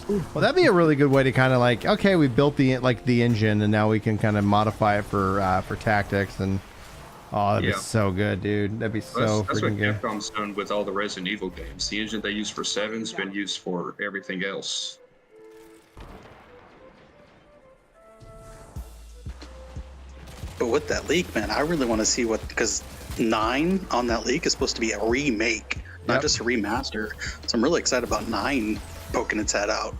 Well, that'd be a really good way to kind of like, okay, we built the engine, and now we can kind of modify it for tactics, and that'd be so good, dude. That'd be so That's freaking what good. Capcom's done with all the Resident Evil games. The engine they use for 7's been used for everything else. But with that leak, man, I really want to see because 9 on that leak is supposed to be a remake, not just a remaster. So I'm really excited about 9 poking its head out.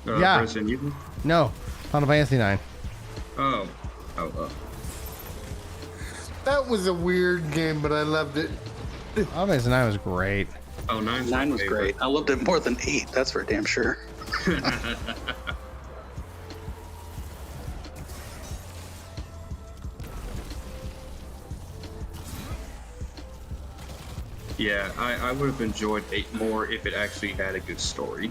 Yeah. Resident Evil? No, Final Fantasy 9. Oh. That was a weird game, but I loved it. Final Fantasy 9 was great. Oh, 9 was great. I loved it more than 8. That's for damn sure. Yeah, I would have enjoyed 8 more if it actually had a good story.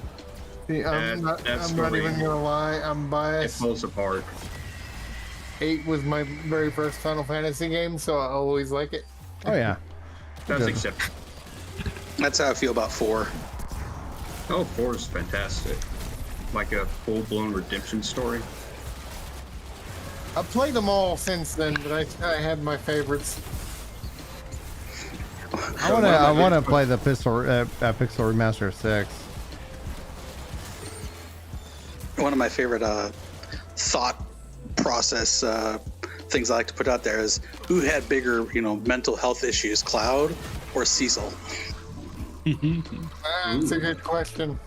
See, I'm not even gonna lie, I'm biased. It falls apart. 8 was my very first Final Fantasy game, so I always like it. Oh yeah, that's acceptable. That's how I feel about 4. Oh, 4 is fantastic. Like a full-blown redemption story. I've played them all since then, but I had my favorites. I want to play the Pixel Remaster of 6. One of my favorite thought process things I like to put out there is who had bigger, mental health issues, Cloud or Cecil? That's a good question.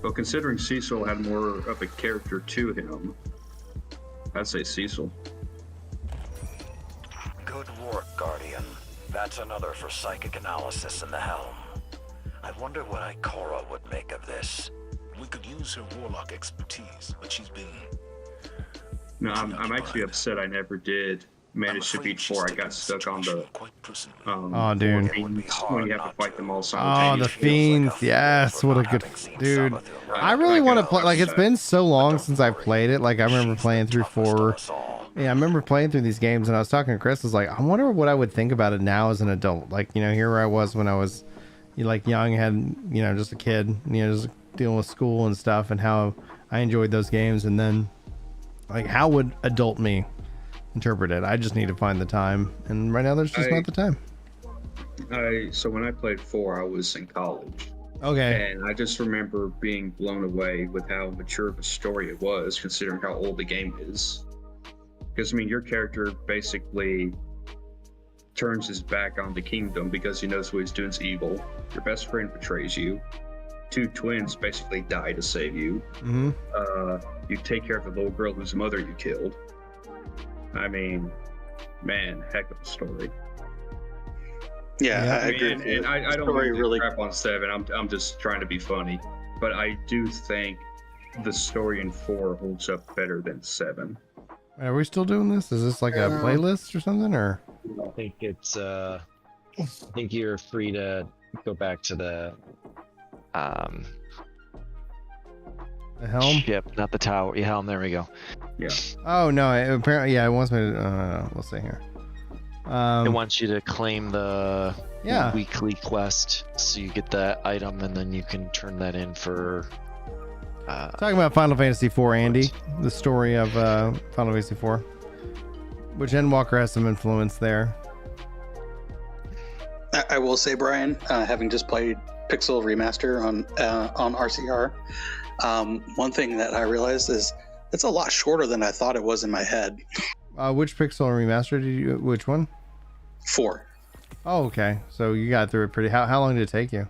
Well, considering Cecil had more of a character to him, I'd say Cecil. Good work, Guardian. That's another for psychic analysis in the helm. I wonder what Ikora would make of this. We could use her Warlock expertise, but she's been... No, I'm actually upset I never did manage to beat 4. I got stuck on the... Oh, dude. When you have to fight them all Oh, simultaneously. the Fiends. Yes, what a good... Dude, I really want to play... Like, it's been so long since I've played it. Like, I remember playing through 4... Yeah, I remember playing through these games, and I was talking to Chris. I was like, I wonder what I would think about it now as an adult. Like, here where I was when I was, young, had, just a kid, just dealing with school and stuff, and how I enjoyed those games. And then, like, how would adult me interpret it? I just need to find the time, and right now there's just not the time. So when I played 4, I was in college. Okay. And I just remember being blown away with how mature of a story it was, considering how old the game is. Because, your character basically turns his back on the kingdom because he knows what he's doing is evil. Your best friend betrays you. 2 twins basically die to save you. Mm-hmm. You take care of the little girl whose mother you killed. Man, heck of a story. Yeah, I agree. And I don't really crap on 7. I'm just trying to be funny. But I do think the story in 4 holds up better than 7. Are we still doing this? Is this like a playlist or something, or? I think it's I think you're free to go back to the helm? Yep, not the tower. Yeah, helm, there we go. Yeah. Oh no, apparently it wants me to we'll see here. It wants you to claim the weekly quest, so you get that item and then you can turn that in for talking about Final Fantasy IV, Andy, the story of Final Fantasy IV, which Endwalker has some influence there. I will say, Brian, having just played Pixel Remaster on RCR, one thing that I realized is it's a lot shorter than I thought it was in my head. Which Pixel Remaster did you? Which one? 4. Oh, okay. So you got through it pretty. How long did it take you?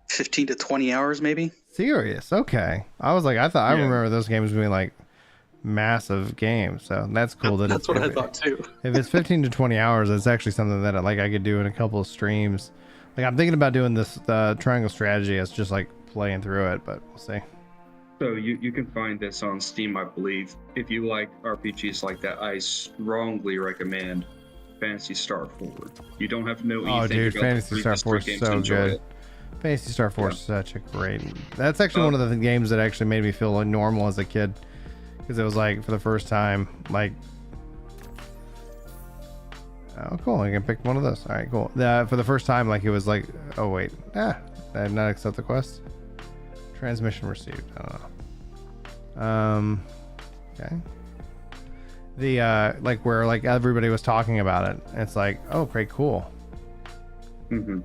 15 to 20 hours, maybe. Serious? Okay. I was like, I remember those games being like massive games. So that's cool. That's what I thought too. If it's 15 to 20 hours, it's actually something that I could do in a couple of streams. Like, I'm thinking about doing this triangle strategy as just like playing through it, but we'll see. So you can find this on Steam, I believe. If you like RPGs like that, I strongly recommend Phantasy Star 4. You don't have to know anything. Oh, dude, about Phantasy Star 4 is so good. Phantasy Star 4 is such a great... That's actually one of the games that actually made me feel like normal as a kid. Because it was like, for the first time, like... Oh, cool. I can pick one of those. All right, cool. For the first time, like, it was like... Oh, wait. I did not accept the quest. Transmission received. I don't know. Okay. The, like, where, like, everybody was talking about it. It's like, oh, pretty cool. Mm-hmm.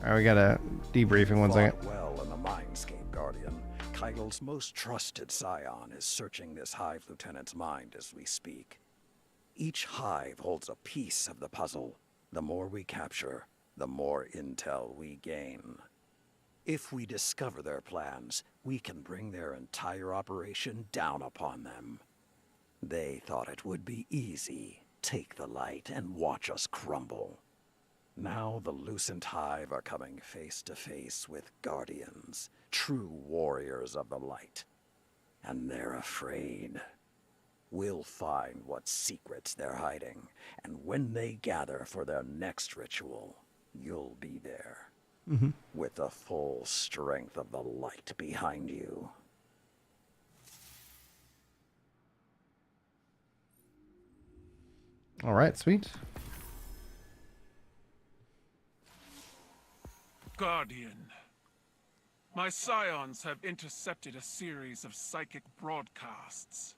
All right, we got a debriefing one second. Well in the Mindscape, Guardian. title's most trusted scion is searching this Hive lieutenant's mind as we speak. Each Hive holds a piece of the puzzle. The more we capture, the more intel we gain. If we discover their plans, we can bring their entire operation down upon them. They thought it would be easy. Take the light and watch us crumble. Now the Lucent Hive are coming face to face with Guardians, true warriors of the light. And they're afraid. We'll find what secrets they're hiding, and when they gather for their next ritual, you'll be there. With the full strength of the light behind you. All right, sweet. Guardian. My scions have intercepted a series of psychic broadcasts.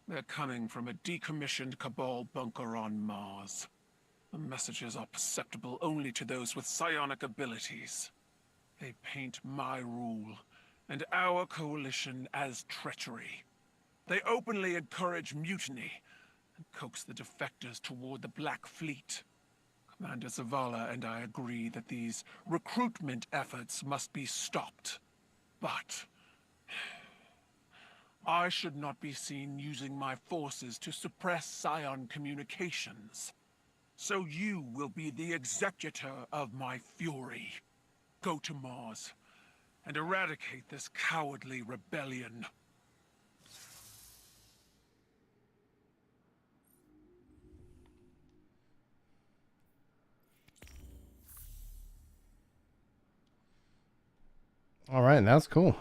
They're coming from a decommissioned Cabal bunker on Mars. The messages are perceptible only to those with psionic abilities. They paint my rule and our coalition as treachery. They openly encourage mutiny and coax the defectors toward the Black Fleet. Commander Zavala and I agree that these recruitment efforts must be stopped. But I should not be seen using my forces to suppress Scion communications. So you will be the executor of my fury. Go to Mars and eradicate this cowardly rebellion. All right, that's cool.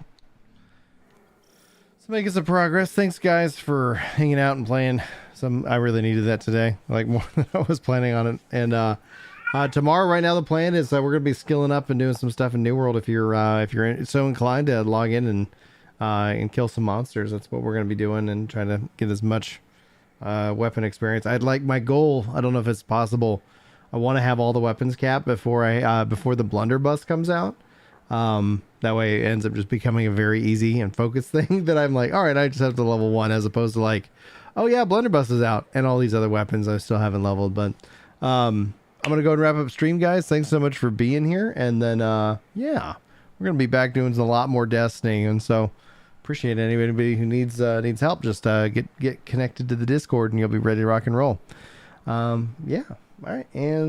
So making some progress. Thanks guys for hanging out and playing. I really needed that today, like more than I was planning on it. And tomorrow, right now, the plan is that we're gonna be skilling up and doing some stuff in New World. If you're so inclined to log in and kill some monsters, that's what we're gonna be doing and trying to get as much weapon experience. I'd like my goal. I don't know if it's possible. I want to have all the weapons capped before the blunderbuss comes out. That way it ends up just becoming a very easy and focused thing that I'm like, all right, I just have to level 1 as opposed to like, oh yeah, blunderbuss is out and all these other weapons I still haven't leveled. But I'm gonna go and wrap up stream, guys. Thanks so much for being here, and then yeah, we're gonna be back doing a lot more Destiny, and so appreciate anybody who needs help. Just get connected to the Discord and you'll be ready to rock and roll. Yeah, all right, and